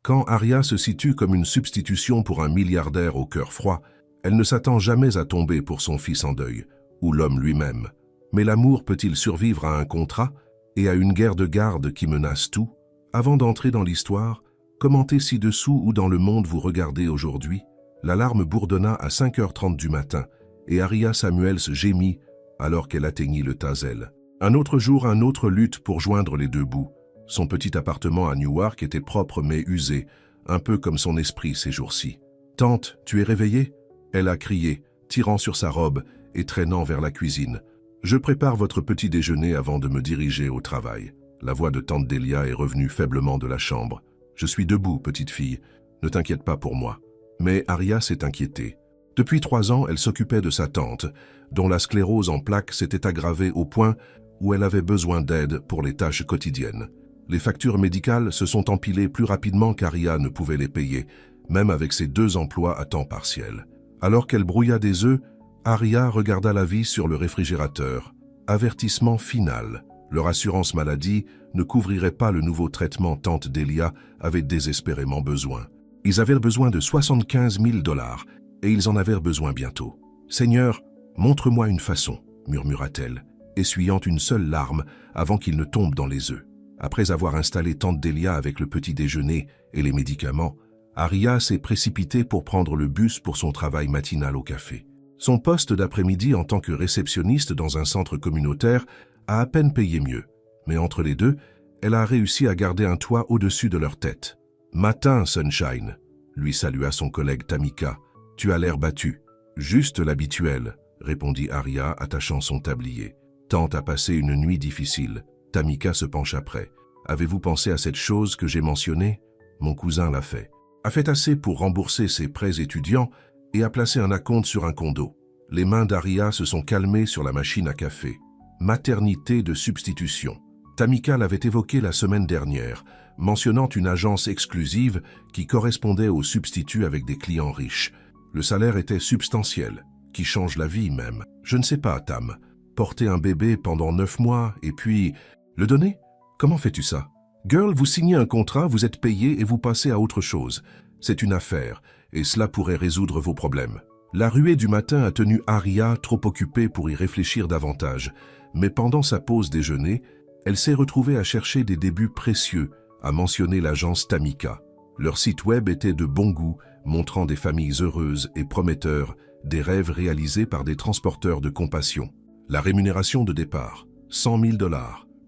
Quand Arya se situe comme une substitution pour un milliardaire au cœur froid, elle ne s'attend jamais à tomber pour son fils en deuil, ou l'homme lui-même. Mais l'amour peut-il survivre à un contrat et à une guerre de garde qui menace tout? Avant d'entrer dans l'histoire, commentez ci-dessous où dans le monde vous regardez aujourd'hui. L'alarme bourdonna à 5h30 du matin et Arya Samuels gémit alors qu'elle atteignit le Tazel. Un autre jour, un autre lutte pour joindre les deux bouts. Son petit appartement à Newark était propre mais usé, un peu comme son esprit ces jours-ci. « Tante, tu es réveillée ?» Elle a crié, tirant sur sa robe et traînant vers la cuisine. « Je prépare votre petit déjeuner avant de me diriger au travail. » La voix de tante Delia est revenue faiblement de la chambre. « Je suis debout, petite fille. Ne t'inquiète pas pour moi. » Mais Arya s'est inquiétée. Depuis 3 ans, elle s'occupait de sa tante, dont la sclérose en plaques s'était aggravée au point où elle avait besoin d'aide pour les tâches quotidiennes. Les factures médicales se sont empilées plus rapidement qu'Arya ne pouvait les payer, même avec ses 2 emplois à temps partiel. Alors qu'elle brouilla des œufs, Arya regarda l'avis sur le réfrigérateur. Avertissement final. Leur assurance maladie ne couvrirait pas le nouveau traitement tante Delia avait désespérément besoin. Ils avaient besoin de 75 000 $ et ils en avaient besoin bientôt. « Seigneur, montre-moi une façon » murmura-t-elle, essuyant une seule larme avant qu'il ne tombe dans les œufs. Après avoir installé tante Delia avec le petit déjeuner et les médicaments, Arya s'est précipitée pour prendre le bus pour son travail matinal au café. Son poste d'après-midi en tant que réceptionniste dans un centre communautaire a à peine payé mieux, mais entre les deux, elle a réussi à garder un toit au-dessus de leur tête. « Matin, Sunshine !» lui salua son collègue Tamika. « Tu as l'air battu. »« Juste l'habituel » répondit Arya, attachant son tablier. « Tante a passé une nuit difficile. » Tamika se penche après. « Avez-vous pensé à cette chose que j'ai mentionnée ? Mon cousin l'a fait. A fait assez pour rembourser ses prêts étudiants et a placé un acompte sur un condo. » Les mains d'Arya se sont calmées sur la machine à café. Maternité de substitution. Tamika l'avait évoqué la semaine dernière, mentionnant une agence exclusive qui correspondait aux substituts avec des clients riches. Le salaire était substantiel, qui change la vie même. Je ne sais pas, Tam. Porter un bébé pendant 9 mois et puis... Le donner? Comment fais-tu ça? Girl, vous signez un contrat, vous êtes payé et vous passez à autre chose. C'est une affaire, et cela pourrait résoudre vos problèmes. La ruée du matin a tenu Arya trop occupée pour y réfléchir davantage, mais pendant sa pause déjeuner, elle s'est retrouvée à chercher des débuts précieux, à mentionner l'agence Tamika. Leur site web était de bon goût, montrant des familles heureuses et prometteurs, des rêves réalisés par des transporteurs de compassion. La rémunération de départ, 100 000 $,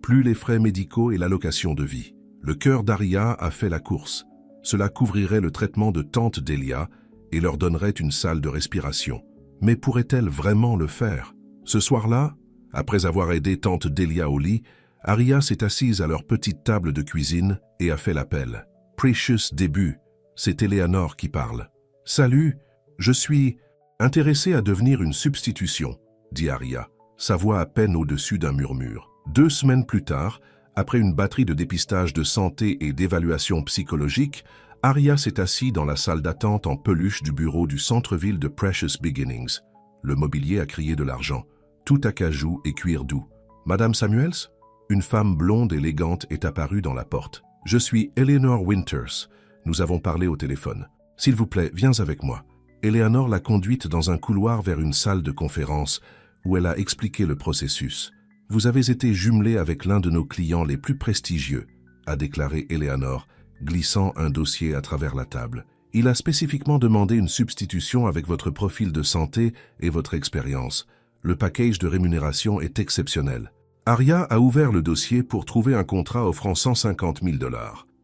plus les frais médicaux et l'allocation de vie. Le cœur d'Arya a fait la course. Cela couvrirait le traitement de tante Delia et leur donnerait une salle de respiration. Mais pourrait-elle vraiment le faire? Ce soir-là, après avoir aidé tante Delia au lit, Arya s'est assise à leur petite table de cuisine et a fait l'appel. « Precious début, c'est Eleanor qui parle. »« Salut, je suis intéressée à devenir une substitution, » dit Arya, sa voix à peine au-dessus d'un murmure. 2 semaines plus tard, après une batterie de dépistage de santé et d'évaluation psychologique, Arya s'est assise dans la salle d'attente en peluche du bureau du centre-ville de Precious Beginnings. Le mobilier a crié de l'argent, tout acajou et cuir doux. « Madame Samuels ?» Une femme blonde élégante est apparue dans la porte. « Je suis Eleanor Winters. Nous avons parlé au téléphone. S'il vous plaît, viens avec moi. » Eleanor l'a conduite dans un couloir vers une salle de conférence où elle a expliqué le processus. « Vous avez été jumelé avec l'un de nos clients les plus prestigieux, » a déclaré Eleanor, glissant un dossier à travers la table. « Il a spécifiquement demandé une substitution avec votre profil de santé et votre expérience. Le package de rémunération est exceptionnel. » Arya a ouvert le dossier pour trouver un contrat offrant 150 000 $,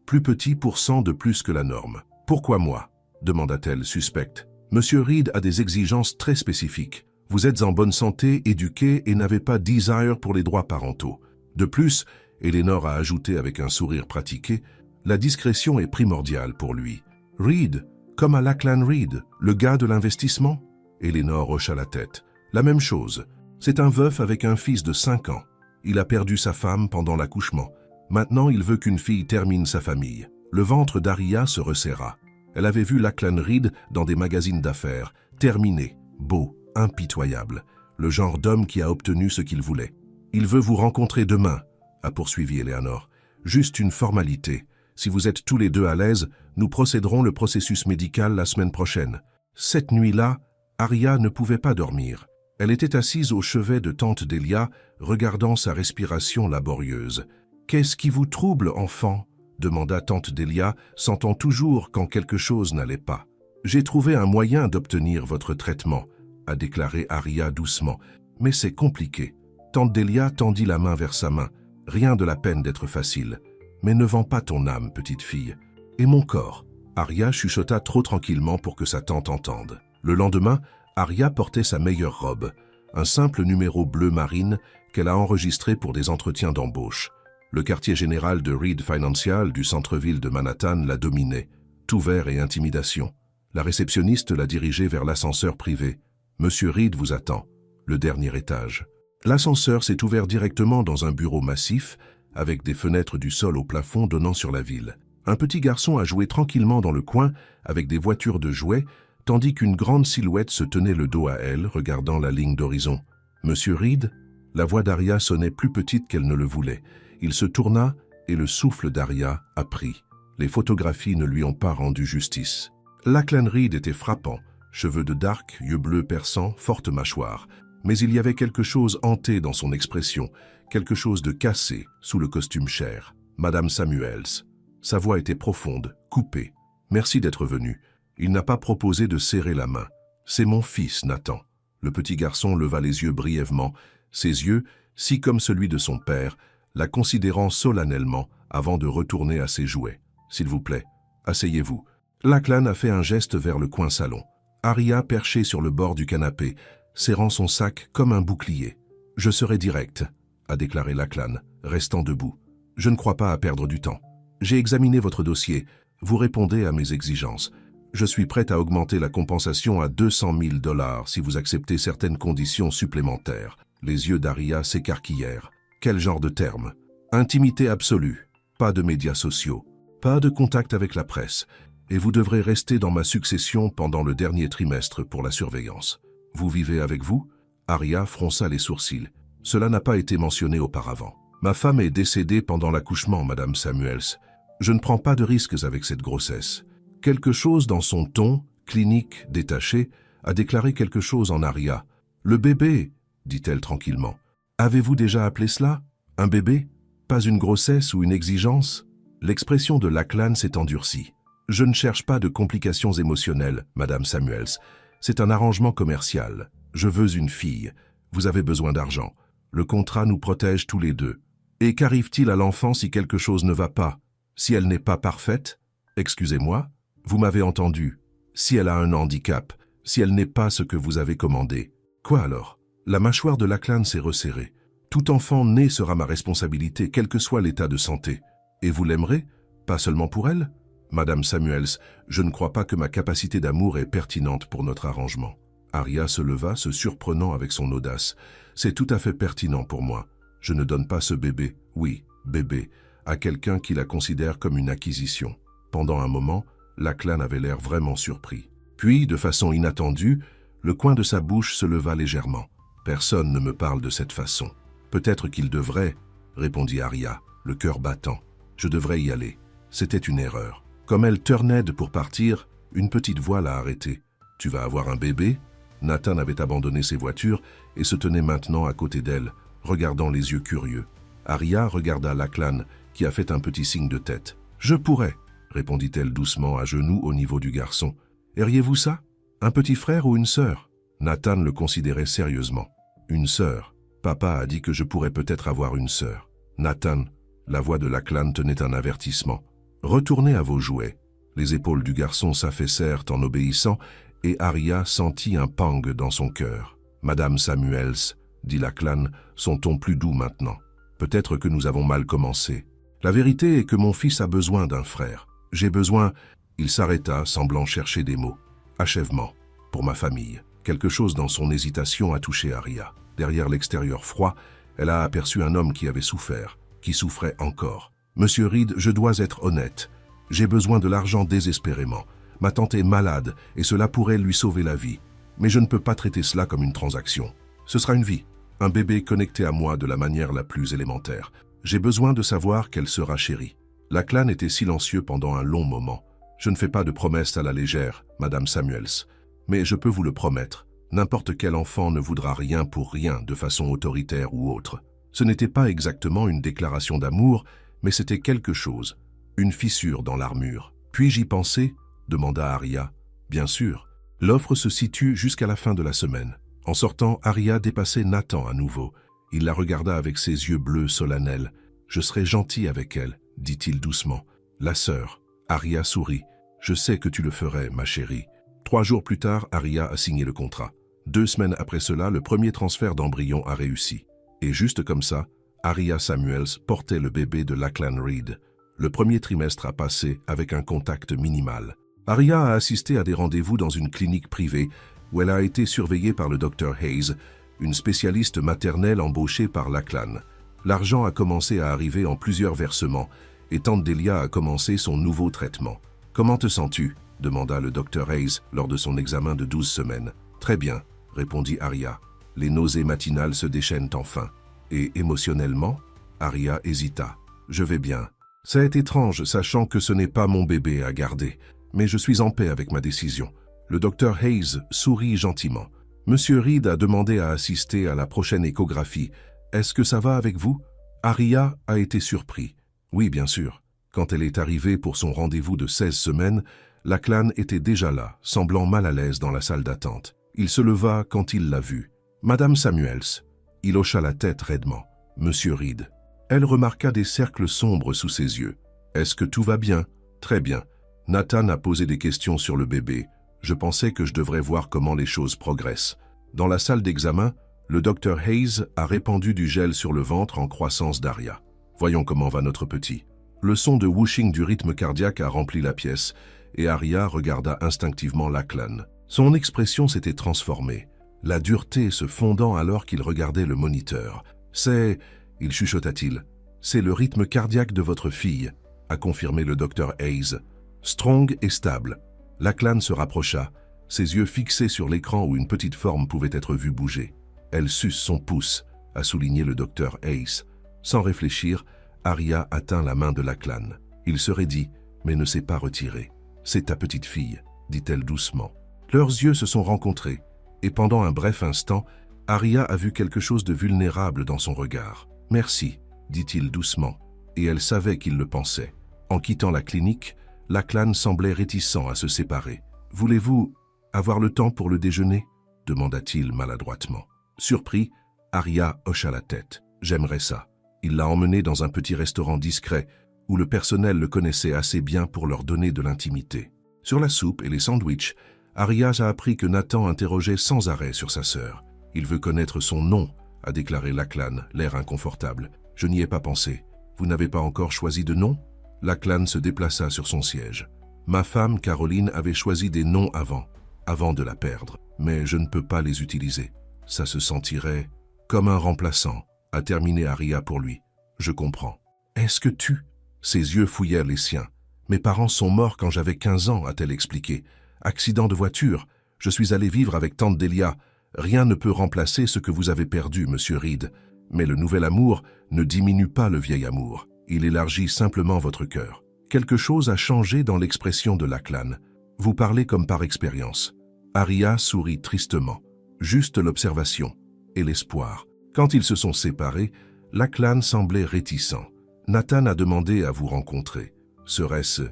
plus petit pour 100 de plus que la norme. « Pourquoi moi ?» demanda-t-elle suspecte. « Monsieur Reed a des exigences très spécifiques. Vous êtes en bonne santé, éduqué et n'avez pas desire pour les droits parentaux. De plus, Eleanor a ajouté avec un sourire pratiqué, la discrétion est primordiale pour lui. Reed, comme à Lachlan Reed, le gars de l'investissement ?» Eleanor hocha la tête. « La même chose. C'est un veuf avec un fils de 5 ans. Il a perdu sa femme pendant l'accouchement. Maintenant, il veut qu'une fille termine sa famille. » Le ventre d'Arya se resserra. Elle avait vu Lachlan Reed dans des magazines d'affaires. Terminé, beau, impitoyable. Le genre d'homme qui a obtenu ce qu'il voulait. « Il veut vous rencontrer demain, » a poursuivi Eleanor. « Juste une formalité. Si vous êtes tous les deux à l'aise, nous procéderons le processus médical la semaine prochaine. » Cette nuit-là, Aria ne pouvait pas dormir. Elle était assise au chevet de tante Delia, regardant sa respiration laborieuse. « Qu'est-ce qui vous trouble, enfant ?» demanda tante Delia, sentant toujours quand quelque chose n'allait pas. « J'ai trouvé un moyen d'obtenir votre traitement, » a déclaré Aria doucement. « Mais c'est compliqué. » Tante Delia tendit la main vers sa main. « Rien de la peine d'être facile. Mais ne vends pas ton âme, petite fille. Et mon corps ?» Aria chuchota trop tranquillement pour que sa tante entende. Le lendemain, Aria portait sa meilleure robe, un simple numéro bleu marine qu'elle a enregistré pour des entretiens d'embauche. Le quartier général de Reed Financial du centre-ville de Manhattan la dominait, tout vert et intimidation. La réceptionniste l'a dirigée vers l'ascenseur privé. « Monsieur Reed vous attend. » Le dernier étage. L'ascenseur s'est ouvert directement dans un bureau massif, avec des fenêtres du sol au plafond donnant sur la ville. Un petit garçon a joué tranquillement dans le coin avec des voitures de jouets, tandis qu'une grande silhouette se tenait le dos à elle, regardant la ligne d'horizon. « Monsieur Reed ?» La voix d'Aria sonnait plus petite qu'elle ne le voulait. Il se tourna et le souffle d'Aria a pris. Les photographies ne lui ont pas rendu justice. Lachlan Reed était frappant, cheveux de dark, yeux bleus perçants, forte mâchoire. Mais il y avait quelque chose hanté dans son expression, quelque chose de cassé sous le costume cher. Madame Samuels. Sa voix était profonde, coupée. « Merci d'être venu. » Il n'a pas proposé de serrer la main. « C'est mon fils, Nathan. » Le petit garçon leva les yeux brièvement, ses yeux, si comme celui de son père, la considérant solennellement avant de retourner à ses jouets. « S'il vous plaît, asseyez-vous. » Lachlan a fait un geste vers le coin salon. Aria perchée sur le bord du canapé, serrant son sac comme un bouclier. « Je serai direct, » a déclaré Lachlan, restant debout. « Je ne crois pas à perdre du temps. J'ai examiné votre dossier. Vous répondez à mes exigences. Je suis prête à augmenter la compensation à 200 000 $ si vous acceptez certaines conditions supplémentaires. » Les yeux d'Aria s'écarquillèrent. Quel genre de terme? Intimité absolue. Pas de médias sociaux. Pas de contact avec la presse. Et vous devrez rester dans ma succession pendant le dernier trimestre pour la surveillance. Vous vivez avec vous? Aria fronça les sourcils. Cela n'a pas été mentionné auparavant. Ma femme est décédée pendant l'accouchement, Madame Samuels. Je ne prends pas de risques avec cette grossesse. Quelque chose dans son ton, clinique, détaché, a déclaré quelque chose en Aria. Le bébé, dit-elle tranquillement. Avez-vous déjà appelé cela? Un bébé? Pas une grossesse ou une exigence? L'expression de Lachlan s'est endurcie. Je ne cherche pas de complications émotionnelles, Madame Samuels. C'est un arrangement commercial. Je veux une fille. Vous avez besoin d'argent. Le contrat nous protège tous les deux. Et qu'arrive-t-il à l'enfant si quelque chose ne va pas? Si elle n'est pas parfaite? Excusez-moi, vous m'avez entendu. Si elle a un handicap, si elle n'est pas ce que vous avez commandé. Quoi alors? La mâchoire de Lachlan s'est resserrée. Tout enfant né sera ma responsabilité, quel que soit l'état de santé. Et vous l'aimerez? Pas seulement pour elle? Madame Samuels, je ne crois pas que ma capacité d'amour est pertinente pour notre arrangement. Aria se leva, se surprenant avec son audace. C'est tout à fait pertinent pour moi. Je ne donne pas ce bébé, oui, bébé, à quelqu'un qui la considère comme une acquisition. Pendant un moment, Lachlan avait l'air vraiment surpris. Puis, de façon inattendue, le coin de sa bouche se leva légèrement. Personne ne me parle de cette façon. Peut-être qu'il devrait, répondit Aria, le cœur battant. Je devrais y aller. C'était une erreur. Comme elle turnait pour partir, une petite voix l'a arrêtée. Tu vas avoir un bébé? Nathan avait abandonné ses voitures et se tenait maintenant à côté d'elle, regardant les yeux curieux. Aria regarda Lachlan, qui a fait un petit signe de tête. Je pourrais, répondit-elle doucement à genoux au niveau du garçon. Airiez-vous ça? Un petit frère ou une sœur? Nathan le considérait sérieusement. Une sœur. Papa a dit que je pourrais peut-être avoir une sœur. Nathan, la voix de Lachlan tenait un avertissement. Retournez à vos jouets. Les épaules du garçon s'affaissèrent en obéissant et Aria sentit un pang dans son cœur. Madame Samuels, dit Lachlan, son ton plus doux maintenant. Peut-être que nous avons mal commencé. La vérité est que mon fils a besoin d'un frère. J'ai besoin... Il s'arrêta, semblant chercher des mots. Achèvement. Pour ma famille. Quelque chose dans son hésitation a touché Aria. Derrière l'extérieur froid, elle a aperçu un homme qui avait souffert, qui souffrait encore. « Monsieur Reed, je dois être honnête. J'ai besoin de l'argent désespérément. Ma tante est malade et cela pourrait lui sauver la vie. Mais je ne peux pas traiter cela comme une transaction. Ce sera une vie, un bébé connecté à moi de la manière la plus élémentaire. J'ai besoin de savoir qu'elle sera chérie. Lachlan était silencieux pendant un long moment. Je ne fais pas de promesses à la légère, Madame Samuels, mais je peux vous le promettre. N'importe quel enfant ne voudra rien pour rien de façon autoritaire ou autre. Ce n'était pas exactement une déclaration d'amour, mais c'était quelque chose, une fissure dans l'armure. Puis-je y penser? Demanda Aria. Bien sûr. L'offre se situe jusqu'à la fin de la semaine. En sortant, Aria dépassait Nathan à nouveau. Il la regarda avec ses yeux bleus solennels. Je serai gentil avec elle, dit-il doucement. La sœur. Aria sourit. Je sais que tu le ferais, ma chérie. 3 jours plus tard, Aria a signé le contrat. 2 semaines après cela, le premier transfert d'embryon a réussi. Et juste comme ça, Aria Samuels portait le bébé de Lachlan Reed. Le premier trimestre a passé avec un contact minimal. Aria a assisté à des rendez-vous dans une clinique privée où elle a été surveillée par le Dr Hayes, une spécialiste maternelle embauchée par Lachlan. L'argent a commencé à arriver en plusieurs versements et tante Delia a commencé son nouveau traitement. « Comment te sens-tu » demanda le Dr Hayes lors de son examen de 12 semaines. « Très bien », répondit Aria. Les nausées matinales se déchaînent enfin. « Et émotionnellement » Aria hésita. « Je vais bien. C'est étrange, sachant que ce n'est pas mon bébé à garder, mais je suis en paix avec ma décision. » Le Dr Hayes sourit gentiment. « Monsieur Reed a demandé à assister à la prochaine échographie. Est-ce que ça va avec vous ?» Aria a été surpris. « Oui, bien sûr. » Quand elle est arrivée pour son rendez-vous de 16 semaines, Lachlan était déjà là, semblant mal à l'aise dans la salle d'attente. Il se leva quand il l'a vue. « Madame Samuels. » Il hocha la tête raidement. « Monsieur Reed. » Elle remarqua des cercles sombres sous ses yeux. « Est-ce que tout va bien ?»« Très bien. Nathan a posé des questions sur le bébé. Je pensais que je devrais voir comment les choses progressent. » Dans la salle d'examen, le Dr Hayes a répandu du gel sur le ventre en croissance d'Aria. « Voyons comment va notre petit. » Le son de whooshing du rythme cardiaque a rempli la pièce, et Aria regarda instinctivement Lachlan. Son expression s'était transformée, la dureté se fondant alors qu'il regardait le moniteur. « C'est... » il chuchota-t-il. « C'est le rythme cardiaque de votre fille, » a confirmé le Dr Hayes. « Strong et stable. » Lachlan se rapprocha, ses yeux fixés sur l'écran où une petite forme pouvait être vue bouger. « Elle suce son pouce », a souligné le Dr Hayes. Sans réfléchir, Aria atteint la main de Lachlan. Il se raidit, mais ne s'est pas retiré. « C'est ta petite fille », dit-elle doucement. Leurs yeux se sont rencontrés, et pendant un bref instant, Aria a vu quelque chose de vulnérable dans son regard. « Merci », dit-il doucement, et elle savait qu'il le pensait. En quittant la clinique, Lachlan semblait réticent à se séparer. « Voulez-vous avoir le temps pour le déjeuner ?» demanda-t-il maladroitement. Surpris, Aria hocha la tête. « J'aimerais ça. » Il l'a emmené dans un petit restaurant discret où le personnel le connaissait assez bien pour leur donner de l'intimité. Sur la soupe et les sandwichs, Aria a appris que Nathan interrogeait sans arrêt sur sa sœur. « Il veut connaître son nom », a déclaré Lachlan, l'air inconfortable. « Je n'y ai pas pensé. Vous n'avez pas encore choisi de nom ?» Lachlan se déplaça sur son siège. « Ma femme, Caroline, avait choisi des noms avant de la perdre, mais je ne peux pas les utiliser. Ça se sentirait comme un remplaçant. » a terminé Aria pour lui. « Je comprends. »« Est-ce que tu ?» Ses yeux fouillèrent les siens. « Mes parents sont morts quand j'avais 15 ans, a-t-elle expliqué. Accident de voiture. Je suis allé vivre avec tante Delia. Rien ne peut remplacer ce que vous avez perdu, monsieur Reed. Mais le nouvel amour ne diminue pas le vieil amour. Il élargit simplement votre cœur. » Quelque chose a changé dans l'expression de Lachlan. « Vous parlez comme par expérience. » Aria sourit tristement. Juste l'observation et l'espoir. Quand ils se sont séparés, Lachlan semblait réticent. « Nathan a demandé à vous rencontrer. Serait-ce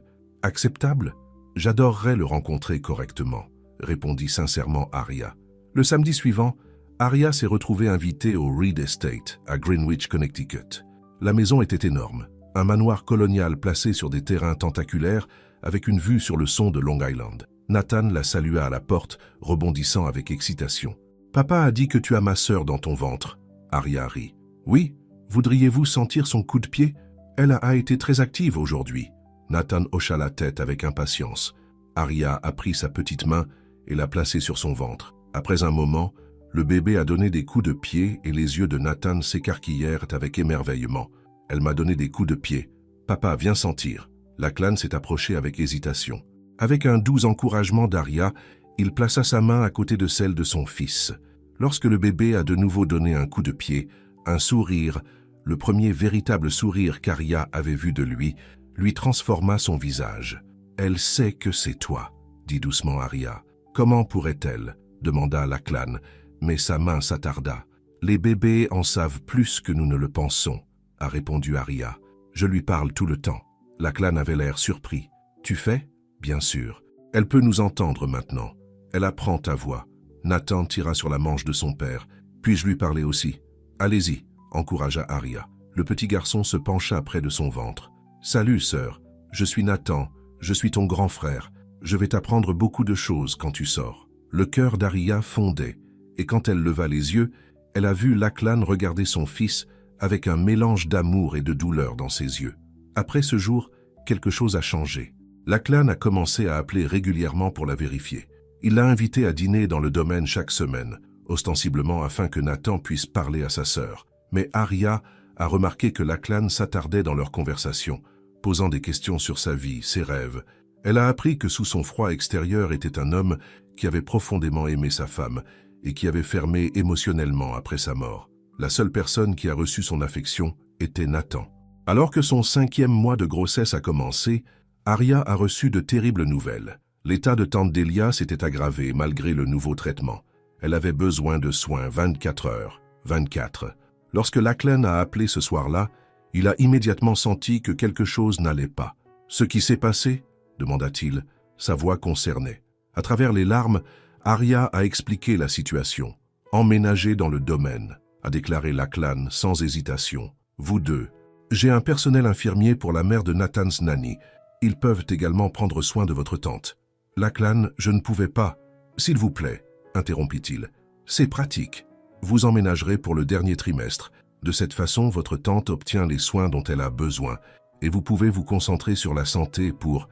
acceptable ?»« J'adorerais le rencontrer correctement, » répondit sincèrement Aria. Le samedi suivant, Aria s'est retrouvée invitée au Reed Estate, à Greenwich, Connecticut. La maison était énorme, un manoir colonial placé sur des terrains tentaculaires avec une vue sur le son de Long Island. Nathan la salua à la porte, rebondissant avec excitation. « Papa a dit que tu as ma sœur dans ton ventre. » Aria rit. « Oui, voudriez-vous sentir son coup de pied? Elle a été très active aujourd'hui. » Nathan hocha la tête avec impatience. Aria a pris sa petite main et l'a placée sur son ventre. Après un moment, le bébé a donné des coups de pied et les yeux de Nathan s'écarquillèrent avec émerveillement. « Elle m'a donné des coups de pied. Papa, viens sentir. » Lachlan s'est approché avec hésitation. Avec un doux encouragement d'Aria, il plaça sa main à côté de celle de son fils. Lorsque le bébé a de nouveau donné un coup de pied, un sourire, le premier véritable sourire qu'Aria avait vu de lui, lui transforma son visage. « Elle sait que c'est toi, » dit doucement Arya. « Comment pourrait-elle » demanda Lachlan, mais sa main s'attarda. « Les bébés en savent plus que nous ne le pensons, » a répondu Arya. « Je lui parle tout le temps. » Lachlan avait l'air surpris. « Tu fais ?»« Bien sûr. Elle peut nous entendre maintenant. Elle apprend ta voix. » Nathan tira sur la manche de son père. « Puis-je lui parler aussi ?»« Allez-y, » encouragea Arya. Le petit garçon se pencha près de son ventre. « Salut, sœur. Je suis Nathan. Je suis ton grand frère. Je vais t'apprendre beaucoup de choses quand tu sors. » Le cœur d'Arya fondait, et quand elle leva les yeux, elle a vu Lachlan regarder son fils avec un mélange d'amour et de douleur dans ses yeux. Après ce jour, quelque chose a changé. Lachlan a commencé à appeler régulièrement pour la vérifier. Il l'a invitée à dîner dans le domaine chaque semaine, ostensiblement afin que Nathan puisse parler à sa sœur. Mais Arya a remarqué que Lachlan s'attardait dans leur conversation, posant des questions sur sa vie, ses rêves. Elle a appris que sous son froid extérieur était un homme qui avait profondément aimé sa femme et qui avait fermé émotionnellement après sa mort. La seule personne qui a reçu son affection était Nathan. Alors que son 5e mois de grossesse a commencé, Arya a reçu de terribles nouvelles. L'état de tante Delia s'était aggravé malgré le nouveau traitement. Elle avait besoin de soins 24 heures. 24. Lorsque Lachlan a appelé ce soir-là, il a immédiatement senti que quelque chose n'allait pas. « Ce qui s'est passé ?» demanda-t-il, sa voix concernée. À travers les larmes, Arya a expliqué la situation. « Emménager dans le domaine », a déclaré Lachlan sans hésitation. « Vous deux. J'ai un personnel infirmier pour la mère de Nathan's nanny. Ils peuvent également prendre soin de votre tante. » Lachlan, je ne pouvais pas. « S'il vous plaît, » interrompit-il. « C'est pratique. Vous emménagerez pour le dernier trimestre. De cette façon, votre tante obtient les soins dont elle a besoin et vous pouvez vous concentrer sur la santé pour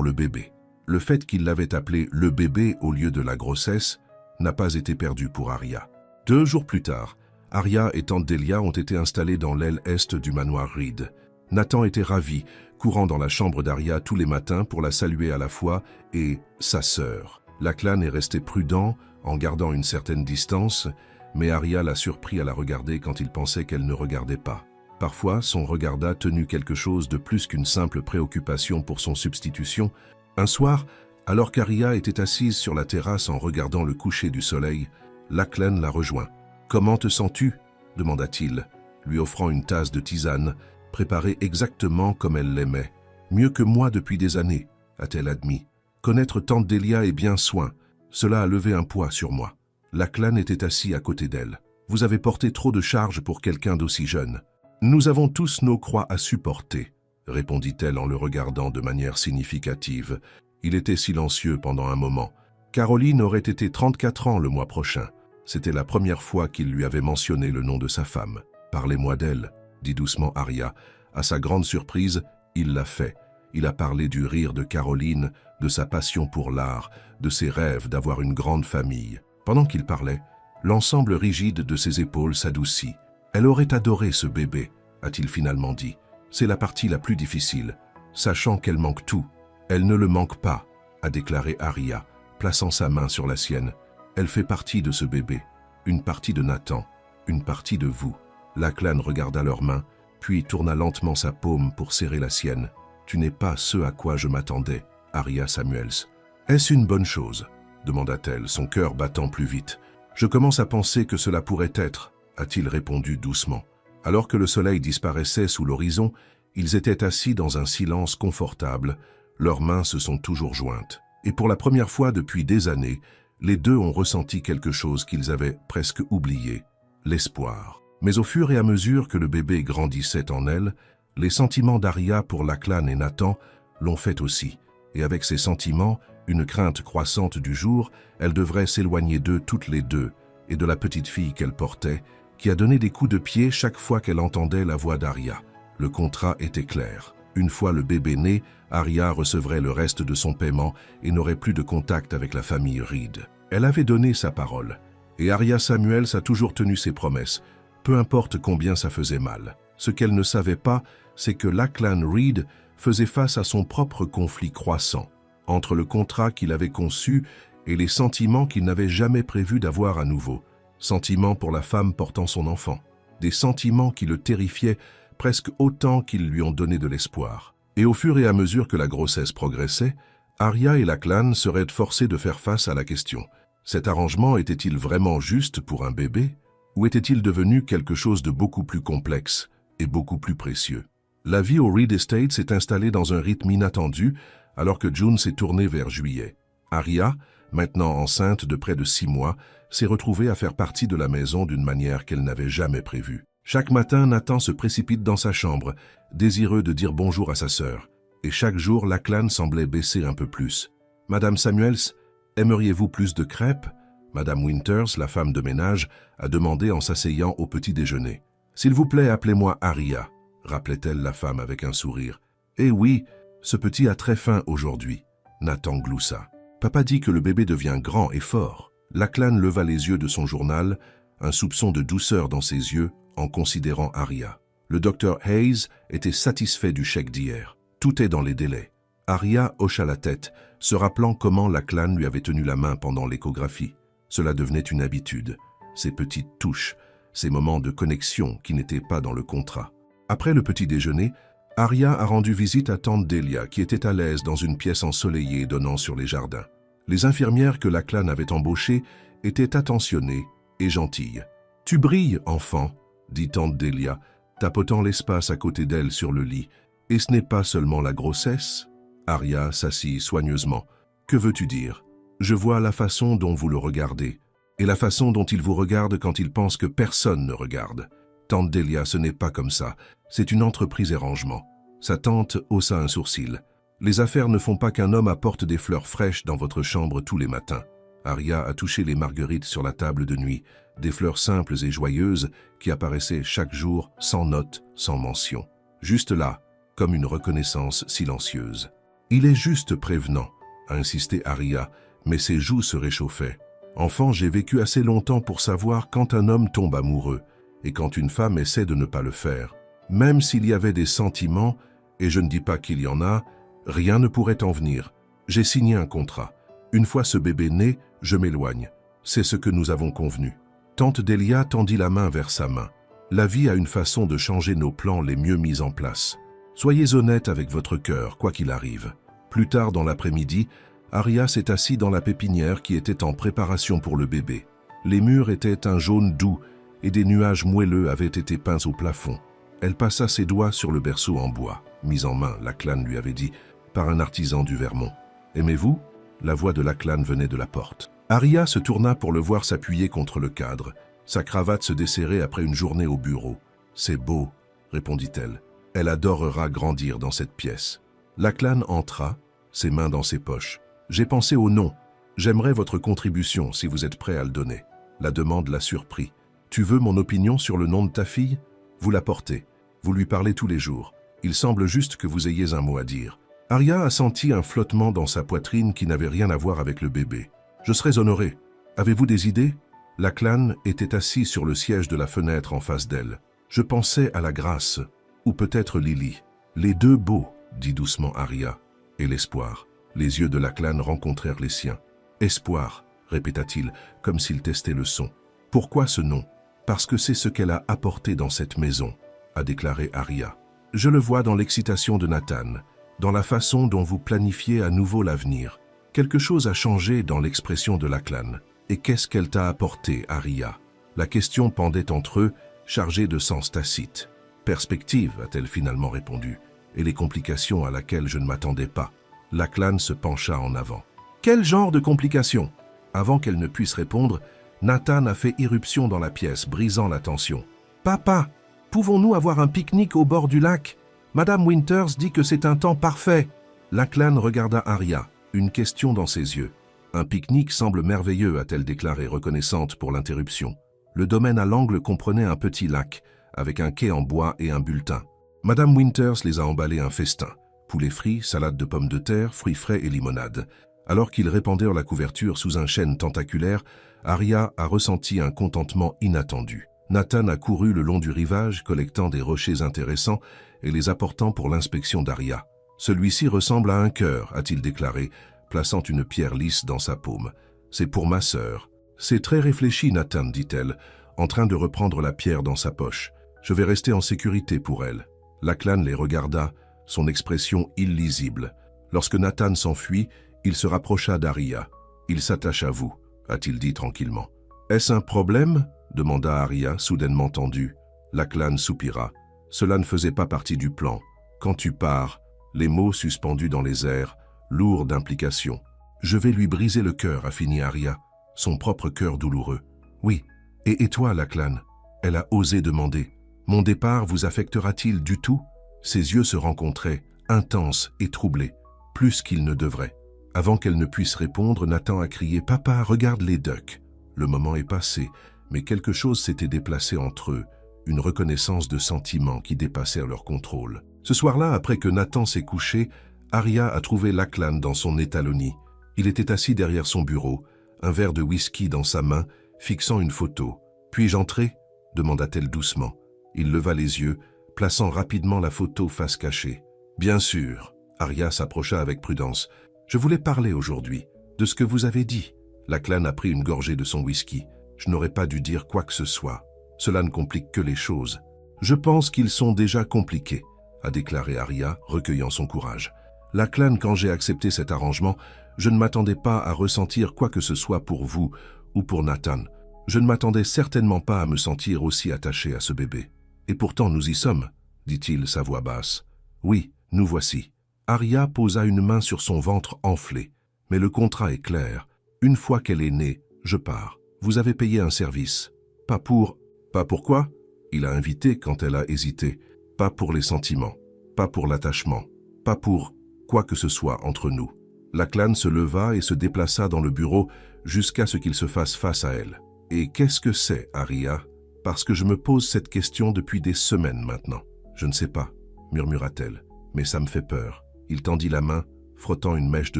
le bébé. » Le fait qu'il l'avait appelé « le bébé » au lieu de la grossesse n'a pas été perdu pour Arya. 2 jours plus tard, Arya et tante Delia ont été installées dans l'aile est du manoir Reed. Nathan était ravi, courant dans la chambre d'Arya tous les matins pour la saluer à la fois et sa sœur. Lachlan est resté prudent en gardant une certaine distance, mais Arya l'a surpris à la regarder quand il pensait qu'elle ne regardait pas. Parfois, son regard a tenu quelque chose de plus qu'une simple préoccupation pour son substitution. Un soir, alors qu'Arya était assise sur la terrasse en regardant le coucher du soleil, Lachlan la rejoint. « Comment te sens-tu » demanda-t-il, lui offrant une tasse de tisane, préparée exactement comme elle l'aimait. « Mieux que moi depuis des années » a-t-elle admis. « Connaître tante Delia est bien soin. Cela a levé un poids sur moi. » Lachlan était assis à côté d'elle. « Vous avez porté trop de charges pour quelqu'un d'aussi jeune. »« Nous avons tous nos croix à supporter » répondit-elle en le regardant de manière significative. Il était silencieux pendant un moment. Caroline aurait été 34 ans le mois prochain. C'était la première fois qu'il lui avait mentionné le nom de sa femme. « Parlez-moi d'elle » dit doucement Arya. À sa grande surprise, il l'a fait. Il a parlé du rire de Caroline, de sa passion pour l'art, de ses rêves d'avoir une grande famille. Pendant qu'il parlait, l'ensemble rigide de ses épaules s'adoucit. « Elle aurait adoré ce bébé » a-t-il finalement dit. « C'est la partie la plus difficile, sachant qu'elle manque tout. »« Elle ne le manque pas » a déclaré Arya, plaçant sa main sur la sienne. « Elle fait partie de ce bébé, une partie de Nathan, une partie de vous. » Lachlan regarda leurs mains, puis tourna lentement sa paume pour serrer la sienne. « Tu n'es pas ce à quoi je m'attendais, Arya Samuels. »« Est-ce une bonne chose ?» demanda-t-elle, son cœur battant plus vite. « Je commence à penser que cela pourrait être, » a-t-il répondu doucement. Alors que le soleil disparaissait sous l'horizon, ils étaient assis dans un silence confortable, leurs mains se sont toujours jointes. Et pour la première fois depuis des années, les deux ont ressenti quelque chose qu'ils avaient presque oublié, l'espoir. Mais au fur et à mesure que le bébé grandissait en elle, les sentiments d'Arya pour Lachlan et Nathan l'ont fait aussi. Et avec ces sentiments, une crainte croissante du jour, elle devrait s'éloigner d'eux toutes les deux, et de la petite fille qu'elle portait, qui a donné des coups de pied chaque fois qu'elle entendait la voix d'Arya. Le contrat était clair. Une fois le bébé né, Arya recevrait le reste de son paiement et n'aurait plus de contact avec la famille Reed. Elle avait donné sa parole. Et Arya Samuels a toujours tenu ses promesses, peu importe combien ça faisait mal. Ce qu'elle ne savait pas, c'est que Lachlan Reed faisait face à son propre conflit croissant, entre le contrat qu'il avait conçu et les sentiments qu'il n'avait jamais prévu d'avoir à nouveau. Sentiments pour la femme portant son enfant. Des sentiments qui le terrifiaient presque autant qu'ils lui ont donné de l'espoir. Et au fur et à mesure que la grossesse progressait, Arya et Lachlan seraient forcés de faire face à la question. Cet arrangement était-il vraiment juste pour un bébé, ou était-il devenu quelque chose de beaucoup plus complexe et beaucoup plus précieux? La vie au Reed Estate s'est installée dans un rythme inattendu alors que June s'est tournée vers juillet. Arya, maintenant enceinte de près de 6 mois, s'est retrouvée à faire partie de la maison d'une manière qu'elle n'avait jamais prévue. Chaque matin, Nathan se précipite dans sa chambre, désireux de dire bonjour à sa sœur. Et chaque jour, Lachlan semblait baisser un peu plus. « Madame Samuels, aimeriez-vous plus de crêpes ?» Madame Winters, la femme de ménage, a demandé en s'asseyant au petit déjeuner. « S'il vous plaît, appelez-moi Arya », rappelait-elle la femme avec un sourire. « Eh oui, ce petit a très faim aujourd'hui. » Nathan gloussa. « Papa dit que le bébé devient grand et fort. » Lachlan leva les yeux de son journal, un soupçon de douceur dans ses yeux en considérant Arya. Le docteur Hayes était satisfait du chèque d'hier. Tout est dans les délais. Arya hocha la tête, se rappelant comment Lachlan lui avait tenu la main pendant l'échographie. Cela devenait une habitude. Ces petites touches, ces moments de connexion qui n'étaient pas dans le contrat. Après le petit déjeuner, Arya a rendu visite à tante Delia qui était à l'aise dans une pièce ensoleillée donnant sur les jardins. Les infirmières que Lachlan avait embauchées étaient attentionnées et gentilles. « Tu brilles, enfant », dit tante Delia, tapotant l'espace à côté d'elle sur le lit. « Et ce n'est pas seulement la grossesse ?» Arya s'assit soigneusement. « Que veux-tu dire ? Je vois la façon dont vous le regardez, et la façon dont il vous regarde quand il pense que personne ne regarde. Tante Delia, ce n'est pas comme ça. C'est une entreprise et rangement. » Sa tante haussa un sourcil. « Les affaires ne font pas qu'un homme apporte des fleurs fraîches dans votre chambre tous les matins. » Arya a touché les marguerites sur la table de nuit, des fleurs simples et joyeuses qui apparaissaient chaque jour sans note, sans mention. Juste là, comme une reconnaissance silencieuse. « Il est juste prévenant », a insisté Arya, mais ses joues se réchauffaient. « Enfant, j'ai vécu assez longtemps pour savoir quand un homme tombe amoureux et quand une femme essaie de ne pas le faire. Même s'il y avait des sentiments, et je ne dis pas qu'il y en a, rien ne pourrait en venir. J'ai signé un contrat. Une fois ce bébé né, je m'éloigne. C'est ce que nous avons convenu. » Tante Delia tendit la main vers sa main. « La vie a une façon de changer nos plans les mieux mis en place. Soyez honnête avec votre cœur, quoi qu'il arrive. » Plus tard dans l'après-midi, Arya s'est assise dans la pépinière qui était en préparation pour le bébé. Les murs étaient un jaune doux et des nuages moelleux avaient été peints au plafond. Elle passa ses doigts sur le berceau en bois, mis en main, Lachlan lui avait dit, par un artisan du Vermont. « Aimez-vous » La voix de Lachlan venait de la porte. Arya se tourna pour le voir s'appuyer contre le cadre. Sa cravate se desserrait après une journée au bureau. « C'est beau » répondit-elle. « Elle adorera grandir dans cette pièce. » Lachlan entra, ses mains dans ses poches. « J'ai pensé au nom. J'aimerais votre contribution si vous êtes prêt à le donner. » La demande l'a surpris. « Tu veux mon opinion sur le nom de ta fille ? Vous la portez. Vous lui parlez tous les jours. Il semble juste que vous ayez un mot à dire. » Arya a senti un flottement dans sa poitrine qui n'avait rien à voir avec le bébé. « Je serais honoré. Avez-vous des idées ?» Lachlan était assis sur le siège de la fenêtre en face d'elle. « Je pensais à la grâce, ou peut-être Lily. Les deux beaux, dit doucement Arya. Et l'espoir. » Les yeux de Lachlan rencontrèrent les siens. « Espoir, répéta-t-il, comme s'il testait le son. « Pourquoi ce nom ? Parce que c'est ce qu'elle a apporté dans cette maison, a déclaré Arya. Je le vois dans l'excitation de Nathan, dans la façon dont vous planifiez à nouveau l'avenir. Quelque chose a changé dans l'expression de Lachlan. Et qu'est-ce qu'elle t'a apporté, Arya ? La question pendait entre eux, chargée de sens tacite. Perspective, a-t-elle finalement répondu, et les complications à laquelle je ne m'attendais pas. Lachlan se pencha en avant. Quel genre de complications ? Avant qu'elle ne puisse répondre, Nathan a fait irruption dans la pièce, brisant la tension. Papa, pouvons-nous avoir un pique-nique au bord du lac ? Madame Winters dit que c'est un temps parfait. Lachlan regarda Arya, une question dans ses yeux. Un pique-nique semble merveilleux, a-t-elle déclaré, reconnaissante pour l'interruption. Le domaine à l'angle comprenait un petit lac, avec un quai en bois et un bulletin. Madame Winters les a emballés un festin. Poulet frit, salade de pommes de terre, fruits frais et limonade. Alors qu'ils répandirent la couverture sous un chêne tentaculaire, Arya a ressenti un contentement inattendu. Nathan a couru le long du rivage, collectant des rochers intéressants et les apportant pour l'inspection d'Arya. Celui-ci ressemble à un cœur, a-t-il déclaré, plaçant une pierre lisse dans sa paume. C'est pour ma sœur. C'est très réfléchi, Nathan, dit-elle, en train de reprendre la pierre dans sa poche. Je vais rester en sécurité pour elle. Lachlan les regarda, son expression illisible. Lorsque Nathan s'enfuit, il se rapprocha d'Arya. « Il s'attache à vous », a-t-il dit tranquillement. « Est-ce un problème ?» demanda Arya, soudainement tendue. Lachlan soupira. Cela ne faisait pas partie du plan. « Quand tu pars », les mots suspendus dans les airs, lourds d'implications. « Je vais lui briser le cœur », a fini Arya, son propre cœur douloureux. « Oui, et toi, Lachlan ?» Elle a osé demander. « Mon départ vous affectera-t-il du tout ?» Ses yeux se rencontraient, intenses et troublés, plus qu'ils ne devraient. Avant qu'elle ne puisse répondre, Nathan a crié « Papa, regarde les ducks !» Le moment est passé, mais quelque chose s'était déplacé entre eux, une reconnaissance de sentiments qui dépassèrent leur contrôle. Ce soir-là, après que Nathan s'est couché, Arya a trouvé Lachlan dans son étalonie. Il était assis derrière son bureau, un verre de whisky dans sa main, fixant une photo. « Puis-je entrer ?» demanda-t-elle doucement. Il leva les yeux, plaçant rapidement la photo face cachée. « Bien sûr. » Arya s'approcha avec prudence. « Je voulais parler aujourd'hui, de ce que vous avez dit. » Lachlan a pris une gorgée de son whisky. « Je n'aurais pas dû dire quoi que ce soit. Cela ne complique que les choses. »« Je pense qu'ils sont déjà compliqués, » a déclaré Arya, recueillant son courage. « Lachlan, quand j'ai accepté cet arrangement, je ne m'attendais pas à ressentir quoi que ce soit pour vous ou pour Nathan. Je ne m'attendais certainement pas à me sentir aussi attaché à ce bébé. Et pourtant nous y sommes, dit-il, sa voix basse. Oui, nous voici. Arya posa une main sur son ventre enflé. Mais le contrat est clair. Une fois qu'elle est née, je pars. Vous avez payé un service. Pas pour... Pas pourquoi? Il a invité quand elle a hésité. Pas pour les sentiments. Pas pour l'attachement. Pas pour quoi que ce soit entre nous. Lachlan se leva et se déplaça dans le bureau jusqu'à ce qu'il se fasse face à elle. Et qu'est-ce que c'est, Arya? Parce que je me pose cette question depuis des semaines maintenant. Je ne sais pas, murmura-t-elle, mais ça me fait peur. Il tendit la main, frottant une mèche de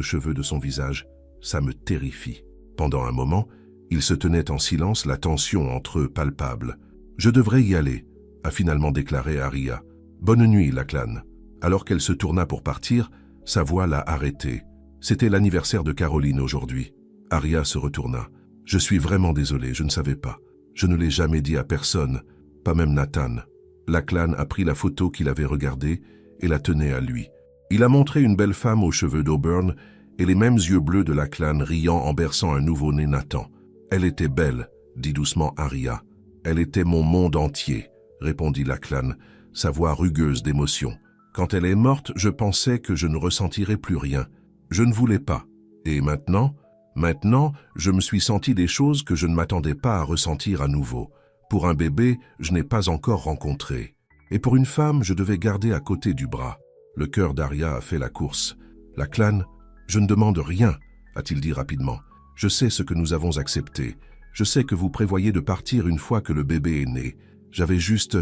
cheveux de son visage. Ça me terrifie. Pendant un moment, ils se tenaient en silence, la tension entre eux palpable. Je devrais y aller, a finalement déclaré Arya. Bonne nuit, Lachlan. Alors qu'elle se tourna pour partir, sa voix l'a arrêtée. C'était l'anniversaire de Caroline aujourd'hui. Arya se retourna. Je suis vraiment désolé, je ne savais pas. Je ne l'ai jamais dit à personne, pas même Nathan. Lachlan a pris la photo qu'il avait regardée et la tenait à lui. Il a montré une belle femme aux cheveux d'auburn et les mêmes yeux bleus de Lachlan riant en berçant un nouveau-né Nathan. Elle était belle, dit doucement Arya. Elle était mon monde entier, répondit Lachlan, sa voix rugueuse d'émotion. Quand elle est morte, je pensais que je ne ressentirais plus rien. Je ne voulais pas. Et maintenant, je me suis senti des choses que je ne m'attendais pas à ressentir à nouveau. Pour un bébé, je n'ai pas encore rencontré. Et pour une femme, je devais garder à côté du bras. Le cœur d'Arya a fait la course. Lachlan, je ne demande rien, a-t-il dit rapidement. Je sais ce que nous avons accepté. Je sais que vous prévoyez de partir une fois que le bébé est né. J'avais juste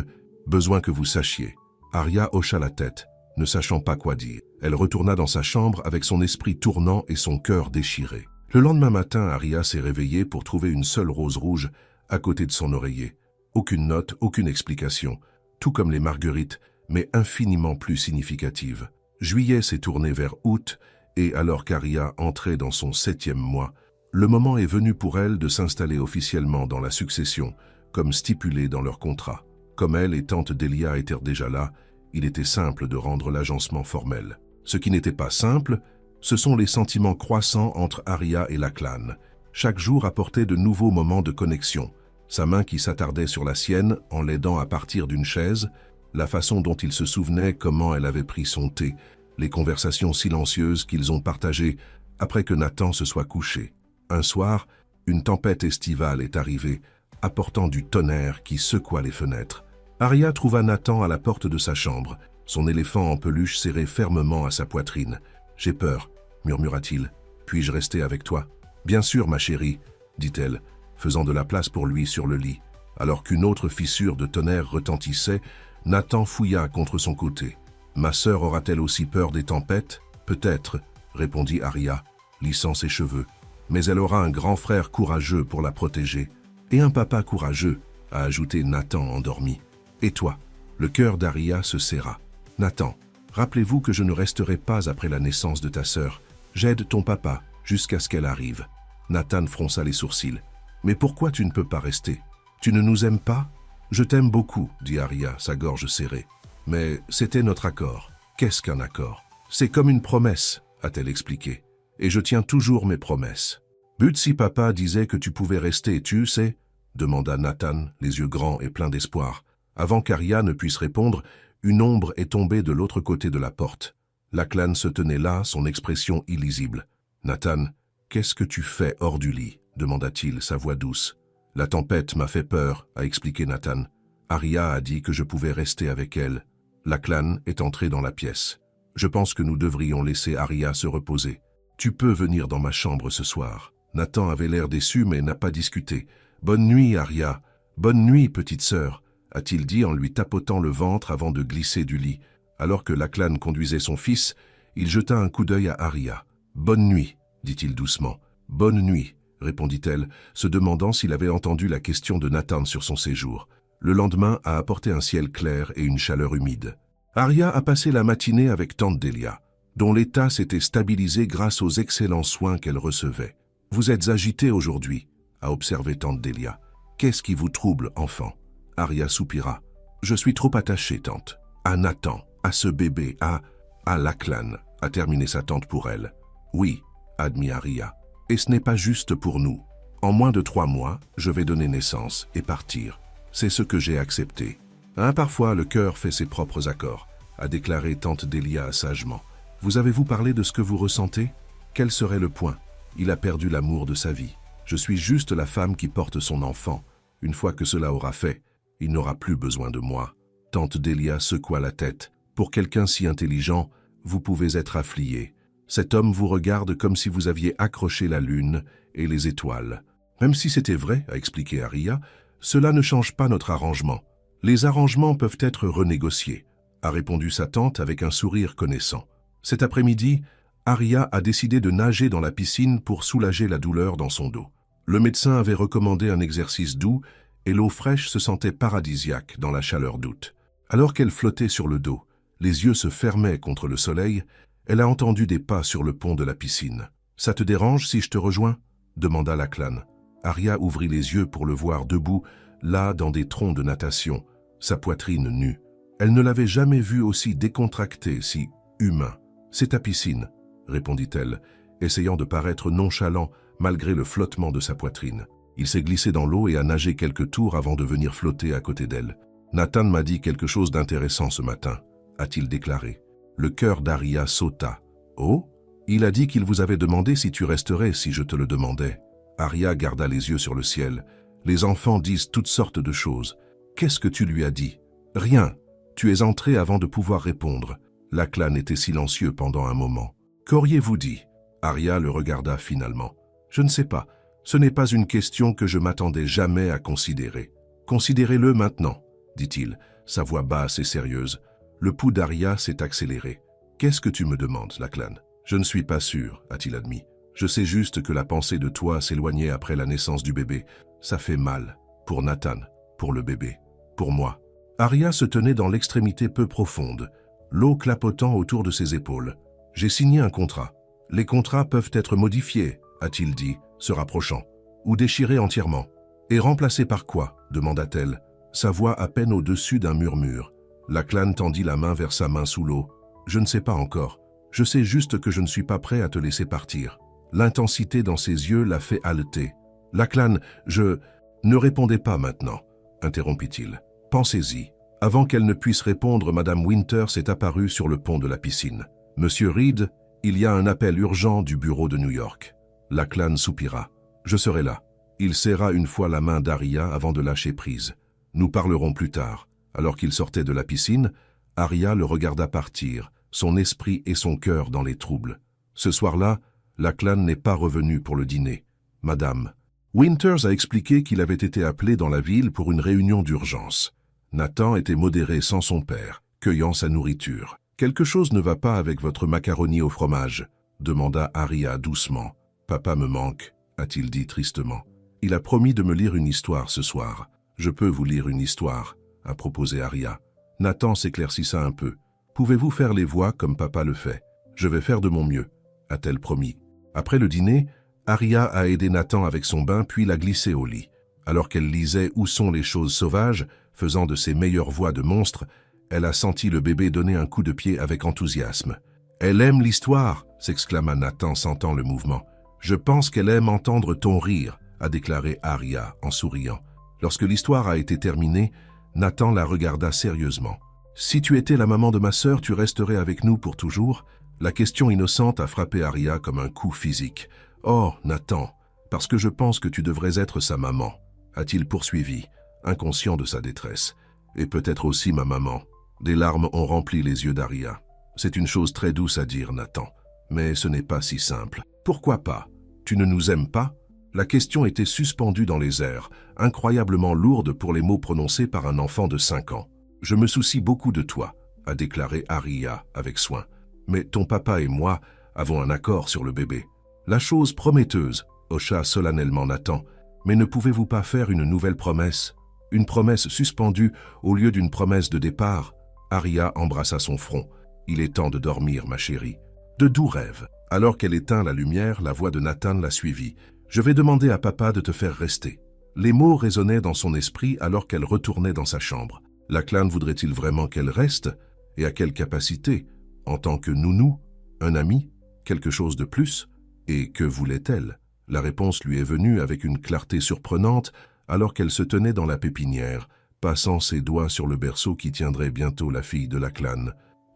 besoin que vous sachiez. Arya hocha la tête, ne sachant pas quoi dire. Elle retourna dans sa chambre avec son esprit tournant et son cœur déchiré. Le lendemain matin, Arya s'est réveillée pour trouver une seule rose rouge à côté de son oreiller. Aucune note, aucune explication. Tout comme les marguerites, mais infiniment plus significative. Juillet s'est tourné vers août, et alors qu'Arya entrait dans son 7e mois, le moment est venu pour elle de s'installer officiellement dans la succession, comme stipulé dans leur contrat. Comme elle et tante Delia étaient déjà là, il était simple de rendre l'agencement formel. Ce qui n'était pas simple, ce sont les sentiments croissants entre Arya et Lachlan. Chaque jour apportait de nouveaux moments de connexion. Sa main qui s'attardait sur la sienne en l'aidant à partir d'une chaise, la façon dont il se souvenait comment elle avait pris son thé, les conversations silencieuses qu'ils ont partagées après que Nathan se soit couché. Un soir, une tempête estivale est arrivée, apportant du tonnerre qui secoua les fenêtres. Arya trouva Nathan à la porte de sa chambre, son éléphant en peluche serré fermement à sa poitrine. « J'ai peur », murmura-t-il. « Puis-je rester avec toi ?»« Bien sûr, ma chérie, » dit-elle, faisant de la place pour lui sur le lit. Alors qu'une autre fissure de tonnerre retentissait, Nathan fouilla contre son côté. « Ma sœur aura-t-elle aussi peur des tempêtes ?»« Peut-être, » répondit Arya, lissant ses cheveux. « Mais elle aura un grand frère courageux pour la protéger. Et un papa courageux, » a ajouté Nathan endormi. « Et toi ?» Le cœur d'Arya se serra. « Nathan, rappelez-vous que je ne resterai pas après la naissance de ta sœur. J'aide ton papa jusqu'à ce qu'elle arrive. » Nathan fronça les sourcils. « Mais pourquoi tu ne peux pas rester? Tu ne nous aimes pas ?»« Je t'aime beaucoup, » dit Arya, sa gorge serrée. « Mais c'était notre accord. Qu'est-ce qu'un accord? C'est comme une promesse, a-t-elle expliqué. Et je tiens toujours mes promesses. But si papa disait que tu pouvais rester, tu sais? Demanda Nathan, les yeux grands et pleins d'espoir. Avant qu'Arya ne puisse répondre, une ombre est tombée de l'autre côté de la porte. Lachlan se tenait là, son expression illisible. « Nathan, qu'est-ce que tu fais hors du lit ?» demanda-t-il, sa voix douce. « La tempête m'a fait peur, » a expliqué Nathan. Arya a dit que je pouvais rester avec elle. Lachlan est entré dans la pièce. « Je pense que nous devrions laisser Arya se reposer. Tu peux venir dans ma chambre ce soir. » Nathan avait l'air déçu mais n'a pas discuté. « Bonne nuit, Arya. Bonne nuit, petite sœur. » a-t-il dit en lui tapotant le ventre avant de glisser du lit. Alors que Lachlan conduisait son fils, il jeta un coup d'œil à Arya. « Bonne nuit, » dit-il doucement. « Bonne nuit, » répondit-elle, se demandant s'il avait entendu la question de Nathan sur son séjour. Le lendemain a apporté un ciel clair et une chaleur humide. Arya a passé la matinée avec tante Delia, dont l'état s'était stabilisé grâce aux excellents soins qu'elle recevait. « Vous êtes agitée aujourd'hui, » a observé tante Delia. « Qu'est-ce qui vous trouble, enfant ?» Arya soupira. « Je suis trop attachée, tante. À Nathan, à ce bébé, à Lachlan, » a terminé sa tante pour elle. « Oui, » admit Arya. « Et ce n'est pas juste pour nous. En moins de 3 mois, je vais donner naissance et partir. C'est ce que j'ai accepté. Hein, parfois, le cœur fait ses propres accords, » a déclaré tante Delia sagement. « Vous avez-vous parlé de ce que vous ressentez? Quel serait le point? Il a perdu l'amour de sa vie. Je suis juste la femme qui porte son enfant. Une fois que cela aura fait, il n'aura plus besoin de moi. » Tante Delia secoua la tête. « Pour quelqu'un si intelligent, vous pouvez être afflié. Cet homme vous regarde comme si vous aviez accroché la lune et les étoiles. » Même si c'était vrai, a expliqué Arya, cela ne change pas notre arrangement. Les arrangements peuvent être renégociés, a répondu sa tante avec un sourire connaissant. Cet après-midi, Arya a décidé de nager dans la piscine pour soulager la douleur dans son dos. Le médecin avait recommandé un exercice doux et l'eau fraîche se sentait paradisiaque dans la chaleur d'août. Alors qu'elle flottait sur le dos, les yeux se fermaient contre le soleil, elle a entendu des pas sur le pont de la piscine. « Ça te dérange si je te rejoins ?» demanda Lachlan. Arya ouvrit les yeux pour le voir debout, là dans des troncs de natation, sa poitrine nue. Elle ne l'avait jamais vu aussi décontracté, si humain. « C'est ta piscine », répondit-elle, essayant de paraître nonchalant malgré le flottement de sa poitrine. Il s'est glissé dans l'eau et a nagé quelques tours avant de venir flotter à côté d'elle. « Nathan m'a dit quelque chose d'intéressant ce matin », a-t-il déclaré. Le cœur d'Arya sauta. « Oh, il a dit qu'il vous avait demandé si tu resterais si je te le demandais. » Arya garda les yeux sur le ciel. « Les enfants disent toutes sortes de choses. Qu'est-ce que tu lui as dit ?»« Rien. Tu es entré avant de pouvoir répondre. » Lachlan était silencieux pendant un moment. « Qu'auriez-vous dit ?» Arya le regarda finalement. « Je ne sais pas. Ce n'est pas une question que je m'attendais jamais à considérer. »« Considérez-le maintenant, » dit-il, sa voix basse et sérieuse. Le pouls d'Arya s'est accéléré. « Qu'est-ce que tu me demandes, Lachlan ?»« Je ne suis pas sûr, » a-t-il admis. « Je sais juste que la pensée de toi s'éloignait après la naissance du bébé. Ça fait mal. Pour Nathan, pour le bébé, pour moi. » Arya se tenait dans l'extrémité peu profonde, l'eau clapotant autour de ses épaules. « J'ai signé un contrat. Les contrats peuvent être modifiés, » a-t-il dit, se rapprochant. « Ou déchirés entièrement. »« Et remplacés par quoi ?» demanda-t-elle, sa voix à peine au-dessus d'un murmure. Lachlan tendit la main vers sa main sous l'eau. « Je ne sais pas encore. Je sais juste que je ne suis pas prêt à te laisser partir. » L'intensité dans ses yeux l'a fait haleter. « Lachlan, je... » « Ne répondez pas maintenant, » interrompit-il. « Pensez-y. » Avant qu'elle ne puisse répondre, Madame Winter s'est apparue sur le pont de la piscine. « Monsieur Reed, il y a un appel urgent du bureau de New York. » Lachlan soupira. « Je serai là. » Il serra une fois la main d'Arya avant de lâcher prise. « Nous parlerons plus tard. » Alors qu'il sortait de la piscine, Arya le regarda partir, son esprit et son cœur dans les troubles. Ce soir-là, Lachlan n'est pas revenu pour le dîner. Madame Winters a expliqué qu'il avait été appelé dans la ville pour une réunion d'urgence. Nathan était modéré sans son père, cueillant sa nourriture. « Quelque chose ne va pas avec votre macaroni au fromage ?» demanda Arya doucement. « Papa me manque, » a-t-il dit tristement. « Il a promis de me lire une histoire ce soir. »« Je peux vous lire une histoire ?» a proposé Arya. Nathan s'éclaircissa un peu. « Pouvez-vous faire les voix comme papa le fait ? Je vais faire de mon mieux, » a-t-elle promis. Après le dîner, Arya a aidé Nathan avec son bain puis l'a glissé au lit. Alors qu'elle lisait « Où sont les choses sauvages ?» faisant de ses meilleures voix de monstre, Elle a senti le bébé donner un coup de pied avec enthousiasme. « Elle aime l'histoire !» s'exclama Nathan sentant le mouvement. « Je pense qu'elle aime entendre ton rire !» a déclaré Arya en souriant. Lorsque l'histoire a été terminée, Nathan la regarda sérieusement. « Si tu étais la maman de ma sœur, tu resterais avec nous pour toujours ?» La question innocente a frappé Arya comme un coup physique. « Oh, Nathan, parce que je pense que tu devrais être sa maman, » a-t-il poursuivi, inconscient de sa détresse. « Et peut-être aussi ma maman. » Des larmes ont rempli les yeux d'Arya. « C'est une chose très douce à dire, Nathan, mais ce n'est pas si simple. »« Pourquoi pas? Tu ne nous aimes pas ?» La question était suspendue dans les airs, incroyablement lourde pour les mots prononcés par un enfant de 5 ans. « Je me soucie beaucoup de toi, » a déclaré Arya avec soin. « Mais ton papa et moi avons un accord sur le bébé. » La chose prometteuse, hocha solennellement Nathan. « Mais ne pouvez-vous pas faire une nouvelle promesse? Une promesse suspendue au lieu d'une promesse de départ ?» Arya embrassa son front. « Il est temps de dormir, ma chérie. » De doux rêves. Alors qu'elle éteint la lumière, la voix de Nathan la suivit. « Je vais demander à papa de te faire rester. » Les mots résonnaient dans son esprit alors qu'elle retournait dans sa chambre. Lachlan voudrait-il vraiment qu'elle reste? Et à quelle capacité? En tant que nounou? Un ami? Quelque chose de plus? Et que voulait-elle? La réponse lui est venue avec une clarté surprenante alors qu'elle se tenait dans la pépinière, passant ses doigts sur le berceau qui tiendrait bientôt la fille de Lachlan.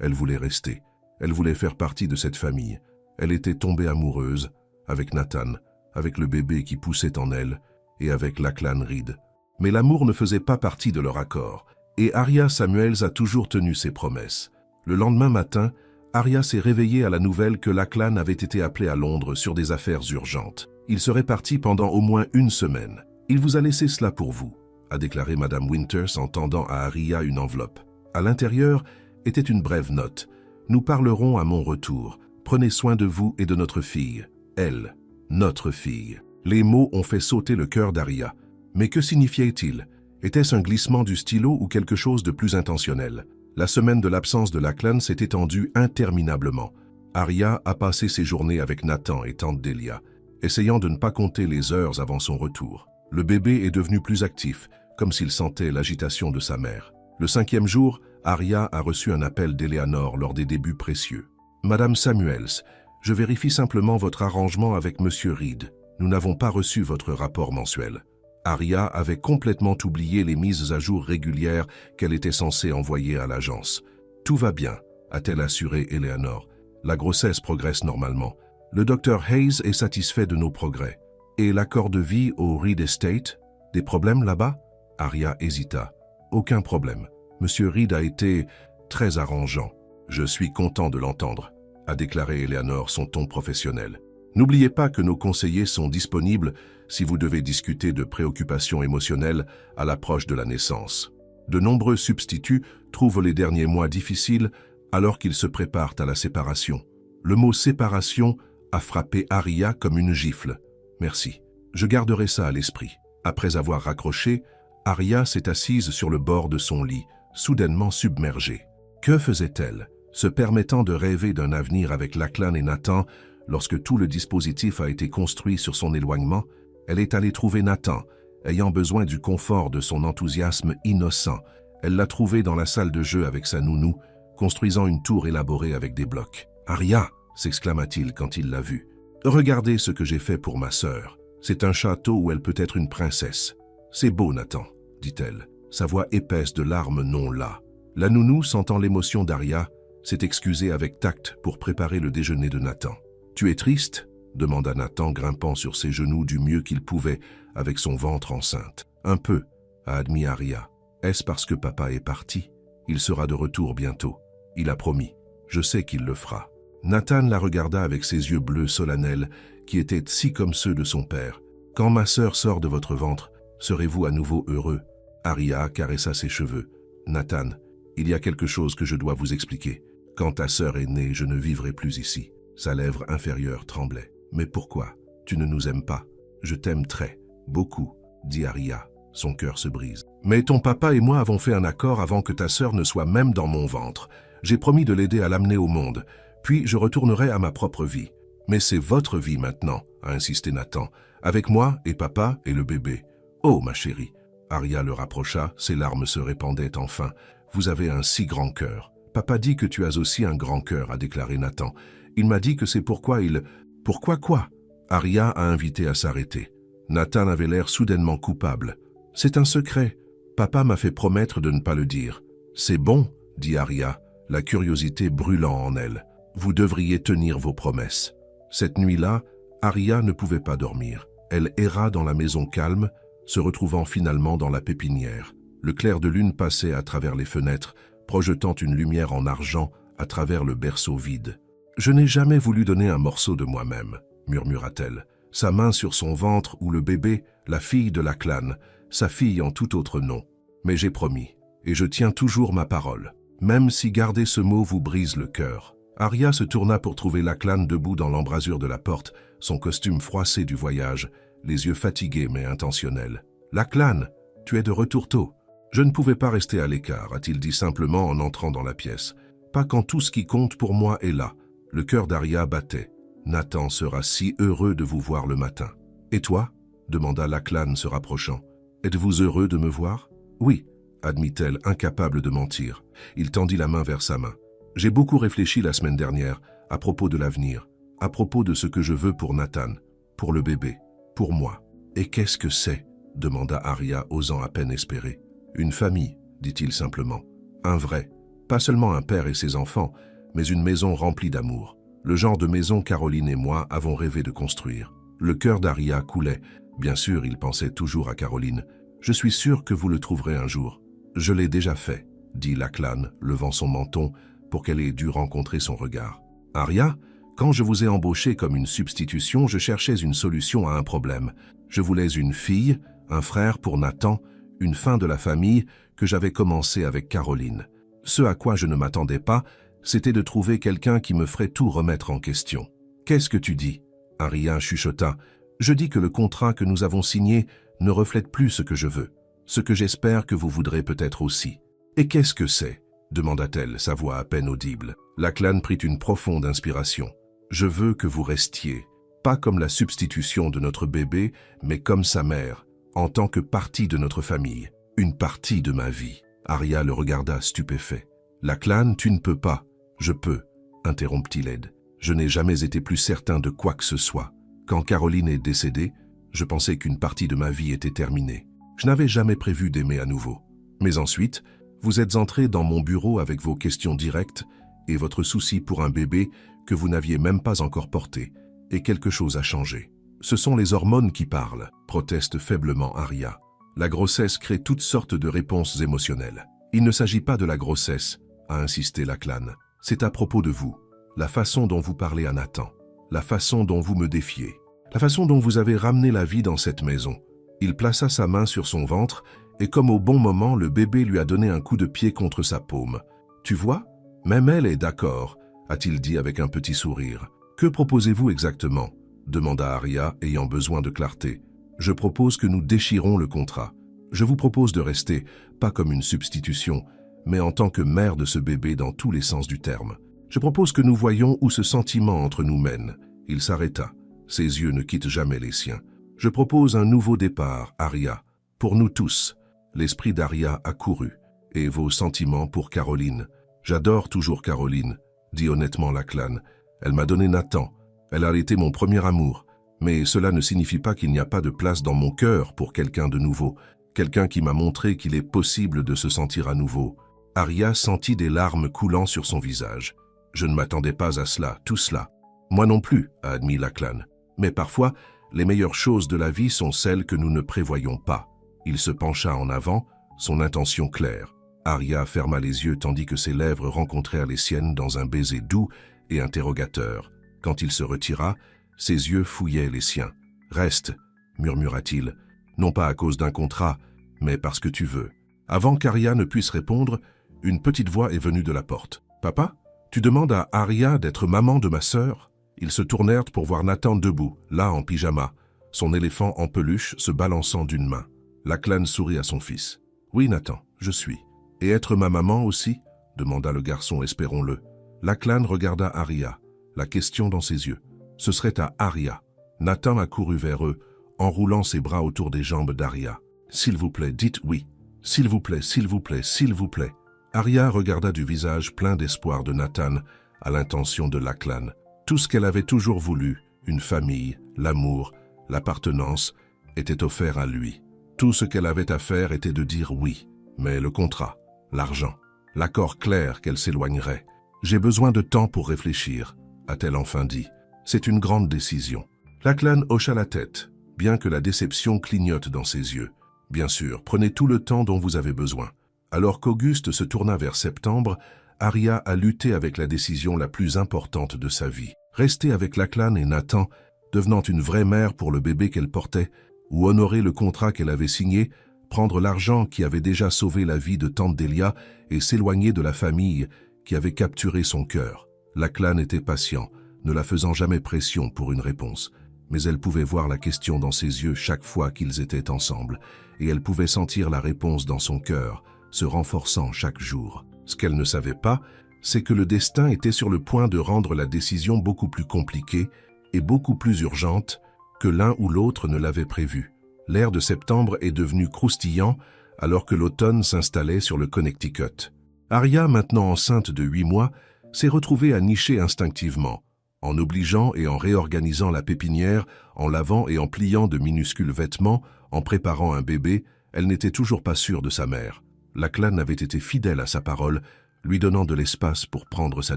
Elle voulait rester. Elle voulait faire partie de cette famille. Elle était tombée amoureuse, avec Nathan, avec le bébé qui poussait en elle, et avec Lachlan Reed. Mais l'amour ne faisait pas partie de leur accord, et Arya Samuels a toujours tenu ses promesses. Le lendemain matin, Arya s'est réveillée à la nouvelle que Lachlan avait été appelé à Londres sur des affaires urgentes. Il serait parti pendant au moins 1 semaine. « Il vous a laissé cela pour vous », a déclaré Madame Winters en tendant à Arya une enveloppe. À l'intérieur était une brève note. « Nous parlerons à mon retour. Prenez soin de vous et de notre fille. Elle, notre fille. » Les mots ont fait sauter le cœur d'Arya. Mais que signifiait-il? Était-ce un glissement du stylo ou quelque chose de plus intentionnel? La semaine de l'absence de Lachlan s'est étendue interminablement. Arya a passé ses journées avec Nathan et tante Delia, essayant de ne pas compter les heures avant son retour. Le bébé est devenu plus actif, comme s'il sentait l'agitation de sa mère. Le 5e jour, Arya a reçu un appel d'Eleanor lors des débuts précieux. « Madame Samuels, je vérifie simplement votre arrangement avec Monsieur Reed. Nous n'avons pas reçu votre rapport mensuel. » Arya avait complètement oublié les mises à jour régulières qu'elle était censée envoyer à l'agence. « Tout va bien », a-t-elle assuré Eleanor. « La grossesse progresse normalement. Le docteur Hayes est satisfait de nos progrès. Et l'accord de vie au Reed Estate? Des problèmes là-bas » Arya hésita. « Aucun problème. Monsieur Reed a été très arrangeant. Je suis content de l'entendre », a déclaré Eleanor son ton professionnel. « N'oubliez pas que nos conseillers sont disponibles si vous devez discuter de préoccupations émotionnelles à l'approche de la naissance. De nombreux substituts trouvent les derniers mois difficiles alors qu'ils se préparent à la séparation. » Le mot « séparation » a frappé Arya comme une gifle. « Merci. Je garderai ça à l'esprit. » Après avoir raccroché, Arya s'est assise sur le bord de son lit, soudainement submergée. Que faisait-elle, se permettant de rêver d'un avenir avec Lachlan et Nathan lorsque tout le dispositif a été construit sur son éloignement? Elle est allée trouver Nathan, ayant besoin du confort de son enthousiasme innocent. Elle l'a trouvé dans la salle de jeu avec sa nounou, construisant une tour élaborée avec des blocs. « Arya !» s'exclama-t-il quand il l'a vue. « Regardez ce que j'ai fait pour ma sœur. C'est un château où elle peut être une princesse. C'est beau, Nathan, dit-elle, sa voix épaisse de larmes non là. La nounou, sentant l'émotion d'Arya, s'est excusée avec tact pour préparer le déjeuner de Nathan. « Tu es triste ?» demanda Nathan, grimpant sur ses genoux du mieux qu'il pouvait avec son ventre enceinte. « Un peu », a admis Arya. « Est-ce parce que papa est parti? Il sera de retour bientôt. Il a promis. Je sais qu'il le fera. » Nathan la regarda avec ses yeux bleus solennels qui étaient si comme ceux de son père. « Quand ma sœur sort de votre ventre, serez-vous à nouveau heureux ?» Arya caressa ses cheveux. « Nathan, il y a quelque chose que je dois vous expliquer. Quand ta sœur est née, je ne vivrai plus ici. » Sa lèvre inférieure tremblait. « Mais pourquoi? Tu ne nous aimes pas. Je t'aime très, beaucoup, » dit Arya. Son cœur se brise. « Mais ton papa et moi avons fait un accord avant que ta sœur ne soit même dans mon ventre. J'ai promis de l'aider à l'amener au monde, puis je retournerai à ma propre vie. Mais c'est votre vie maintenant, » a insisté Nathan, « avec moi et papa et le bébé. » « Oh, ma chérie !» Arya le rapprocha, ses larmes se répandaient enfin. « Vous avez un si grand cœur. Papa dit que tu as aussi un grand cœur, a déclaré Nathan. Il m'a dit que c'est pourquoi il... Pourquoi quoi? Aria a invité à s'arrêter. Nathan avait l'air soudainement coupable. C'est un secret. Papa m'a fait promettre de ne pas le dire. C'est bon, dit Aria, la curiosité brûlant en elle. Vous devriez tenir vos promesses. Cette nuit-là, Aria ne pouvait pas dormir. Elle erra dans la maison calme, se retrouvant finalement dans la pépinière. Le clair de lune passait à travers les fenêtres, projetant une lumière en argent à travers le berceau vide. « Je n'ai jamais voulu donner un morceau de moi-même », murmura-t-elle, sa main sur son ventre où le bébé, la fille de Lachlan, sa fille en tout autre nom. « Mais j'ai promis, et je tiens toujours ma parole, même si garder ce mot vous brise le cœur. » Aria se tourna pour trouver Lachlan debout dans l'embrasure de la porte, son costume froissé du voyage, les yeux fatigués mais intentionnels. « Lachlan, tu es de retour tôt. » « Je ne pouvais pas rester à l'écart, a-t-il dit simplement en entrant dans la pièce. Pas quand tout ce qui compte pour moi est là. Le cœur d'Aria battait. Nathan sera si heureux de vous voir le matin. Et toi? Demanda Lachlan se rapprochant. Êtes-vous heureux de me voir? Oui, admit-elle, incapable de mentir. Il tendit la main vers sa main. J'ai beaucoup réfléchi la semaine dernière à propos de l'avenir, à propos de ce que je veux pour Nathan, pour le bébé, pour moi. Et qu'est-ce que c'est? Demanda Aria, osant à peine espérer. Une famille, dit-il simplement. Un vrai. Pas seulement un père et ses enfants, mais une maison remplie d'amour. Le genre de maison Caroline et moi avons rêvé de construire. Le cœur d'Aria coulait. Bien sûr, il pensait toujours à Caroline. Je suis sûr que vous le trouverez un jour. Je l'ai déjà fait, dit Lachlan, levant son menton pour qu'elle ait dû rencontrer son regard. Aria, quand je vous ai embauché comme une substitution, je cherchais une solution à un problème. Je voulais une fille, un frère pour Nathan, une fin de la famille que j'avais commencé avec Caroline. Ce à quoi je ne m'attendais pas, c'était de trouver quelqu'un qui me ferait tout remettre en question. « Qu'est-ce que tu dis » Aria chuchota. « Je dis que le contrat que nous avons signé ne reflète plus ce que je veux, ce que j'espère que vous voudrez peut-être aussi. »« Et qu'est-ce que c'est » demanda-t-elle, sa voix à peine audible. Lachlan prit une profonde inspiration. « Je veux que vous restiez, pas comme la substitution de notre bébé, mais comme sa mère, en tant que partie de notre famille, une partie de ma vie. » Aria le regarda stupéfait. « Lachlan, tu ne peux pas. »« Je peux, » interrompit Led. « Je n'ai jamais été plus certain de quoi que ce soit. Quand Caroline est décédée, je pensais qu'une partie de ma vie était terminée. Je n'avais jamais prévu d'aimer à nouveau. Mais ensuite, vous êtes entré dans mon bureau avec vos questions directes et votre souci pour un bébé que vous n'aviez même pas encore porté, et quelque chose a changé. Ce sont les hormones qui parlent, proteste faiblement Aria. La grossesse crée toutes sortes de réponses émotionnelles. Il ne s'agit pas de la grossesse, a insisté Lachlan. C'est à propos de vous, la façon dont vous parlez à Nathan, la façon dont vous me défiez, la façon dont vous avez ramené la vie dans cette maison. Il plaça sa main sur son ventre et comme au bon moment, le bébé lui a donné un coup de pied contre sa paume. Tu vois, même elle est d'accord, a-t-il dit avec un petit sourire. Que proposez-vous exactement ? Demanda Aria, ayant besoin de clarté. Je propose que nous déchirons le contrat. Je vous propose de rester, pas comme une substitution, mais en tant que mère de ce bébé dans tous les sens du terme. Je propose que nous voyions où ce sentiment entre nous mène. Il s'arrêta. Ses yeux ne quittent jamais les siens. Je propose un nouveau départ, Aria, pour nous tous. L'esprit d'Aria accourut. Et vos sentiments pour Caroline. J'adore toujours Caroline, dit honnêtement Lachlan. Elle m'a donné Nathan. Elle a été mon premier amour. Mais cela ne signifie pas qu'il n'y a pas de place dans mon cœur pour quelqu'un de nouveau. Quelqu'un qui m'a montré qu'il est possible de se sentir à nouveau. Aria sentit des larmes coulant sur son visage. Je ne m'attendais pas à cela, tout cela. Moi non plus, a admis Lachlan. Mais parfois, les meilleures choses de la vie sont celles que nous ne prévoyons pas. Il se pencha en avant, son intention claire. Aria ferma les yeux tandis que ses lèvres rencontrèrent les siennes dans un baiser doux et interrogateur. Quand il se retira, ses yeux fouillaient les siens. « Reste », murmura-t-il, non pas à cause d'un contrat, mais parce que tu veux. Avant qu'Aria ne puisse répondre, une petite voix est venue de la porte. « Papa, tu demandes à Aria d'être maman de ma sœur ?» Ils se tournèrent pour voir Nathan debout, là en pyjama, son éléphant en peluche se balançant d'une main. Lachlan sourit à son fils. « Oui, Nathan, je suis. »« Et être ma maman aussi ?» demanda le garçon, espérons-le. Lachlan regarda Aria, la question dans ses yeux. Ce serait à Aria. Nathan accourut vers eux, enroulant ses bras autour des jambes d'Aria. « S'il vous plaît, dites oui. S'il vous plaît, s'il vous plaît, s'il vous plaît. » Aria regarda du visage plein d'espoir de Nathan à l'intention de Lachlan. Tout ce qu'elle avait toujours voulu, une famille, l'amour, l'appartenance, était offert à lui. Tout ce qu'elle avait à faire était de dire oui, mais le contrat, l'argent, l'accord clair qu'elle s'éloignerait. « J'ai besoin de temps pour réfléchir », a-t-elle enfin dit. « C'est une grande décision. » Lachlan hocha la tête, bien que la déception clignote dans ses yeux. « Bien sûr, prenez tout le temps dont vous avez besoin. » Alors qu'Auguste se tourna vers septembre, Aria a lutté avec la décision la plus importante de sa vie. Rester avec Lachlan et Nathan, devenant une vraie mère pour le bébé qu'elle portait, ou honorer le contrat qu'elle avait signé, prendre l'argent qui avait déjà sauvé la vie de tante Delia et s'éloigner de la famille qui avait capturé son cœur. Lachlan était patient, ne la faisant jamais pression pour une réponse. Mais elle pouvait voir la question dans ses yeux chaque fois qu'ils étaient ensemble, et elle pouvait sentir la réponse dans son cœur, se renforçant chaque jour. Ce qu'elle ne savait pas, c'est que le destin était sur le point de rendre la décision beaucoup plus compliquée et beaucoup plus urgente que l'un ou l'autre ne l'avait prévu. L'air de septembre est devenu croustillant alors que l'automne s'installait sur le Connecticut. Aria, maintenant enceinte de 8 mois, s'est retrouvée à nicher instinctivement, en obligeant et en réorganisant la pépinière, en lavant et en pliant de minuscules vêtements, en préparant un bébé. Elle n'était toujours pas sûre de sa mère. Lachlan avait été fidèle à sa parole, lui donnant de l'espace pour prendre sa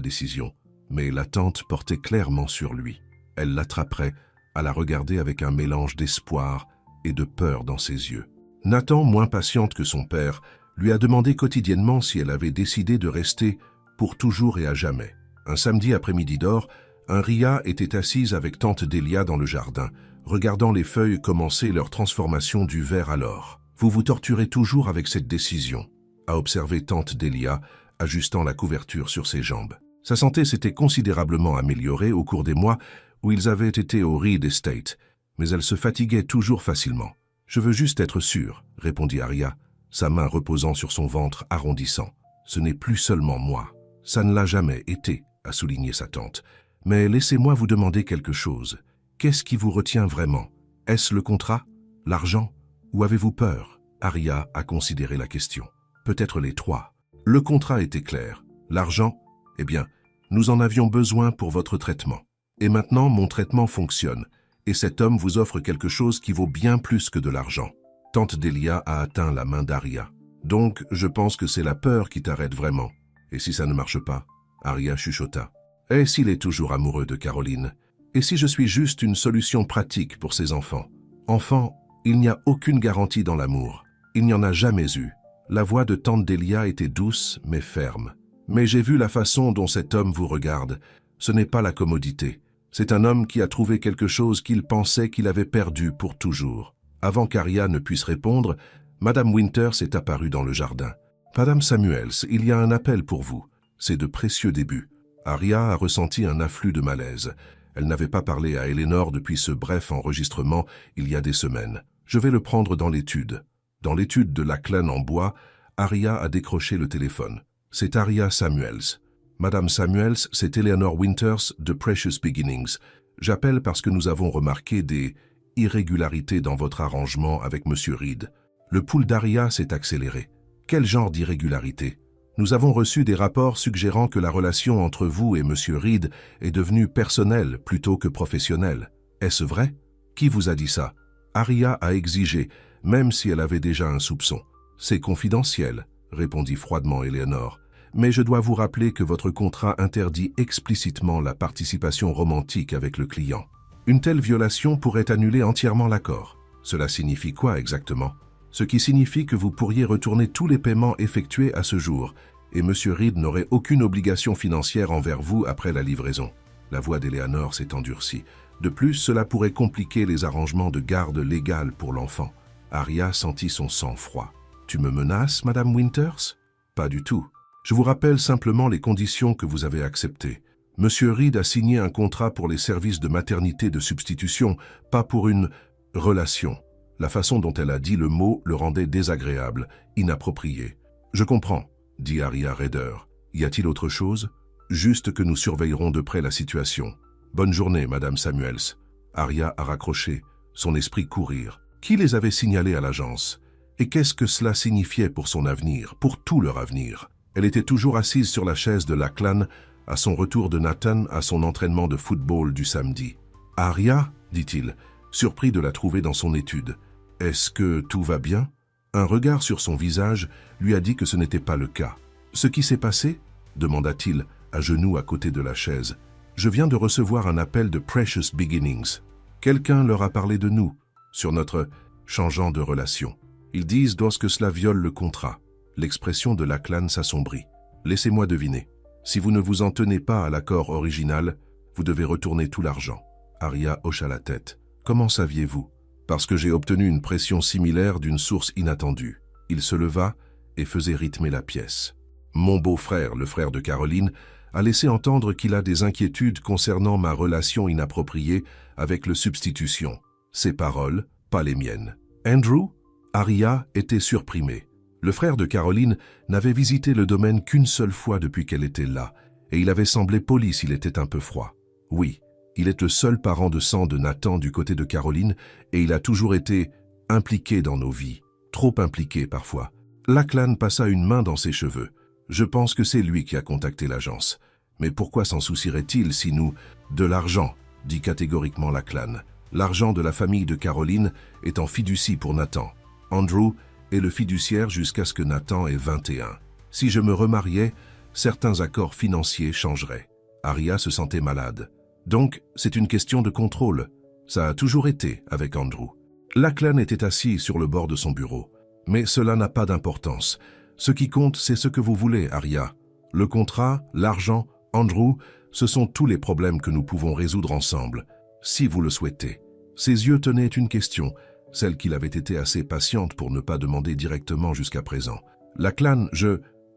décision. Mais l'attente portait clairement sur lui. Elle l'attraperait, à la regarder avec un mélange d'espoir et de peur dans ses yeux. Nathan, moins patiente que son père, lui a demandé quotidiennement si elle avait décidé de rester pour toujours et à jamais. Un samedi après-midi d'or, Ria était assise avec tante Delia dans le jardin, regardant les feuilles commencer leur transformation du vert à l'or. « Vous vous torturez toujours avec cette décision », a observé tante Delia, ajustant la couverture sur ses jambes. Sa santé s'était considérablement améliorée au cours des mois où ils avaient été au Reed Estate, mais elle se fatiguait toujours facilement. « Je veux juste être sûre », répondit Aria, sa main reposant sur son ventre arrondissant. « Ce n'est plus seulement moi. Ça ne l'a jamais été », a souligné sa tante. « Mais laissez-moi vous demander quelque chose. Qu'est-ce qui vous retient vraiment? Est-ce le contrat? L'argent? Ou avez-vous peur ?» Aria a considéré la question. Peut-être les trois. Le contrat était clair. L'argent? Eh bien, nous en avions besoin pour votre traitement. Et maintenant, mon traitement fonctionne. Et cet homme vous offre quelque chose qui vaut bien plus que de l'argent. Tante Delia a atteint la main d'Aria. Donc, je pense que c'est la peur qui t'arrête vraiment. Et si ça ne marche pas? Aria chuchota. Et s'il est toujours amoureux de Caroline? Et si je suis juste une solution pratique pour ses enfants? Enfant, il n'y a aucune garantie dans l'amour. Il n'y en a jamais eu. La voix de tante Delia était douce mais ferme. Mais j'ai vu la façon dont cet homme vous regarde. Ce n'est pas la commodité. C'est un homme qui a trouvé quelque chose qu'il pensait qu'il avait perdu pour toujours. Avant qu'Aria ne puisse répondre, Madame Winters est apparue dans le jardin. « Madame Samuels, il y a un appel pour vous. C'est de précieux débuts. » Aria a ressenti un afflux de malaise. Elle n'avait pas parlé à Eleanor depuis ce bref enregistrement il y a des semaines. Je vais le prendre dans l'étude. Dans l'étude de Lachlan en bois, Aria a décroché le téléphone. C'est Aria Samuels. Madame Samuels, c'est Eleanor Winters de Precious Beginnings. J'appelle parce que nous avons remarqué des irrégularités dans votre arrangement avec Monsieur Reed. Le pouls d'Aria s'est accéléré. Quel genre d'irrégularité? Nous avons reçu des rapports suggérant que la relation entre vous et Monsieur Reed est devenue personnelle plutôt que professionnelle. Est-ce vrai? Qui vous a dit ça? Aria a exigé, même si elle avait déjà un soupçon. C'est confidentiel, répondit froidement Eleanor. Mais je dois vous rappeler que votre contrat interdit explicitement la participation romantique avec le client. Une telle violation pourrait annuler entièrement l'accord. Cela signifie quoi exactement? Ce qui signifie que vous pourriez retourner tous les paiements effectués à ce jour, et M. Reed n'aurait aucune obligation financière envers vous après la livraison. La voix d'Eleanor s'est endurcie. De plus, cela pourrait compliquer les arrangements de garde légale pour l'enfant. Aria sentit son sang froid. « Tu me menaces, Madame Winters ?»« Pas du tout. Je vous rappelle simplement les conditions que vous avez acceptées. M. Reed a signé un contrat pour les services de maternité de substitution, pas pour une relation. » La façon dont elle a dit le mot le rendait désagréable, inapproprié. « Je comprends, » dit Aria raideur. « Y a-t-il autre chose? Juste que nous surveillerons de près la situation. Bonne journée, Madame Samuels. » Aria a raccroché, son esprit courir. Qui les avait signalés à l'agence? Et qu'est-ce que cela signifiait pour son avenir, pour tout leur avenir? Elle était toujours assise sur la chaise de Lachlan, à son retour de Nathan à son entraînement de football du samedi. « Aria » dit-il, surpris de la trouver dans son étude. « Est-ce que tout va bien ?» Un regard sur son visage lui a dit que ce n'était pas le cas. « Ce qui s'est passé ?» demanda-t-il, à genoux à côté de la chaise. « Je viens de recevoir un appel de Precious Beginnings. Quelqu'un leur a parlé de nous, sur notre changeant de relation. Ils disent lorsque cela viole le contrat. » L'expression de Lachlan s'assombrit. « Laissez-moi deviner. Si vous ne vous en tenez pas à l'accord original, vous devez retourner tout l'argent. » Aria hocha la tête. « Comment saviez-vous ?»« Parce que j'ai obtenu une pression similaire d'une source inattendue. » Il se leva et faisait rythmer la pièce. « Mon beau-frère, le frère de Caroline, a laissé entendre qu'il a des inquiétudes concernant ma relation inappropriée avec le substitution. Ses paroles, pas les miennes. Andrew ?» Aria était surprimée. Le frère de Caroline n'avait visité le domaine qu'une seule fois depuis qu'elle était là, et il avait semblé poli s'il était un peu froid. Oui, il est le seul parent de sang de Nathan du côté de Caroline, et il a toujours été impliqué dans nos vies, trop impliqué parfois. Lachlan passa une main dans ses cheveux. Je pense que c'est lui qui a contacté l'agence. Mais pourquoi s'en soucierait-il si nous... De l'argent, dit catégoriquement Lachlan. L'argent de la famille de Caroline est en fiducie pour Nathan. Andrew est le fiduciaire jusqu'à ce que Nathan ait 21. Si je me remariais, certains accords financiers changeraient. Aria se sentait malade. Donc, c'est une question de contrôle. Ça a toujours été avec Andrew. Lachlan était assis sur le bord de son bureau. Mais cela n'a pas d'importance. Ce qui compte, c'est ce que vous voulez, Aria. Le contrat, l'argent, Andrew, ce sont tous les problèmes que nous pouvons résoudre ensemble, si vous le souhaitez. Ses yeux tenaient une question, celle qu'il avait été assez patiente pour ne pas demander directement jusqu'à présent. Lachlan,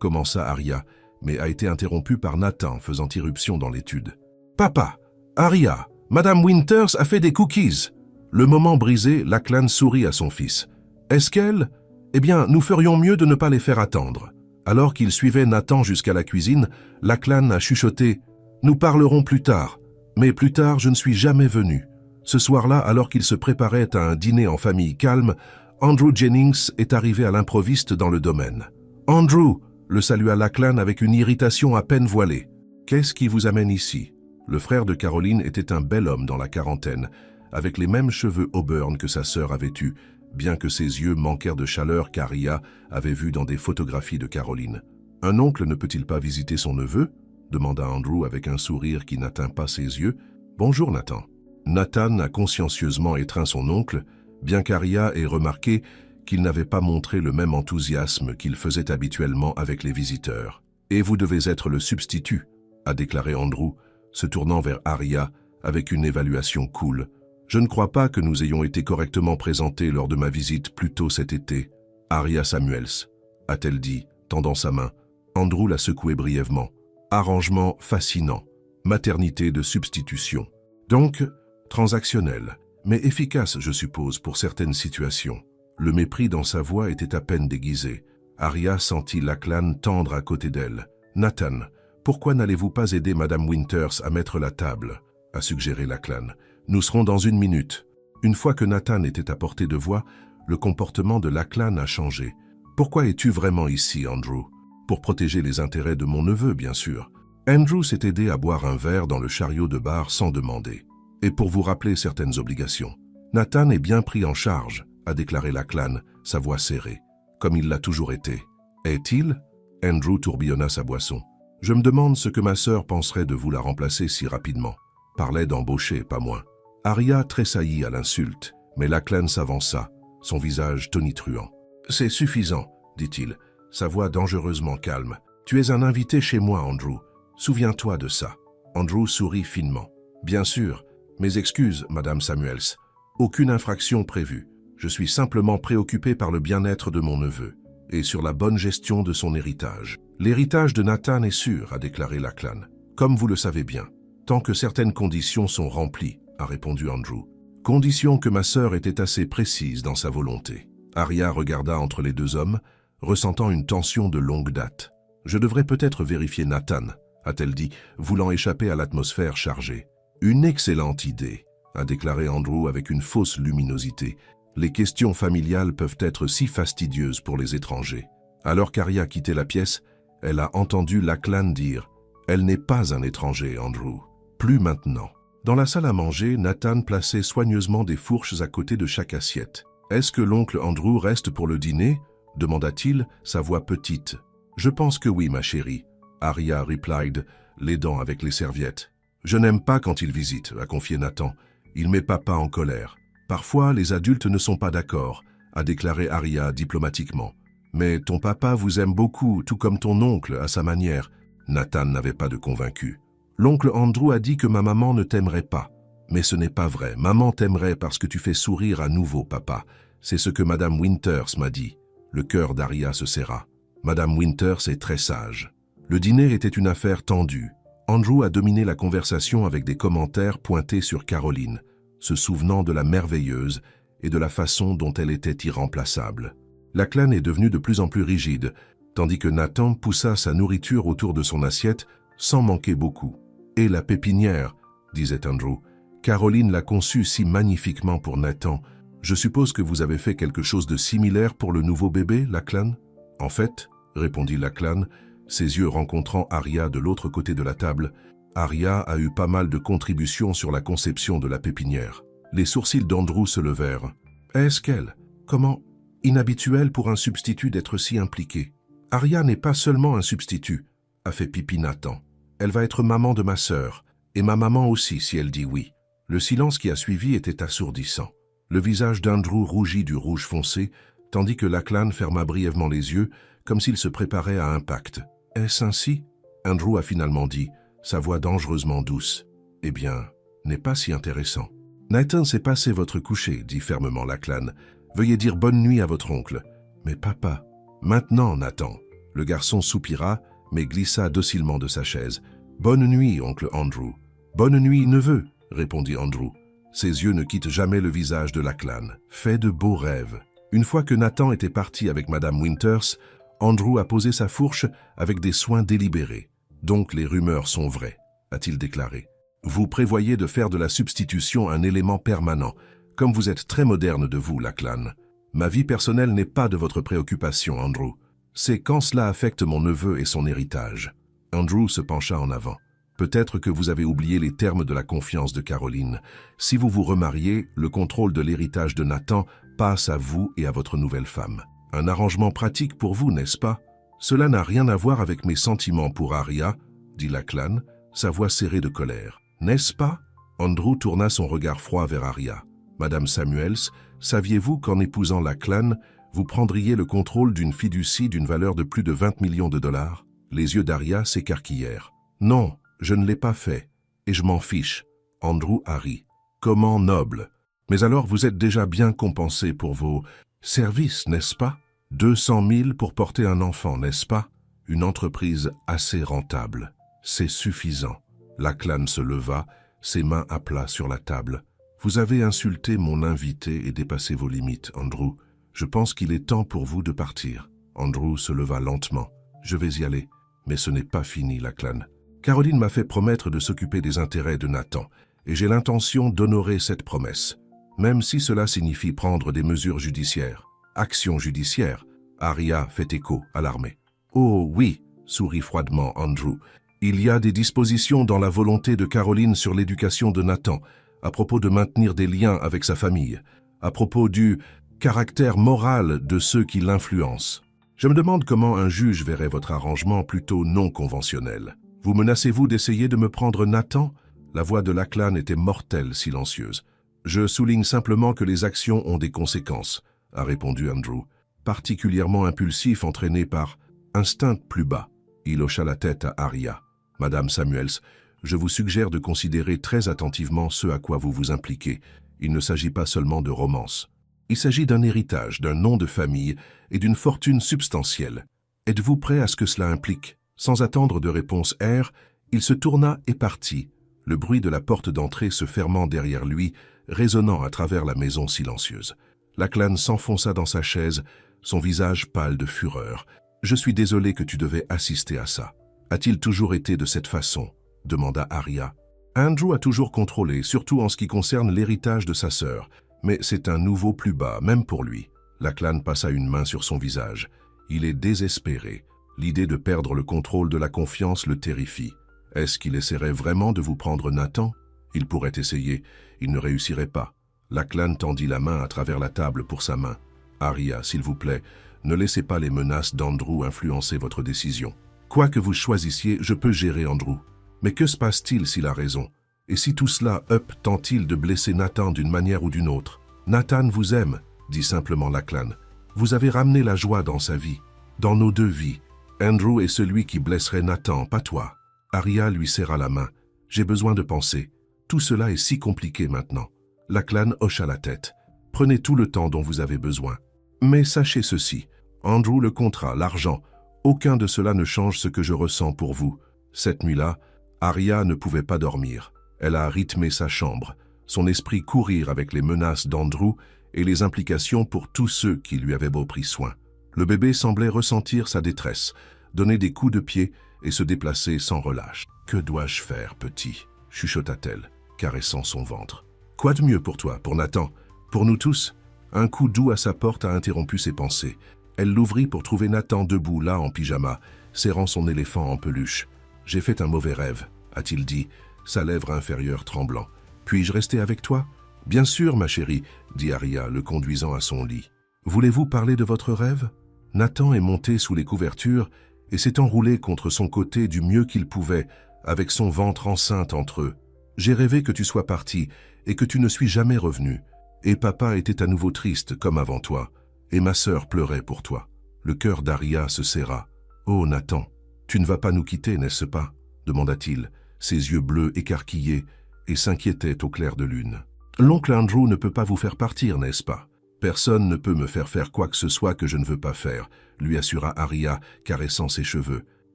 commença Aria, mais a été interrompu par Nathan faisant irruption dans l'étude. Papa, Aria, Madame Winters a fait des cookies. Le moment brisé, Lachlan sourit à son fils. Est-ce qu'elle? Eh bien, nous ferions mieux de ne pas les faire attendre. Alors qu'il suivait Nathan jusqu'à la cuisine, Lachlan a chuchoté « Nous parlerons plus tard. Mais plus tard, je ne suis jamais venu. » Ce soir-là, alors qu'il se préparait à un dîner en famille calme, Andrew Jennings est arrivé à l'improviste dans le domaine. « Andrew !» le salua Lachlan avec une irritation à peine voilée. « Qu'est-ce qui vous amène ici ?» Le frère de Caroline était un bel homme dans la quarantaine, avec les mêmes cheveux auburn que sa sœur avait eus, bien que ses yeux manquèrent de chaleur qu'Aria avait vu dans des photographies de Caroline. « Un oncle ne peut-il pas visiter son neveu ?» demanda Andrew avec un sourire qui n'atteint pas ses yeux. « Bonjour Nathan. » Nathan a consciencieusement étreint son oncle, bien qu'Aria ait remarqué qu'il n'avait pas montré le même enthousiasme qu'il faisait habituellement avec les visiteurs. « Et vous devez être le substitut », a déclaré Andrew, se tournant vers Aria avec une évaluation cool. « Je ne crois pas que nous ayons été correctement présentés lors de ma visite plus tôt cet été. Aria Samuels, a-t-elle dit, tendant sa main. Andrew l'a secoué brièvement. Arrangement fascinant. Maternité de substitution. Donc, transactionnel, mais efficace, je suppose, pour certaines situations. » Le mépris dans sa voix était à peine déguisé. Aria sentit Lachlan tendre à côté d'elle. « Nathan, pourquoi n'allez-vous pas aider Madame Winters à mettre la table ?» a suggéré Lachlan. « Nous serons dans 1 minute. » Une fois que Nathan était à portée de voix, le comportement de Lachlan a changé. « Pourquoi es-tu vraiment ici, Andrew ?»« Pour protéger les intérêts de mon neveu, bien sûr. » Andrew s'est aidé à boire un verre dans le chariot de bar sans demander. « Et pour vous rappeler certaines obligations. »« Nathan est bien pris en charge, » a déclaré Lachlan, sa voix serrée, comme il l'a toujours été. « Est-il » Andrew tourbillonna sa boisson. « Je me demande ce que ma sœur penserait de vous la remplacer si rapidement. » Parlait d'embaucher, pas moins. Aria tressaillit à l'insulte, mais Lachlan s'avança, son visage tonitruant. « C'est suffisant, dit-il, sa voix dangereusement calme. Tu es un invité chez moi, Andrew. Souviens-toi de ça. » Andrew sourit finement. « Bien sûr. Mes excuses, Madame Samuels. Aucune infraction prévue. Je suis simplement préoccupé par le bien-être de mon neveu et sur la bonne gestion de son héritage. »« L'héritage de Nathan est sûr, » a déclaré Lachlan. « Comme vous le savez bien. Tant que certaines conditions sont remplies, » a répondu Andrew. « Condition que ma sœur était assez précise dans sa volonté. » Aria regarda entre les deux hommes, ressentant une tension de longue date. « Je devrais peut-être vérifier Nathan, » a-t-elle dit, voulant échapper à l'atmosphère chargée. « Une excellente idée, » a déclaré Andrew avec une fausse luminosité. « Les questions familiales peuvent être si fastidieuses pour les étrangers. » Alors qu'Aria quittait la pièce, Elle a entendu Lachlan dire « Elle n'est pas un étranger, Andrew. Plus maintenant. » Dans la salle à manger, Nathan plaçait soigneusement des fourches à côté de chaque assiette. « Est-ce que l'oncle Andrew reste pour le dîner ?» demanda-t-il, sa voix petite. « Je pense que oui, ma chérie. » Arya replied, l'aidant avec les serviettes. « Je n'aime pas quand il visite, a confié Nathan. Il met papa en colère. Parfois, les adultes ne sont pas d'accord, a déclaré Arya diplomatiquement. Mais ton papa vous aime beaucoup, tout comme ton oncle, à sa manière. Nathan n'avait pas de convaincu. L'oncle Andrew a dit que ma maman ne t'aimerait pas. Mais ce n'est pas vrai. Maman t'aimerait parce que tu fais sourire à nouveau, papa. C'est ce que Madame Winters m'a dit. Le cœur d'Arya se serra. Madame Winters est très sage. Le dîner était une affaire tendue. Andrew a dominé la conversation avec des commentaires pointés sur Caroline, se souvenant de la merveilleuse et de la façon dont elle était irremplaçable. Lachlan est devenu de plus en plus rigide, tandis que Nathan poussa sa nourriture autour de son assiette sans manquer beaucoup. « Et la pépinière, disait Andrew. Caroline l'a conçue si magnifiquement pour Nathan. Je suppose que vous avez fait quelque chose de similaire pour le nouveau bébé, Lachlan ?»« En fait, répondit Lachlan, ses yeux rencontrant Arya de l'autre côté de la table, Arya a eu pas mal de contributions sur la conception de la pépinière. Les sourcils d'Andrew se levèrent. « Est-ce qu'elle? Comment? Inhabituel pour un substitut d'être si impliqué. Arya n'est pas seulement un substitut, a fait pipi Nathan. Elle va être maman de ma sœur, et ma maman aussi si elle dit oui. » Le silence qui a suivi était assourdissant. Le visage d'Andrew rougit du rouge foncé, tandis que Lachlan ferma brièvement les yeux, comme s'il se préparait à un pacte. « Est-ce ainsi ?» Andrew a finalement dit, sa voix dangereusement douce. « Eh bien, n'est pas si intéressant. »« Nathan s'est passé votre coucher, dit fermement Lachlan. Veuillez dire bonne nuit à votre oncle. »« Mais papa, maintenant, Nathan. » Le garçon soupira, mais glissa docilement de sa chaise. « Bonne nuit, oncle Andrew. »« Bonne nuit, neveu, » répondit Andrew. Ses yeux ne quittent jamais le visage de Lachlan. Fait de beaux rêves. Une fois que Nathan était parti avec Madame Winters, Andrew a posé sa fourche avec des soins délibérés. « Donc les rumeurs sont vraies, » a-t-il déclaré. « Vous prévoyez de faire de la substitution un élément permanent, comme vous êtes très moderne de vous, Lachlan. Ma vie personnelle n'est pas de votre préoccupation, Andrew. C'est quand cela affecte mon neveu et son héritage. » Andrew se pencha en avant. « Peut-être que vous avez oublié les termes de la confiance de Caroline. Si vous vous remariez, le contrôle de l'héritage de Nathan passe à vous et à votre nouvelle femme. Un arrangement pratique pour vous, n'est-ce pas? Cela n'a rien à voir avec mes sentiments pour Arya, dit Lachlan, sa voix serrée de colère. N'est-ce pas? Andrew tourna son regard froid vers Arya. Madame Samuels, saviez-vous qu'en épousant Lachlan, vous prendriez le contrôle d'une fiducie d'une valeur de plus de 20 millions de dollars? Les yeux d'Arya s'écarquillèrent. Non, je ne l'ai pas fait, et je m'en fiche. Andrew a ri. Comment noble. Mais alors vous êtes déjà bien compensé pour vos services, n'est-ce pas? 200 000 pour porter un enfant, n'est-ce pas? Une entreprise assez rentable. C'est suffisant. Lachlan se leva, ses mains à plat sur la table. Vous avez insulté mon invité et dépassé vos limites, Andrew. Je pense qu'il est temps pour vous de partir. Andrew se leva lentement. Je vais y aller. Mais ce n'est pas fini, Lachlan. Caroline m'a fait promettre de s'occuper des intérêts de Nathan, et j'ai l'intention d'honorer cette promesse, même si cela signifie prendre des mesures judiciaires. Action judiciaire, Arya fait écho, alarmé. Oh oui, sourit froidement Andrew. Il y a des dispositions dans la volonté de Caroline sur l'éducation de Nathan, à propos de maintenir des liens avec sa famille, à propos du caractère moral de ceux qui l'influencent. Je me demande comment un juge verrait votre arrangement plutôt non conventionnel. Vous menacez-vous d'essayer de me prendre Nathan? La voix de Lachlan était mortelle, silencieuse. Je souligne simplement que les actions ont des conséquences, a répondu Andrew, particulièrement impulsif, entraîné par instinct plus bas. Il hocha la tête à Arya. Madame Samuels, je vous suggère de considérer très attentivement ce à quoi vous vous impliquez. Il ne s'agit pas seulement de romance. Il s'agit d'un héritage, d'un nom de famille et d'une fortune substantielle. Êtes-vous prêt à ce que cela implique? Sans attendre de réponse R, il se tourna et partit, le bruit de la porte d'entrée se fermant derrière lui, résonnant à travers la maison silencieuse. Lachlan s'enfonça dans sa chaise, son visage pâle de fureur. « Je suis désolé que tu devais assister à ça. A-t-il toujours été de cette façon ?» demanda Arya. Andrew a toujours contrôlé, surtout en ce qui concerne l'héritage de sa sœur, mais c'est un nouveau plus bas, même pour lui. Lachlan passa une main sur son visage. Il est désespéré. L'idée de perdre le contrôle de la confiance le terrifie. Est-ce qu'il essaierait vraiment de vous prendre Nathan? Il pourrait essayer, il ne réussirait pas. Lachlan tendit la main à travers la table pour sa main. Arya, s'il vous plaît, ne laissez pas les menaces d'Andrew influencer votre décision. Quoi que vous choisissiez, je peux gérer Andrew. Mais que se passe-t-il s'il a raison? Et si tout cela, tente-t-il de blesser Nathan d'une manière ou d'une autre? Nathan vous aime, dit simplement Lachlan. Vous avez ramené la joie dans sa vie, dans nos deux vies. Andrew est celui qui blesserait Nathan, pas toi. Arya lui serra la main. J'ai besoin de penser. Tout cela est si compliqué maintenant. Lachlan hocha la tête. Prenez tout le temps dont vous avez besoin. Mais sachez ceci. Andrew, le contrat, l'argent, aucun de cela ne change ce que je ressens pour vous. Cette nuit-là, Arya ne pouvait pas dormir. Elle a rythmé sa chambre, son esprit courir avec les menaces d'Andrew et les implications pour tous ceux qui lui avaient beau pris soin. Le bébé semblait ressentir sa détresse, donner des coups de pied et se déplacer sans relâche. « Que dois-je faire, petit ?» chuchota-t-elle, caressant son ventre. « Quoi de mieux pour toi, pour Nathan, pour nous tous ?» Un coup doux à sa porte a interrompu ses pensées. Elle l'ouvrit pour trouver Nathan debout là en pyjama, serrant son éléphant en peluche. « J'ai fait un mauvais rêve », a-t-il dit, sa lèvre inférieure tremblant. « Puis-je rester avec toi ?»« Bien sûr, ma chérie, » dit Arya, le conduisant à son lit. « Voulez-vous parler de votre rêve ?» Nathan est monté sous les couvertures et s'est enroulé contre son côté du mieux qu'il pouvait, avec son ventre enceinte entre eux. « J'ai rêvé que tu sois parti et que tu ne suis jamais revenu. Et papa était à nouveau triste comme avant toi, et ma sœur pleurait pour toi. » Le cœur d'Arya se serra. « Oh, Nathan, tu ne vas pas nous quitter, n'est-ce pas ?» demanda-t-il, ses yeux bleus écarquillés, et s'inquiétait au clair de lune. « L'oncle Andrew ne peut pas vous faire partir, n'est-ce pas ? Personne ne peut me faire quoi que ce soit que je ne veux pas faire, lui assura Arya, caressant ses cheveux.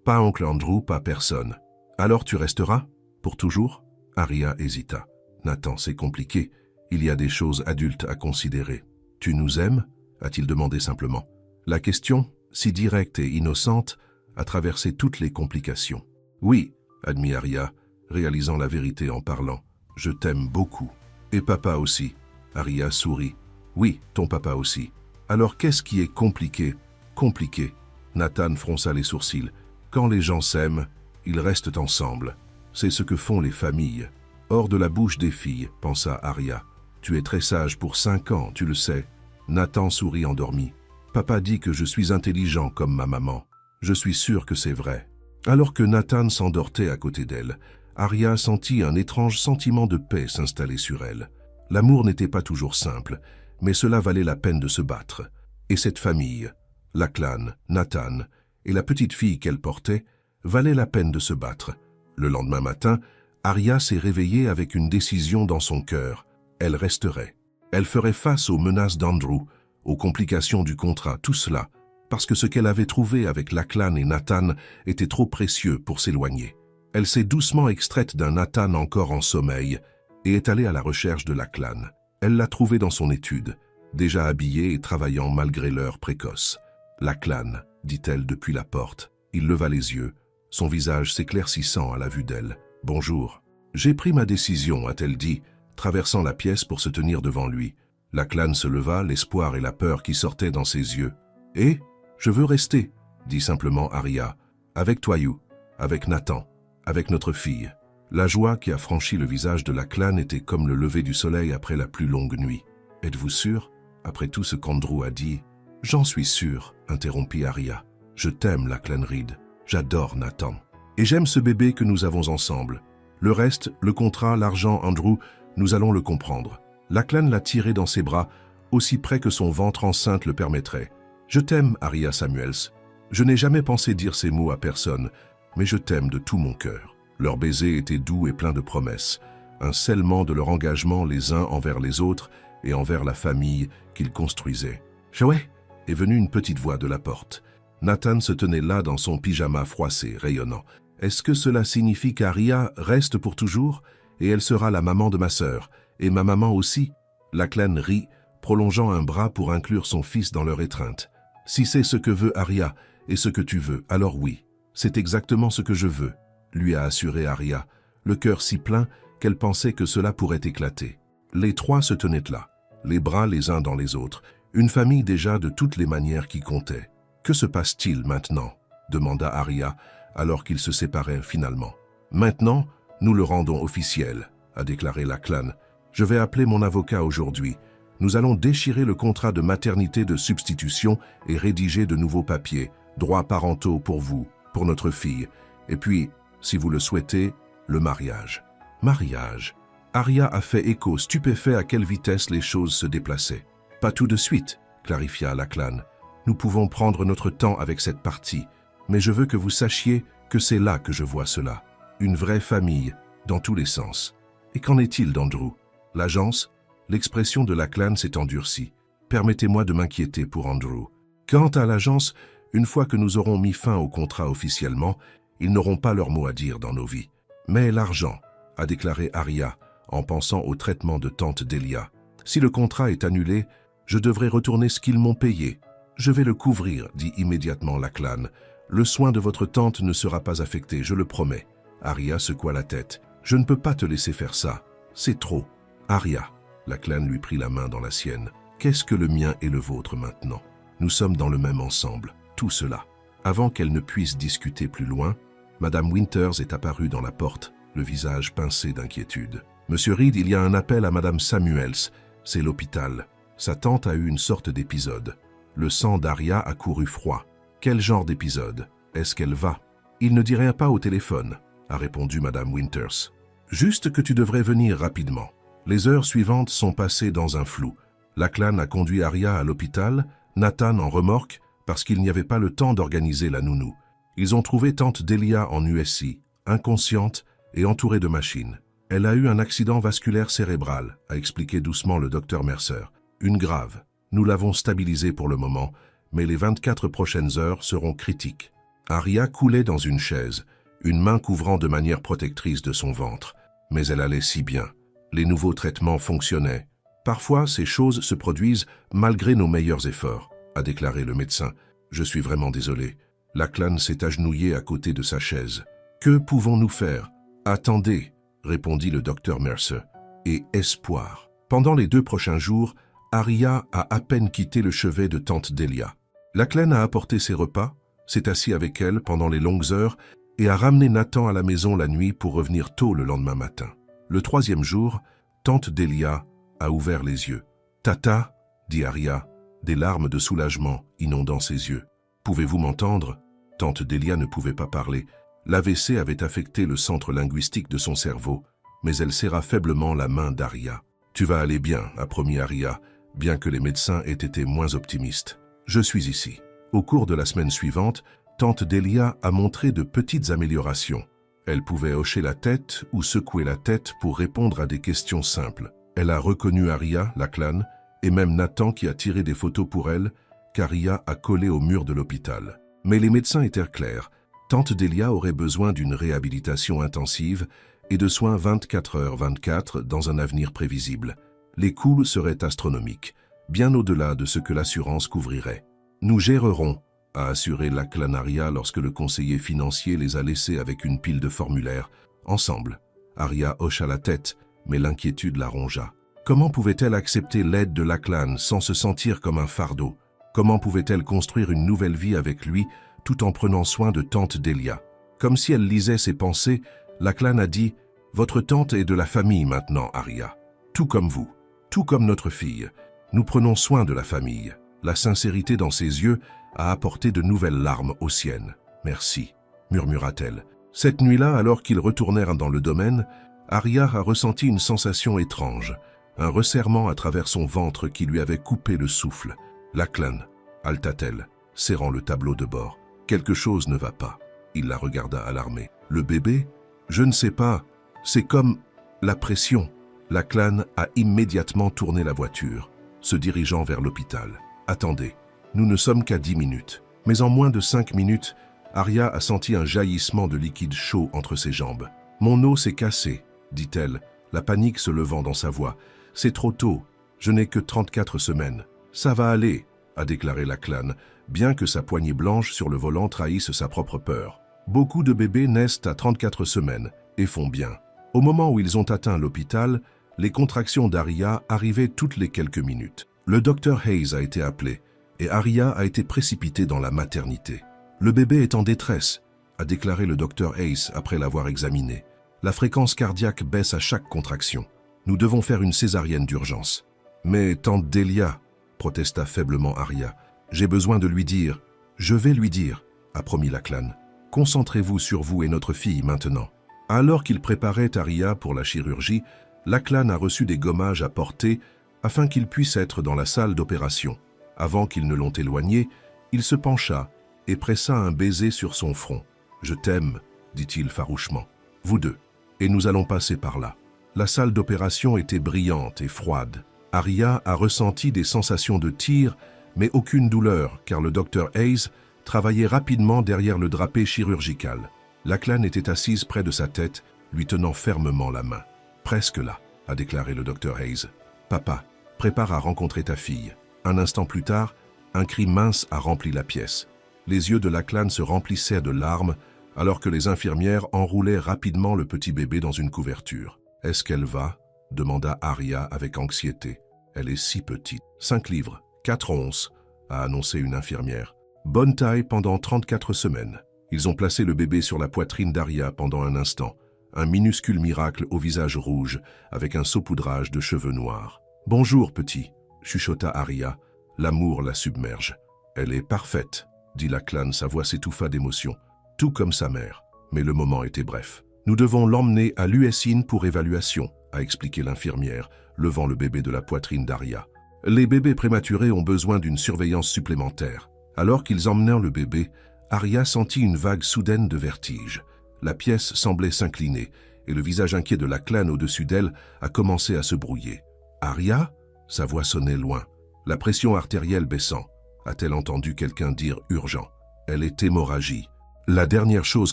Pas oncle Andrew, pas personne. Alors tu resteras? Pour toujours? Arya hésita. Nathan, c'est compliqué. Il y a des choses adultes à considérer. Tu nous aimes? A-t-il demandé simplement. La question, si directe et innocente, a traversé toutes les complications. Oui, admit Arya, réalisant la vérité en parlant. Je t'aime beaucoup. Et papa aussi. Arya sourit. Oui, ton papa aussi. Alors qu'est-ce qui est compliqué? Compliqué. Nathan fronça les sourcils. Quand les gens s'aiment, ils restent ensemble. C'est ce que font les familles. Hors de la bouche des filles, pensa Arya. Tu es très sage pour 5 ans, tu le sais. Nathan sourit endormi. Papa dit que je suis intelligent comme ma maman. Je suis sûr que c'est vrai. Alors que Nathan s'endortait à côté d'elle, Arya sentit un étrange sentiment de paix s'installer sur elle. L'amour n'était pas toujours simple, mais cela valait la peine de se battre. Et cette famille, Lachlan, Nathan et la petite fille qu'elle portait, valait la peine de se battre. Le lendemain matin, Arya s'est réveillée avec une décision dans son cœur. Elle resterait. Elle ferait face aux menaces d'Andrew, aux complications du contrat, tout cela, parce que ce qu'elle avait trouvé avec Lachlan et Nathan était trop précieux pour s'éloigner. Elle s'est doucement extraite d'un Nathan encore en sommeil et est allée à la recherche de Lachlan. Elle l'a trouvé dans son étude, déjà habillé et travaillant malgré l'heure précoce. « Lachlan », dit-elle depuis la porte. Il leva les yeux, son visage s'éclaircissant à la vue d'elle. « Bonjour. »« J'ai pris ma décision », a-t-elle dit, traversant la pièce pour se tenir devant lui. Lachlan se leva, l'espoir et la peur qui sortaient dans ses yeux. « Et je veux rester », dit simplement Arya, « avec toi, You, avec Nathan, avec notre fille. » La joie qui a franchi le visage de Lachlan était comme le lever du soleil après la plus longue nuit. « Êtes-vous sûr, après tout ce qu'Andrew a dit ?»« J'en suis sûr, » interrompit Arya. « Je t'aime, Lachlan Reed. J'adore Nathan. Et j'aime ce bébé que nous avons ensemble. Le reste, le contrat, l'argent, Andrew, nous allons le comprendre. » Lachlan l'a tiré dans ses bras, aussi près que son ventre enceinte le permettrait. « Je t'aime, Arya Samuels. Je n'ai jamais pensé dire ces mots à personne, mais je t'aime de tout mon cœur. » Leur baiser était doux et plein de promesses, un scellement de leur engagement les uns envers les autres et envers la famille qu'ils construisaient. « Chouet !» est venue une petite voix de la porte. Nathan se tenait là dans son pyjama froissé, rayonnant. « Est-ce que cela signifie qu'Arya reste pour toujours et elle sera la maman de ma sœur, et ma maman aussi ?» Lachlan rit, prolongeant un bras pour inclure son fils dans leur étreinte. « Si c'est ce que veut Arya et ce que tu veux, alors oui, c'est exactement ce que je veux. » lui a assuré Arya, le cœur si plein qu'elle pensait que cela pourrait éclater. Les trois se tenaient là, les bras les uns dans les autres, une famille déjà de toutes les manières qui comptait. Que se passe-t-il maintenant? demanda Arya, alors qu'ils se séparaient finalement. Maintenant, nous le rendons officiel, a déclaré Lachlan. Je vais appeler mon avocat aujourd'hui. Nous allons déchirer le contrat de maternité de substitution et rédiger de nouveaux papiers, droits parentaux pour vous, pour notre fille, et puis, si vous le souhaitez, le mariage. Mariage. Arya a fait écho, stupéfait à quelle vitesse les choses se déplaçaient. Pas tout de suite, clarifia Lachlan. Nous pouvons prendre notre temps avec cette partie, mais je veux que vous sachiez que c'est là que je vois cela. Une vraie famille, dans tous les sens. Et qu'en est-il d'Andrew? L'agence? L'expression de Lachlan s'est endurcie. Permettez-moi de m'inquiéter pour Andrew. Quant à l'agence, une fois que nous aurons mis fin au contrat officiellement, ils n'auront pas leur mot à dire dans nos vies. Mais l'argent, a déclaré Arya, en pensant au traitement de tante Delia. Si le contrat est annulé, je devrai retourner ce qu'ils m'ont payé. Je vais le couvrir, dit immédiatement Lachlan. Le soin de votre tante ne sera pas affecté, je le promets. Arya secoua la tête. Je ne peux pas te laisser faire ça. C'est trop. Arya, Lachlan lui prit la main dans la sienne. Qu'est-ce que le mien et le vôtre maintenant? Nous sommes dans le même ensemble, tout cela. Avant qu'elle ne puisse discuter plus loin, Madame Winters est apparue dans la porte, le visage pincé d'inquiétude. Monsieur Reed, il y a un appel à Madame Samuels. C'est l'hôpital. Sa tante a eu une sorte d'épisode. Le sang d'Arya a couru froid. Quel genre d'épisode? Est-ce qu'elle va? Il ne dit rien pas au téléphone, a répondu Madame Winters. Juste que tu devrais venir rapidement. Les heures suivantes sont passées dans un flou. Lachlan a conduit Arya à l'hôpital, Nathan en remorque, parce qu'il n'y avait pas le temps d'organiser la nounou. Ils ont trouvé tante Delia en USI, inconsciente et entourée de machines. Elle a eu un accident vasculaire cérébral, a expliqué doucement le docteur Mercer. Une grave. Nous l'avons stabilisée pour le moment, mais les 24 prochaines heures seront critiques. Arya coulait dans une chaise, une main couvrant de manière protectrice de son ventre. Mais elle allait si bien. Les nouveaux traitements fonctionnaient. Parfois, ces choses se produisent malgré nos meilleurs efforts, a déclaré le médecin. Je suis vraiment désolé. Lachlan s'est agenouillé à côté de sa chaise. Que pouvons-nous faire? Attendez, répondit le docteur Mercer. Et espoir. Pendant les 2 prochains jours, Arya a à peine quitté le chevet de tante Delia. Lachlan a apporté ses repas, s'est assis avec elle pendant les longues heures et a ramené Nathan à la maison la nuit pour revenir tôt le lendemain matin. Le 3e jour, tante Delia a ouvert les yeux. « Tata » dit Arya, des larmes de soulagement inondant ses yeux. « Pouvez-vous m'entendre » Tante Delia ne pouvait pas parler. L'AVC avait affecté le centre linguistique de son cerveau, mais elle serra faiblement la main d'Arya. « Tu vas aller bien » a promis Arya, bien que les médecins aient été moins optimistes. « Je suis ici. » Au cours de la semaine suivante, tante Delia a montré de petites améliorations. Elle pouvait hocher la tête ou secouer la tête pour répondre à des questions simples. Elle a reconnu Arya, Lachlan, et même Nathan qui a tiré des photos pour elle, qu'Arya a collé au mur de l'hôpital. Mais les médecins étaient clairs. Tante Delia aurait besoin d'une réhabilitation intensive et de soins 24h/24 dans un avenir prévisible. Les coûts seraient astronomiques, bien au-delà de ce que l'assurance couvrirait. « Nous gérerons », a assuré Lachlan Arya lorsque le conseiller financier les a laissés avec une pile de formulaires. Ensemble, Arya hocha la tête, mais l'inquiétude la rongea. Comment pouvait-elle accepter l'aide de Lachlan sans se sentir comme un fardeau? Comment pouvait-elle construire une nouvelle vie avec lui tout en prenant soin de tante Delia? Comme si elle lisait ses pensées, Lachlan a dit « Votre tante est de la famille maintenant, Arya. Tout comme vous, tout comme notre fille. Nous prenons soin de la famille. » La sincérité dans ses yeux a apporté de nouvelles larmes aux siennes. « Merci » murmura-t-elle. Cette nuit-là, alors qu'ils retournèrent dans le domaine, Arya a ressenti une sensation étrange, un resserrement à travers son ventre qui lui avait coupé le souffle. « Lachlan » halta-t-elle, serrant le tableau de bord. « Quelque chose ne va pas. » Il la regarda alarmé. « Le bébé? Je ne sais pas. C'est comme la pression. » Lachlan a immédiatement tourné la voiture, se dirigeant vers l'hôpital. « Attendez, nous ne sommes qu'à 10 minutes. » Mais en moins de 5 minutes, Arya a senti un jaillissement de liquide chaud entre ses jambes. « Mon os s'est cassé, » dit-elle, la panique se levant dans sa voix. « C'est trop tôt. Je n'ai que 34 semaines. »« Ça va aller, » a déclaré Lachlan, bien que sa poignée blanche sur le volant trahisse sa propre peur. Beaucoup de bébés naissent à 34 semaines et font bien. Au moment où ils ont atteint l'hôpital, les contractions d'Arya arrivaient toutes les quelques minutes. Le docteur Hayes a été appelé et Arya a été précipitée dans la maternité. Le bébé est en détresse, a déclaré le docteur Ace après l'avoir examiné. La fréquence cardiaque baisse à chaque contraction. Nous devons faire une césarienne d'urgence. Mais tante Delia, protesta faiblement Arya, j'ai besoin de lui dire. Je vais lui dire, a promis Lachlan. Concentrez-vous sur vous et notre fille maintenant. Alors qu'il préparait Arya pour la chirurgie, Lachlan a reçu des gommages à porter afin qu'il puisse être dans la salle d'opération. Avant qu'ils ne l'ont éloigné, il se pencha et pressa un baiser sur son front. « Je t'aime », dit-il farouchement. « Vous deux. Et nous allons passer par là. » La salle d'opération était brillante et froide. Arya a ressenti des sensations de tir, mais aucune douleur, car le docteur Hayes travaillait rapidement derrière le drapé chirurgical. Lachlan était assise près de sa tête, lui tenant fermement la main. « Presque là », a déclaré le docteur Hayes. « Papa, prépare à rencontrer ta fille. » Un instant plus tard, un cri mince a rempli la pièce. Les yeux de Lachlan se remplissaient de larmes, alors que les infirmières enroulaient rapidement le petit bébé dans une couverture. « Est-ce qu'elle va » demanda Arya avec anxiété. « Elle est si petite. »« 5 livres, 4 onces » a annoncé une infirmière. « Bonne taille pendant 34 semaines. » Ils ont placé le bébé sur la poitrine d'Arya pendant un instant. Un minuscule miracle au visage rouge, avec un saupoudrage de cheveux noirs. « Bonjour, petit » chuchota Arya. L'amour la submerge. « Elle est parfaite » dit Lachlan, sa voix s'étouffa d'émotion. Tout comme sa mère. Mais le moment était bref. « Nous devons l'emmener à l'USIN pour évaluation » a expliqué l'infirmière, levant le bébé de la poitrine d'Arya. Les bébés prématurés ont besoin d'une surveillance supplémentaire. Alors qu'ils emmenèrent le bébé, Arya sentit une vague soudaine de vertige. La pièce semblait s'incliner, et le visage inquiet de Lachlan au-dessus d'elle a commencé à se brouiller. « Arya » Sa voix sonnait loin. La pression artérielle baissant. A-t-elle entendu quelqu'un dire urgent? Elle est hémorragie. La dernière chose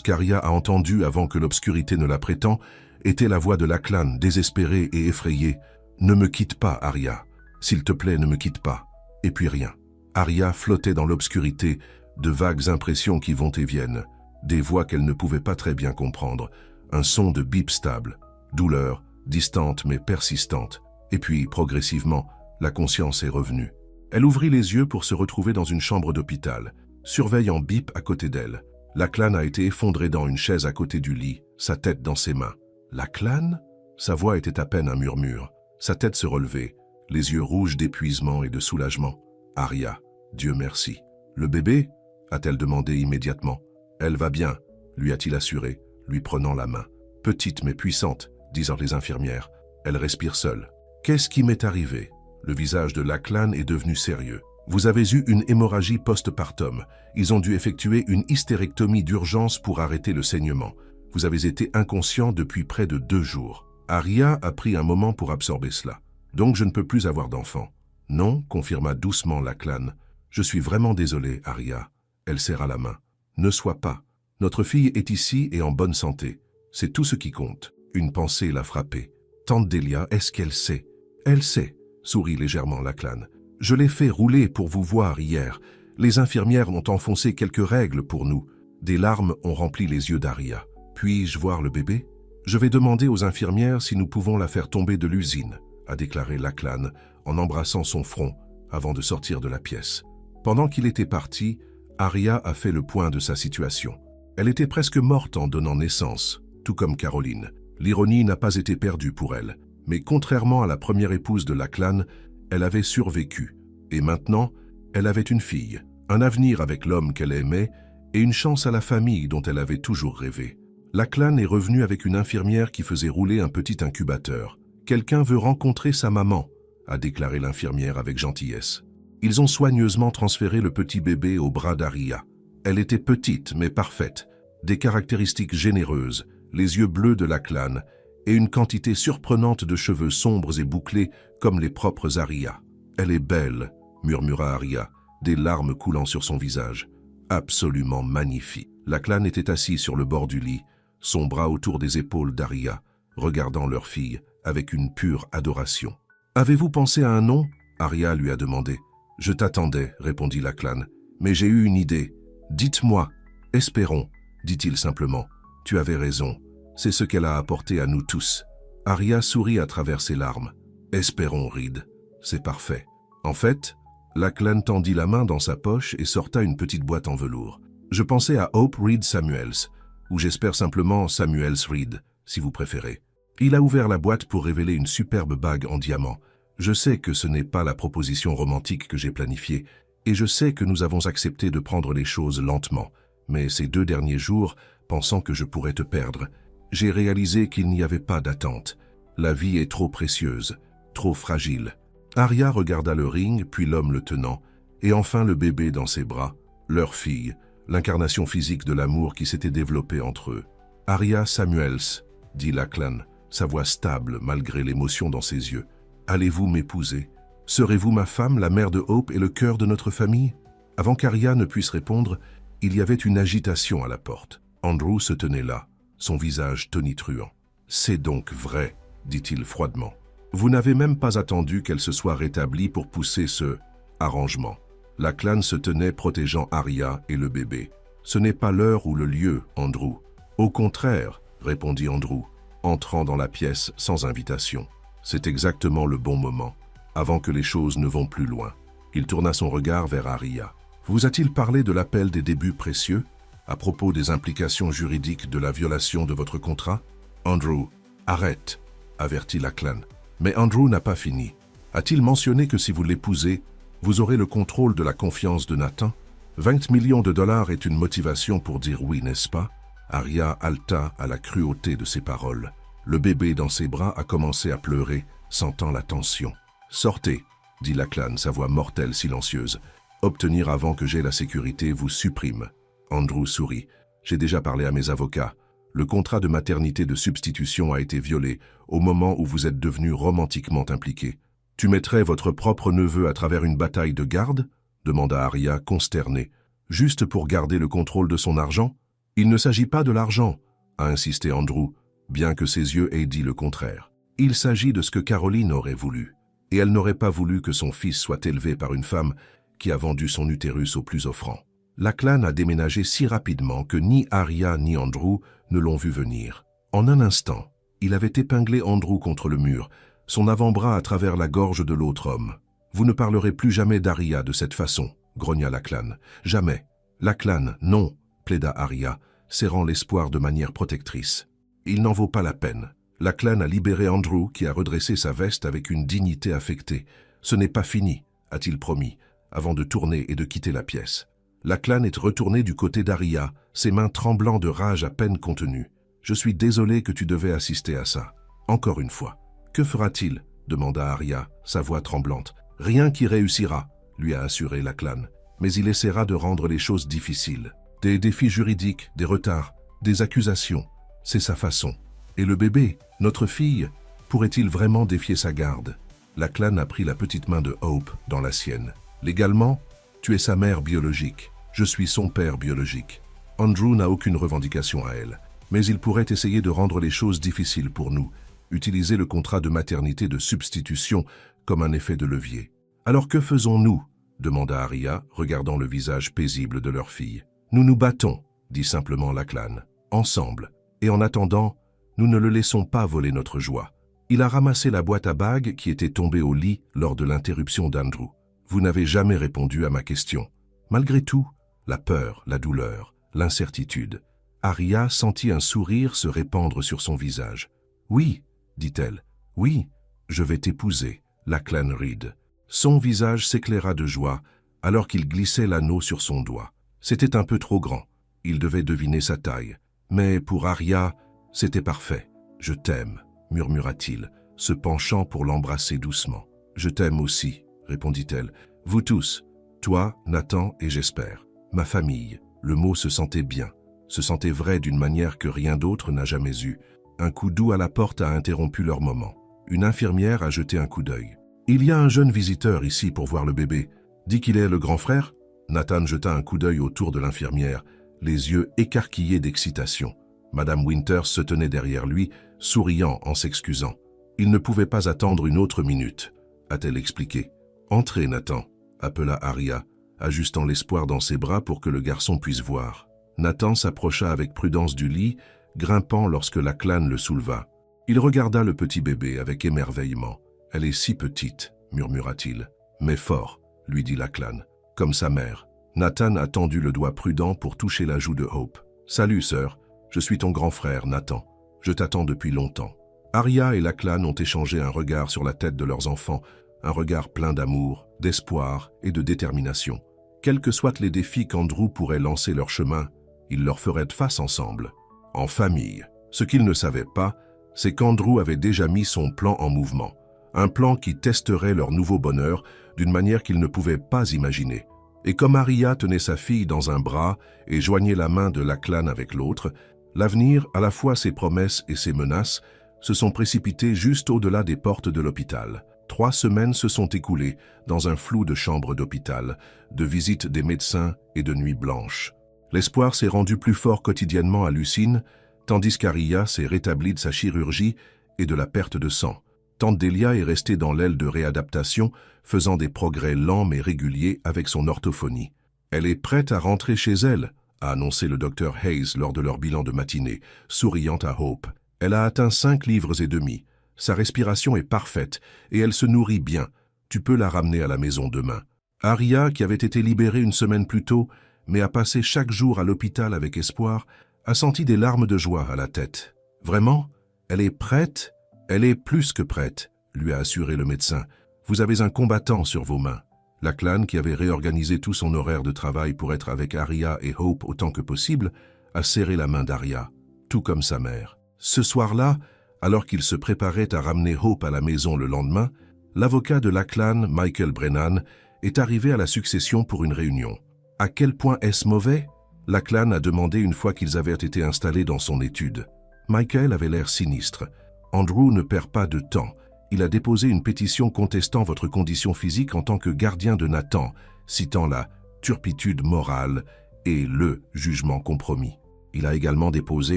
qu'Arya a entendue avant que l'obscurité ne la prétend était la voix de Lachlan, désespérée et effrayée. « Ne me quitte pas, Arya. S'il te plaît, ne me quitte pas. » Et puis rien. Arya flottait dans l'obscurité, de vagues impressions qui vont et viennent, des voix qu'elle ne pouvait pas très bien comprendre, un son de bip stable, douleur, distante mais persistante. Et puis, progressivement, la conscience est revenue. Elle ouvrit les yeux pour se retrouver dans une chambre d'hôpital, surveillant Bip à côté d'elle. Lachlan a été effondré dans une chaise à côté du lit, sa tête dans ses mains. Lachlan? Sa voix était à peine un murmure. Sa tête se relevait, les yeux rouges d'épuisement et de soulagement. Arya, Dieu merci. Le bébé? A-t-elle demandé immédiatement. Elle va bien, lui a-t-il assuré, lui prenant la main. Petite mais puissante, disent les infirmières. Elle respire seule. Qu'est-ce qui m'est arrivé? Le visage de Lachlan est devenu sérieux. Vous avez eu une hémorragie post-partum. Ils ont dû effectuer une hystérectomie d'urgence pour arrêter le saignement. Vous avez été inconscient depuis près de 2 jours. Arya a pris un moment pour absorber cela. Donc je ne peux plus avoir d'enfant. Non, confirma doucement Lachlan. Je suis vraiment désolé, Arya. Elle serra la main. Ne sois pas. Notre fille est ici et en bonne santé. C'est tout ce qui compte. Une pensée l'a frappée. Tante Delia, est-ce qu'elle sait? Elle sait, sourit légèrement Lachlan. Je l'ai fait rouler pour vous voir hier. Les infirmières ont enfoncé quelques règles pour nous. Des larmes ont rempli les yeux d'Arya. Puis-je voir le bébé? Je vais demander aux infirmières si nous pouvons la faire tomber de l'usine, a déclaré Lachlan en embrassant son front avant de sortir de la pièce. Pendant qu'il était parti, Arya a fait le point de sa situation. Elle était presque morte en donnant naissance, tout comme Caroline. L'ironie n'a pas été perdue pour elle, mais contrairement à la première épouse de Lachlan, elle avait survécu. Et maintenant, elle avait une fille, un avenir avec l'homme qu'elle aimait et une chance à la famille dont elle avait toujours rêvé. Lachlan est revenu avec une infirmière qui faisait rouler un petit incubateur. « Quelqu'un veut rencontrer sa maman », a déclaré l'infirmière avec gentillesse. Ils ont soigneusement transféré le petit bébé au bras d'Arya. Elle était petite mais parfaite, des caractéristiques généreuses, les yeux bleus de Lachlan et une quantité surprenante de cheveux sombres et bouclés comme les propres Arya. « Elle est belle », murmura Arya, des larmes coulant sur son visage. « Absolument magnifique ». Lachlan était assis sur le bord du lit, son bras autour des épaules d'Arya, regardant leur fille avec une pure adoration. « Avez-vous pensé à un nom ?» Arya lui a demandé. « Je t'attendais, répondit Lachlan, mais j'ai eu une idée. Dites-moi, espérons, dit-il simplement. Tu avais raison, c'est ce qu'elle a apporté à nous tous. Arya sourit à travers ses larmes. Espérons, Reed, c'est parfait. En fait, Lachlan tendit la main dans sa poche et sorta une petite boîte en velours. Je pensais à Hope Reed Samuels, ou j'espère simplement Samuels Reed, si vous préférez. Il a ouvert la boîte pour révéler une superbe bague en diamant. Je sais que ce n'est pas la proposition romantique que j'ai planifiée, et je sais que nous avons accepté de prendre les choses lentement. Mais ces 2 derniers jours, pensant que je pourrais te perdre, j'ai réalisé qu'il n'y avait pas d'attente. La vie est trop précieuse, trop fragile. Arya regarda le ring, puis l'homme le tenant, et enfin le bébé dans ses bras, leur fille, l'incarnation physique de l'amour qui s'était développé entre eux. « Arya Samuels », dit Lachlan, sa voix stable malgré l'émotion dans ses yeux. « Allez-vous m'épouser? Serez-vous ma femme, la mère de Hope et le cœur de notre famille ?» Avant qu'Arya ne puisse répondre, il y avait une agitation à la porte. Andrew se tenait là, son visage tonitruant. « C'est donc vrai », dit-il froidement. « Vous n'avez même pas attendu qu'elle se soit rétablie pour pousser ce arrangement. » Lachlan se tenait protégeant Arya et le bébé. « Ce n'est pas l'heure ou le lieu, Andrew. »« Au contraire, » répondit Andrew, entrant dans la pièce sans invitation. « C'est exactement le bon moment, avant que les choses ne vont plus loin. » Il tourna son regard vers Arya. « Vous a-t-il parlé de l'appel des débuts précieux, à propos des implications juridiques de la violation de votre contrat ?»« Andrew, arrête !» avertit Lachlan. Mais Andrew n'a pas fini. « A-t-il mentionné que si vous l'épousez, vous aurez le contrôle de la confiance de Nathan? 20 millions de dollars est une motivation pour dire oui, n'est-ce pas ?» Arya haleta à la cruauté de ses paroles. Le bébé dans ses bras a commencé à pleurer, sentant la tension. « Sortez !» dit Lachlan, sa voix mortelle silencieuse. « Obtenir avant que j'aie la sécurité vous supprime. » Andrew sourit. « J'ai déjà parlé à mes avocats. Le contrat de maternité de substitution a été violé au moment où vous êtes devenus romantiquement impliqués. Tu mettrais votre propre neveu à travers une bataille de garde ?» demanda Arya, consternée. « Juste pour garder le contrôle de son argent ?»« Il ne s'agit pas de l'argent, » a insisté Andrew, bien que ses yeux aient dit le contraire. « Il s'agit de ce que Caroline aurait voulu. Et elle n'aurait pas voulu que son fils soit élevé par une femme qui a vendu son utérus au plus offrant. » Lachlan a déménagé si rapidement que ni Arya ni Andrew ne l'ont vu venir. En un instant, il avait épinglé Andrew contre le mur, son avant-bras à travers la gorge de l'autre homme. « Vous ne parlerez plus jamais d'Arya de cette façon, » grogna Lachlan. « Jamais. »« Lachlan, non, » plaida Arya, serrant l'espoir de manière protectrice. « Il n'en vaut pas la peine. » Lachlan a libéré Andrew, qui a redressé sa veste avec une dignité affectée. « Ce n'est pas fini, » a-t-il promis, avant de tourner et de quitter la pièce. Lachlan est retourné du côté d'Arya, ses mains tremblant de rage à peine contenue. « Je suis désolé que tu devais assister à ça. Encore une fois. »« Que fera-t-il » demanda Arya, sa voix tremblante. « Rien qui réussira, » lui a assuré Lachlan. « Mais il essaiera de rendre les choses difficiles. Des défis juridiques, des retards, des accusations. C'est sa façon. Et le bébé, notre fille, pourrait-il vraiment défier sa garde ?» Lachlan a pris la petite main de Hope dans la sienne. « Légalement, tu es sa mère biologique. Je suis son père biologique. Andrew n'a aucune revendication à elle. Mais il pourrait essayer de rendre les choses difficiles pour nous, utiliser le contrat de maternité de substitution comme un effet de levier. « Alors que faisons-nous » demanda Arya, regardant le visage paisible de leur fille. « Nous nous battons, » dit simplement Lachlan, « ensemble. Et en attendant, nous ne le laissons pas voler notre joie. » Il a ramassé la boîte à bagues qui était tombée au lit lors de l'interruption d'Andrew. « Vous n'avez jamais répondu à ma question. » Malgré tout, la peur, la douleur, l'incertitude, Arya sentit un sourire se répandre sur son visage. « Oui, » dit-elle, « oui, je vais t'épouser, Lachlan Reed. » Son visage s'éclaira de joie alors qu'il glissait l'anneau sur son doigt. C'était un peu trop grand, il devait deviner sa taille. Mais pour Arya, c'était parfait. « Je t'aime, » murmura-t-il, se penchant pour l'embrasser doucement. « Je t'aime aussi, » répondit-elle. « Vous tous, toi, Nathan et j'espère. Ma famille. » Le mot se sentait bien, se sentait vrai d'une manière que rien d'autre n'a jamais eue. Un coup doux à la porte a interrompu leur moment. Une infirmière a jeté un coup d'œil. « Il y a un jeune visiteur ici pour voir le bébé. Dit qu'il est le grand frère ?» Nathan jeta un coup d'œil autour de l'infirmière, les yeux écarquillés d'excitation. Madame Winters se tenait derrière lui, souriant en s'excusant. « Il ne pouvait pas attendre une autre minute, » a-t-elle expliqué. « Entrez, Nathan, » appela Arya, ajustant l'espoir dans ses bras pour que le garçon puisse voir. Nathan s'approcha avec prudence du lit, grimpant lorsque Lachlan le souleva. Il regarda le petit bébé avec émerveillement. « Elle est si petite, » murmura-t-il. « Mais fort, » lui dit Lachlan, « comme sa mère. » Nathan a tendu le doigt prudent pour toucher la joue de Hope. « Salut, sœur. Je suis ton grand frère, Nathan. Je t'attends depuis longtemps. » Arya et Lachlan ont échangé un regard sur la tête de leurs enfants, un regard plein d'amour, d'espoir et de détermination. Quels que soient les défis qu'Andrew pourrait lancer leur chemin, ils leur feraient face ensemble, en famille. Ce qu'ils ne savaient pas, c'est qu'Andrew avait déjà mis son plan en mouvement. Un plan qui testerait leur nouveau bonheur d'une manière qu'ils ne pouvaient pas imaginer. Et comme Arya tenait sa fille dans un bras et joignait la main de Lachlan avec l'autre, l'avenir, à la fois ses promesses et ses menaces, se sont précipités juste au-delà des portes de l'hôpital. 3 semaines se sont écoulées dans un flou de chambres d'hôpital, de visites des médecins et de nuits blanches. L'espoir s'est rendu plus fort quotidiennement à Lucine, tandis qu'Arya s'est rétablie de sa chirurgie et de la perte de sang. Tante Delia est restée dans l'aile de réadaptation, faisant des progrès lents mais réguliers avec son orthophonie. Elle est prête à rentrer chez elle, a annoncé le docteur Hayes lors de leur bilan de matinée, souriant à Hope. Elle a atteint 5 livres et demi. Sa respiration est parfaite et elle se nourrit bien. Tu peux la ramener à la maison demain. Arya, qui avait été libérée une semaine plus tôt, mais a passé chaque jour à l'hôpital avec espoir, a senti des larmes de joie à la tête. Vraiment? Elle est prête? Elle est plus que prête, lui a assuré le médecin. Vous avez un combattant sur vos mains. Lachlan, qui avait réorganisé tout son horaire de travail pour être avec Arya et Hope autant que possible, a serré la main d'Arya, tout comme sa mère. Ce soir-là, alors qu'il se préparait à ramener Hope à la maison le lendemain, l'avocat de Lachlan, Michael Brennan, est arrivé à la succession pour une réunion. À quel point est-ce mauvais? Lachlan a demandé une fois qu'ils avaient été installés dans son étude. Michael avait l'air sinistre. Andrew ne perd pas de temps. Il a déposé une pétition contestant votre condition physique en tant que gardien de Nathan, citant la turpitude morale et le jugement compromis. Il a également déposé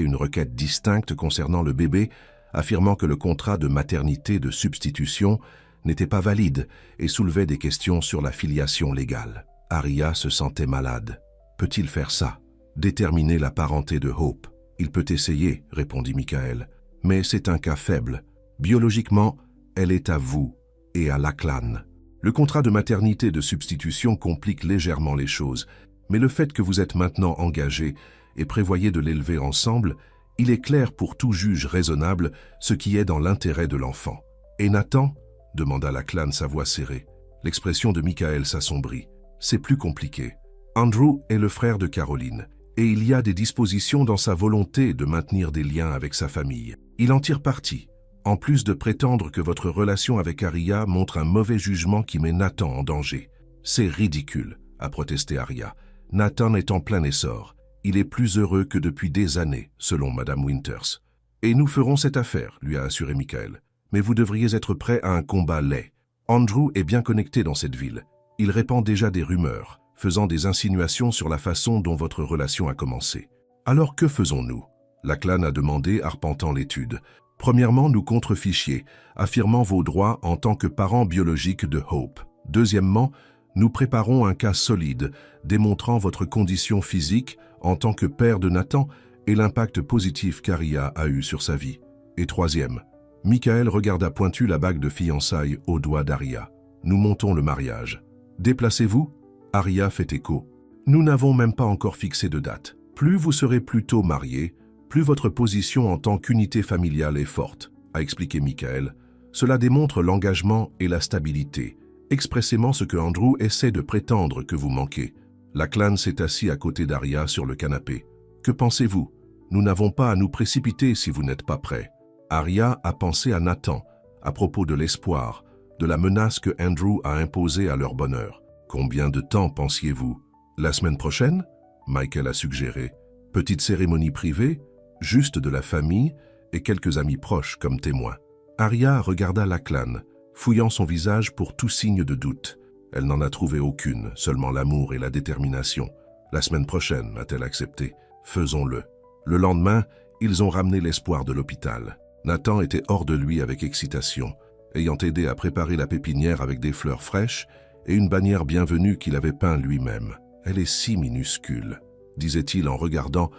une requête distincte concernant le bébé, affirmant que le contrat de maternité de substitution n'était pas valide et soulevait des questions sur la filiation légale. Arya se sentait malade. Peut-il faire ça? Déterminer la parenté de Hope. Il peut essayer, répondit Michael. Mais c'est un cas faible. Biologiquement, elle est à vous et à Lachlan. Le contrat de maternité de substitution complique légèrement les choses, mais le fait que vous êtes maintenant engagés et prévoyez de l'élever ensemble, il est clair pour tout juge raisonnable ce qui est dans l'intérêt de l'enfant. Et Nathan? Demanda Lachlan, sa voix serrée. L'expression de Michael s'assombrit. C'est plus compliqué. Andrew est le frère de Caroline, et il y a des dispositions dans sa volonté de maintenir des liens avec sa famille. Il en tire parti, en plus de prétendre que votre relation avec Arya montre un mauvais jugement qui met Nathan en danger. C'est ridicule, a protesté Arya. Nathan est en plein essor. Il est plus heureux que depuis des années, selon Madame Winters. Et nous ferons cette affaire, lui a assuré Michael. Mais vous devriez être prêt à un combat laid. Andrew est bien connecté dans cette ville. Il répand déjà des rumeurs, faisant des insinuations sur la façon dont votre relation a commencé. Alors que faisons-nous? Lachlan a demandé, arpentant l'étude. Premièrement, nous contrefichier, affirmant vos droits en tant que parent biologique de Hope. Deuxièmement, nous préparons un cas solide, démontrant votre condition physique en tant que père de Nathan et l'impact positif qu'Arya a eu sur sa vie. Et troisième, Michael regarda pointu la bague de fiançailles au doigt d'Arya. Nous montons le mariage. Déplacez-vous? Arya fait écho. Nous n'avons même pas encore fixé de date. Plus vous serez plus tôt mariés, plus votre position en tant qu'unité familiale est forte, a expliqué Michael. Cela démontre l'engagement et la stabilité, expressément ce que Andrew essaie de prétendre que vous manquez. Lachlan s'est assis à côté d'Arya sur le canapé. Que pensez-vous? Nous n'avons pas à nous précipiter si vous n'êtes pas prêts. Arya a pensé à Nathan, à propos de l'espoir, de la menace que Andrew a imposée à leur bonheur. Combien de temps pensiez-vous? La semaine prochaine? Michael a suggéré. Petite cérémonie privée, juste de la famille et quelques amis proches comme témoins. Arya regarda Lachlan, fouillant son visage pour tout signe de doute. Elle n'en a trouvé aucune, seulement l'amour et la détermination. La semaine prochaine, a-t-elle accepté. Faisons-le. Le lendemain, ils ont ramené l'espoir de l'hôpital. Nathan était hors de lui avec excitation, ayant aidé à préparer la pépinière avec des fleurs fraîches et une bannière bienvenue qu'il avait peint lui-même. Elle est si minuscule, disait-il en regardant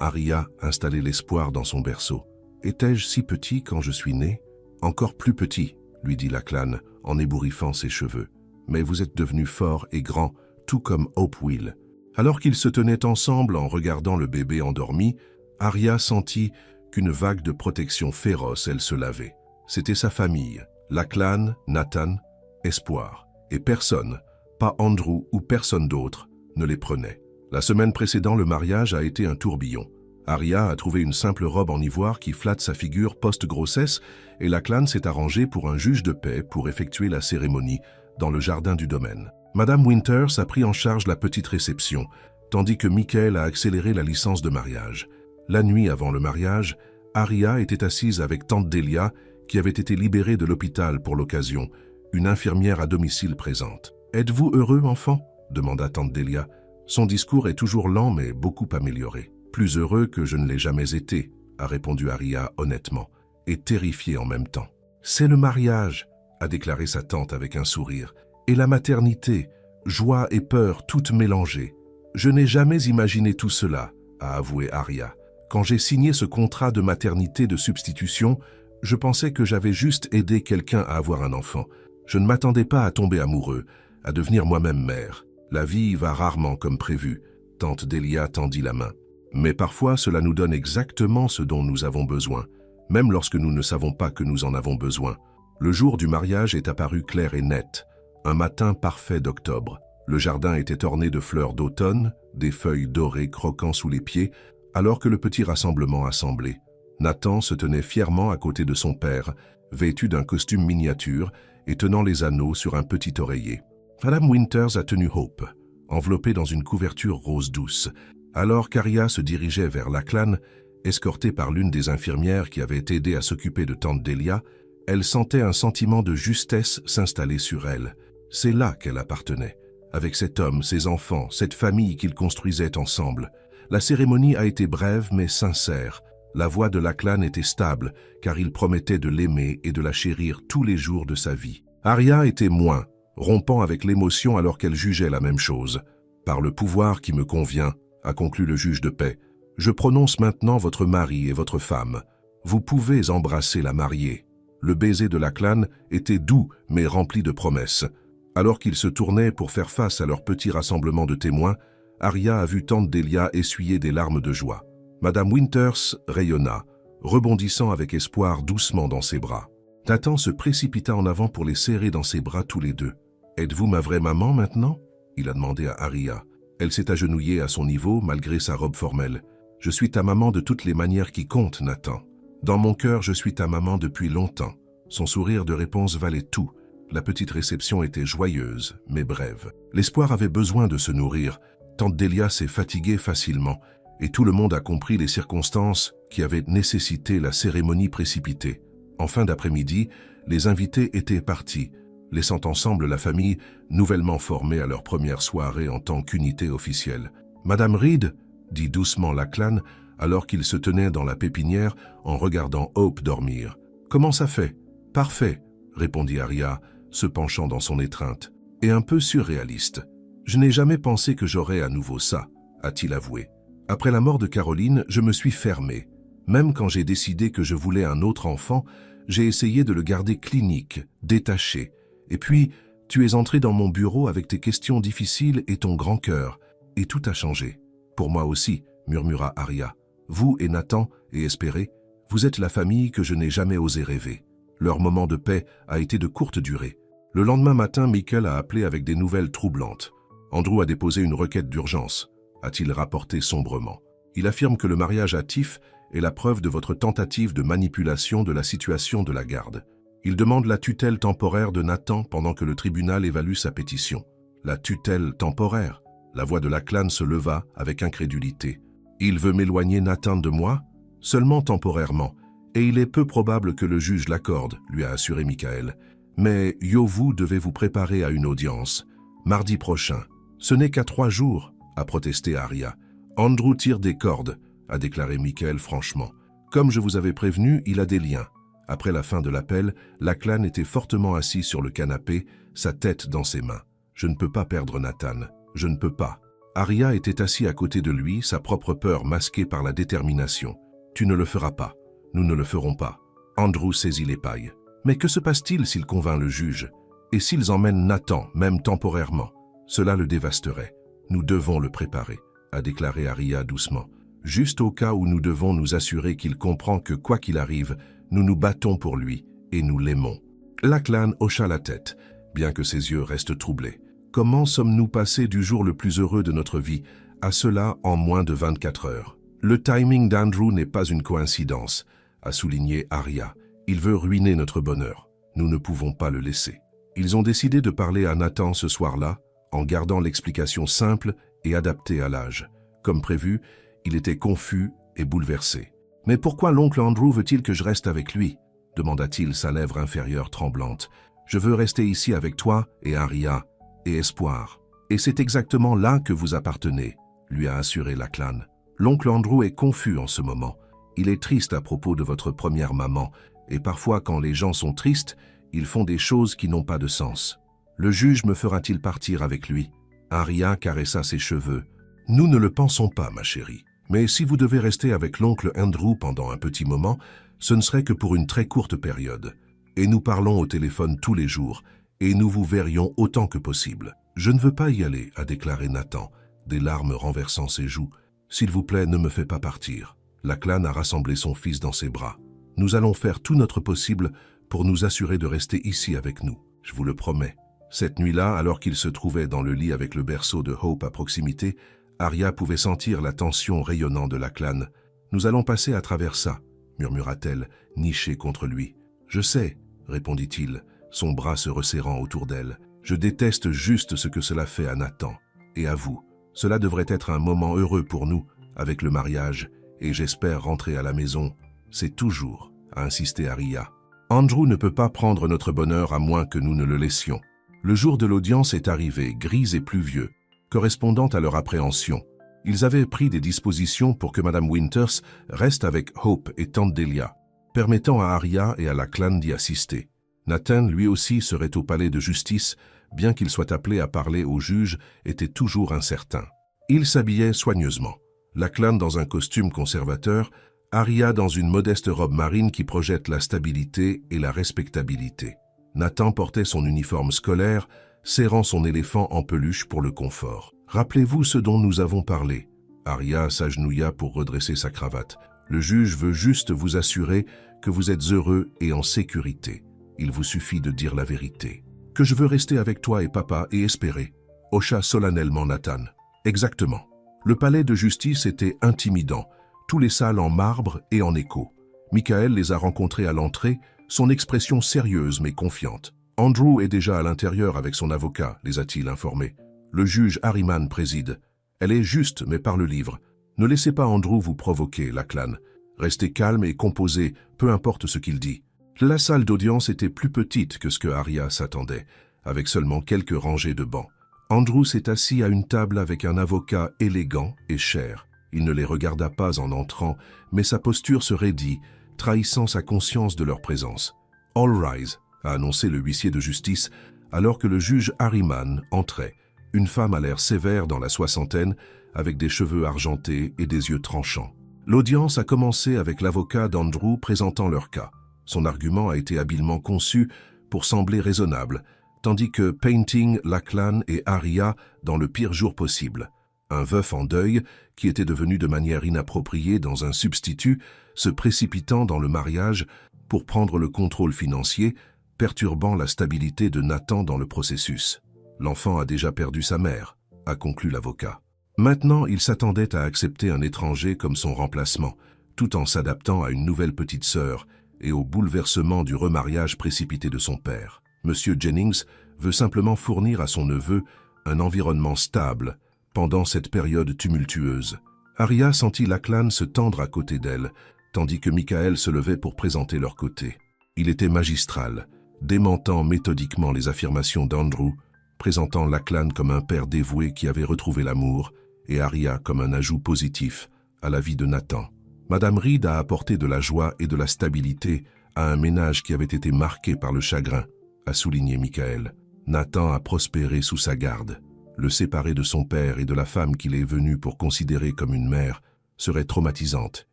Arya installer l'espoir dans son berceau. Étais-je si petit quand je suis né? Encore plus petit, lui dit Lachlan en ébouriffant ses cheveux. Mais vous êtes devenu fort et grand, tout comme Hope Will. Alors qu'ils se tenaient ensemble en regardant le bébé endormi, Arya sentit qu'une vague de protection féroce elle se lavait. C'était sa famille, Lachlan, Nathan, Espoir. Et personne, pas Andrew ou personne d'autre, ne les prenait. La semaine précédant le mariage a été un tourbillon. Arya a trouvé une simple robe en ivoire qui flatte sa figure post-grossesse et Lachlan s'est arrangé pour un juge de paix pour effectuer la cérémonie dans le jardin du domaine. Madame Winters a pris en charge la petite réception, tandis que Michael a accéléré la licence de mariage. La nuit avant le mariage, Arya était assise avec tante Delia, qui avait été libérée de l'hôpital pour l'occasion, une infirmière à domicile présente. « Êtes-vous heureux, enfant ?» demanda tante Delia. Son discours est toujours lent mais beaucoup amélioré. « Plus heureux que je ne l'ai jamais été », a répondu Arya honnêtement, et terrifiée en même temps. « C'est le mariage », a déclaré sa tante avec un sourire, « et la maternité, joie et peur toutes mélangées. Je n'ai jamais imaginé tout cela », a avoué Arya. « Quand j'ai signé ce contrat de maternité de substitution, je pensais que j'avais juste aidé quelqu'un à avoir un enfant. Je ne m'attendais pas à tomber amoureux, à devenir moi-même mère. La vie va rarement comme prévu. » Tante Delia tendit la main. « Mais parfois, cela nous donne exactement ce dont nous avons besoin, même lorsque nous ne savons pas que nous en avons besoin. » Le jour du mariage est apparu clair et net. Un matin parfait d'octobre. Le jardin était orné de fleurs d'automne, des feuilles dorées croquant sous les pieds, alors que le petit rassemblement assemblé. Nathan se tenait fièrement à côté de son père, vêtu d'un costume miniature et tenant les anneaux sur un petit oreiller. Madame Winters a tenu Hope, enveloppée dans une couverture rose douce, alors qu'Arya se dirigeait vers Lachlan, escortée par l'une des infirmières qui avait aidé à s'occuper de tante Delia. Elle sentait un sentiment de justesse s'installer sur elle. C'est là qu'elle appartenait, avec cet homme, ses enfants, cette famille qu'ils construisaient ensemble. La cérémonie a été brève mais sincère. La voix de Lachlan était stable, car il promettait de l'aimer et de la chérir tous les jours de sa vie. Arya était moins, rompant avec l'émotion alors qu'elle jugeait la même chose. « Par le pouvoir qui me convient, » a conclu le juge de paix, « je prononce maintenant votre mari et votre femme. Vous pouvez embrasser la mariée. » Le baiser de Lachlan était doux mais rempli de promesses. Alors qu'ils se tournaient pour faire face à leur petit rassemblement de témoins, Arya a vu tante Delia essuyer des larmes de joie. Madame Winters rayonna, rebondissant avec espoir doucement dans ses bras. Nathan se précipita en avant pour les serrer dans ses bras tous les deux. « Êtes-vous ma vraie maman maintenant ?» il a demandé à Arya. Elle s'est agenouillée à son niveau malgré sa robe formelle. « Je suis ta maman de toutes les manières qui comptent, Nathan. Dans mon cœur, je suis ta maman depuis longtemps. » Son sourire de réponse valait tout. La petite réception était joyeuse, mais brève. L'espoir avait besoin de se nourrir. Tante Delia s'est fatiguée facilement, et tout le monde a compris les circonstances qui avaient nécessité la cérémonie précipitée. En fin d'après-midi, les invités étaient partis, laissant ensemble la famille nouvellement formée à leur première soirée en tant qu'unité officielle. « Madame Reed, » dit doucement Lachlan, alors qu'il se tenait dans la pépinière en regardant Hope dormir. « Comment ça fait ?»« Parfait, » répondit Arya, se penchant dans son étreinte, « et un peu surréaliste. Je n'ai jamais pensé que j'aurais à nouveau ça, » a-t-il avoué. « Après la mort de Caroline, je me suis fermé. Même quand j'ai décidé que je voulais un autre enfant, j'ai essayé de le garder clinique, détaché. Et puis, tu es entré dans mon bureau avec tes questions difficiles et ton grand cœur, et tout a changé. Pour moi aussi, » murmura Arya. « Vous et Nathan, et Espéré, vous êtes la famille que je n'ai jamais osé rêver. » Leur moment de paix a été de courte durée. Le lendemain matin, Michael a appelé avec des nouvelles troublantes. Andrew a déposé une requête d'urgence, a-t-il rapporté sombrement. Il affirme que le mariage hâtif est la preuve de votre tentative de manipulation de la situation de la garde. Il demande la tutelle temporaire de Nathan pendant que le tribunal évalue sa pétition. La tutelle temporaire? La voix de Lachlan se leva avec incrédulité. Il veut m'éloigner Nathan de moi? Seulement temporairement. Et il est peu probable que le juge l'accorde, lui a assuré Michael. Mais vous devez vous préparer à une audience. Mardi prochain. Ce n'est qu'à 3 jours, a protesté Arya. Andrew tire des cordes, a déclaré Michael franchement. Comme je vous avais prévenu, il a des liens. Après la fin de l'appel, Lachlan était fortement assis sur le canapé, sa tête dans ses mains. Je ne peux pas perdre Nathan. Je ne peux pas. Arya était assis à côté de lui, sa propre peur masquée par la détermination. Tu ne le feras pas. Nous ne le ferons pas. Andrew saisit les pailles. Mais que se passe-t-il s'il convainc le juge? Et s'ils emmènent Nathan, même temporairement? Cela le dévasterait. Nous devons le préparer, a déclaré Arya doucement, juste au cas où nous devons nous assurer qu'il comprend que quoi qu'il arrive, nous nous battons pour lui et nous l'aimons. Lachlan hocha la tête, bien que ses yeux restent troublés. Comment sommes-nous passés du jour le plus heureux de notre vie à cela en moins de 24 heures? Le timing d'Andrew n'est pas une coïncidence, a souligné Arya. Il veut ruiner notre bonheur. Nous ne pouvons pas le laisser. Ils ont décidé de parler à Nathan ce soir-là, en gardant l'explication simple et adaptée à l'âge. Comme prévu, il était confus et bouleversé. « Mais pourquoi l'oncle Andrew veut-il que je reste avec lui ?» demanda-t-il, sa lèvre inférieure tremblante. « Je veux rester ici avec toi et Arya et Espoir. Et c'est exactement là que vous appartenez, » lui a assuré Lachlan. « L'oncle Andrew est confus en ce moment. Il est triste à propos de votre première maman, et parfois quand les gens sont tristes, ils font des choses qui n'ont pas de sens. Le juge me fera-t-il partir avec lui ?» Arya caressa ses cheveux. « Nous ne le pensons pas, ma chérie. Mais si vous devez rester avec l'oncle Andrew pendant un petit moment, ce ne serait que pour une très courte période. Et nous parlons au téléphone tous les jours, et nous vous verrions autant que possible. »« Je ne veux pas y aller, » a déclaré Nathan, des larmes renversant ses joues. « S'il vous plaît, ne me faites pas partir. » Lachlan a rassemblé son fils dans ses bras. « Nous allons faire tout notre possible pour nous assurer de rester ici avec nous. Je vous le promets. » Cette nuit-là, alors qu'il se trouvait dans le lit avec le berceau de Hope à proximité, Arya pouvait sentir la tension rayonnant de Lachlan. « Nous allons passer à travers ça, » murmura-t-elle, nichée contre lui. « Je sais, » répondit-il, son bras se resserrant autour d'elle. « Je déteste juste ce que cela fait à Nathan. Et à vous. Cela devrait être un moment heureux pour nous, avec le mariage, et j'espère rentrer à la maison. C'est toujours, » a insisté Arya. « Andrew ne peut pas prendre notre bonheur à moins que nous ne le laissions. » Le jour de l'audience est arrivé, gris et pluvieux, correspondant à leur appréhension. Ils avaient pris des dispositions pour que Madame Winters reste avec Hope et Tante Delia, permettant à Arya et à Lachlan d'y assister. Nathan, lui aussi, serait au palais de justice, bien qu'il soit appelé à parler au juge, était toujours incertain. Il s'habillait soigneusement. Lachlan dans un costume conservateur, Arya dans une modeste robe marine qui projette la stabilité et la respectabilité. Nathan portait son uniforme scolaire, serrant son éléphant en peluche pour le confort. « Rappelez-vous ce dont nous avons parlé. » Arya s'agenouilla pour redresser sa cravate. « Le juge veut juste vous assurer que vous êtes heureux et en sécurité. Il vous suffit de dire la vérité. »« Que je veux rester avec toi et papa et espérer. » hocha solennellement Nathan. « Exactement. » Le palais de justice était intimidant, tous les salles en marbre et en écho. Michael les a rencontrés à l'entrée, son expression sérieuse mais confiante. « Andrew est déjà à l'intérieur avec son avocat, les a-t-il informés. Le juge Harriman préside. Elle est juste, mais par le livre. Ne laissez pas Andrew vous provoquer, Lachlan. Restez calme et composé, peu importe ce qu'il dit. » La salle d'audience était plus petite que ce que Arya s'attendait, avec seulement quelques rangées de bancs. Andrew s'est assis à une table avec un avocat élégant et cher. Il ne les regarda pas en entrant, mais sa posture se raidit, trahissant sa conscience de leur présence. « All rise », a annoncé le huissier de justice, alors que le juge Harriman entrait, une femme à l'air sévère dans la soixantaine, avec des cheveux argentés et des yeux tranchants. L'audience a commencé avec l'avocat d'Andrew présentant leur cas. Son argument a été habilement conçu pour sembler raisonnable, tandis que Painting, Lachlan et Arya dans le pire jour possible. Un veuf en deuil, qui était devenu de manière inappropriée dans un substitut, se précipitant dans le mariage pour prendre le contrôle financier, perturbant la stabilité de Nathan dans le processus. L'enfant a déjà perdu sa mère, a conclu l'avocat. Maintenant, il s'attendait à accepter un étranger comme son remplacement, tout en s'adaptant à une nouvelle petite sœur et au bouleversement du remariage précipité de son père. Monsieur Jennings veut simplement fournir à son neveu un environnement stable pendant cette période tumultueuse. Arya sentit Lachlan se tendre à côté d'elle, tandis que Michael se levait pour présenter leur côté. Il était magistral, démentant méthodiquement les affirmations d'Andrew, présentant Lachlan comme un père dévoué qui avait retrouvé l'amour, et Arya comme un ajout positif à la vie de Nathan. Madame Reed a apporté de la joie et de la stabilité à un ménage qui avait été marqué par le chagrin, a souligné Michael. Nathan a prospéré sous sa garde. Le séparer de son père et de la femme qu'il est venu pour considérer comme une mère serait traumatisante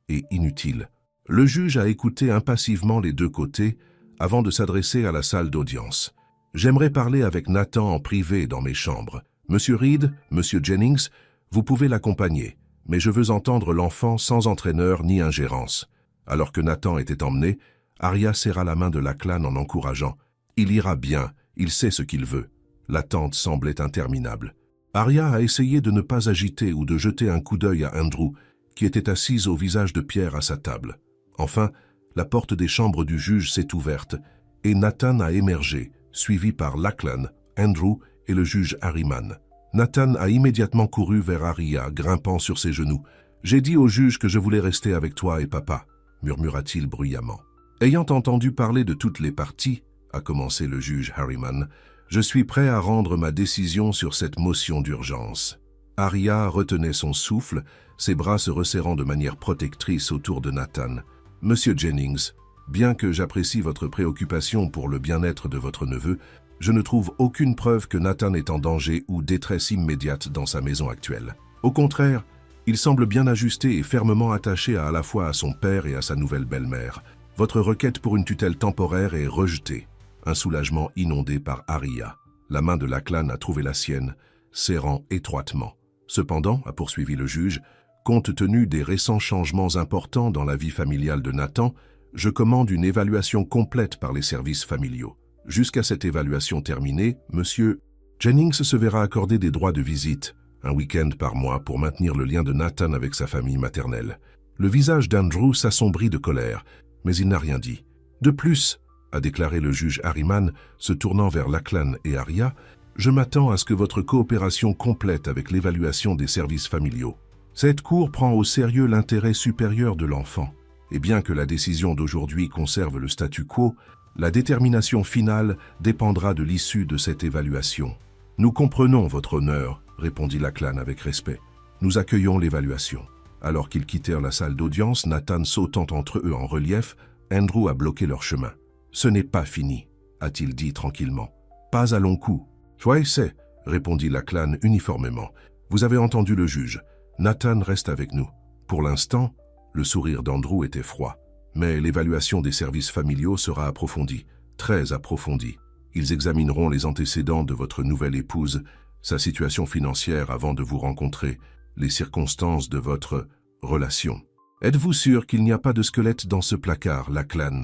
et inutile. Le juge a écouté impassivement les deux côtés avant de s'adresser à la salle d'audience. « J'aimerais parler avec Nathan en privé dans mes chambres, Monsieur Reed, Monsieur Jennings, vous pouvez l'accompagner, mais je veux entendre l'enfant sans entraîneur ni ingérence. » Alors que Nathan était emmené, Arya serra la main de Lachlan en encourageant. « Il ira bien, il sait ce qu'il veut. » L'attente semblait interminable. Arya a essayé de ne pas agiter ou de jeter un coup d'œil à Andrew, qui était assise au visage de pierre à sa table. Enfin, la porte des chambres du juge s'est ouverte et Nathan a émergé, suivi par Lachlan, Andrew et le juge Harriman. Nathan a immédiatement couru vers Arya, grimpant sur ses genoux. « J'ai dit au juge que je voulais rester avec toi et papa », murmura-t-il bruyamment. Ayant entendu parler de toutes les parties, a commencé le juge Harriman, je suis prêt à rendre ma décision sur cette motion d'urgence. Arya retenait son souffle, ses bras se resserrant de manière protectrice autour de Nathan. Monsieur Jennings, bien que j'apprécie votre préoccupation pour le bien-être de votre neveu, je ne trouve aucune preuve que Nathan est en danger ou détresse immédiate dans sa maison actuelle. Au contraire, il semble bien ajusté et fermement attaché à la fois à son père et à sa nouvelle belle-mère. Votre requête pour une tutelle temporaire est rejetée. Un soulagement inondé par Arya. La main de Lachlan a trouvé la sienne, serrant étroitement. Cependant, a poursuivi le juge, compte tenu des récents changements importants dans la vie familiale de Nathan, je commande une évaluation complète par les services familiaux. Jusqu'à cette évaluation terminée, Monsieur Jennings se verra accorder des droits de visite, un week-end par mois pour maintenir le lien de Nathan avec sa famille maternelle. Le visage d'Andrew s'assombrit de colère, mais il n'a rien dit. De plus, a déclaré le juge Harriman, se tournant vers Lachlan et Arya, je m'attends à ce que votre coopération complète avec l'évaluation des services familiaux. Cette cour prend au sérieux l'intérêt supérieur de l'enfant, et bien que la décision d'aujourd'hui conserve le statu quo, la détermination finale dépendra de l'issue de cette évaluation. Nous comprenons votre honneur, répondit Lachlan avec respect. Nous accueillons l'évaluation. Alors qu'ils quittèrent la salle d'audience, Nathan sautant entre eux en relief, Andrew a bloqué leur chemin. « Ce n'est pas fini », a-t-il dit tranquillement. « Pas à long coup. »« Je sais », répondit Lachlan uniformément. « Vous avez entendu le juge. Nathan reste avec nous. » Pour l'instant, le sourire d'Andrew était froid. Mais l'évaluation des services familiaux sera approfondie, très approfondie. Ils examineront les antécédents de votre nouvelle épouse, sa situation financière avant de vous rencontrer, les circonstances de votre relation. Êtes-vous sûr qu'il n'y a pas de squelette dans ce placard, Lachlan ?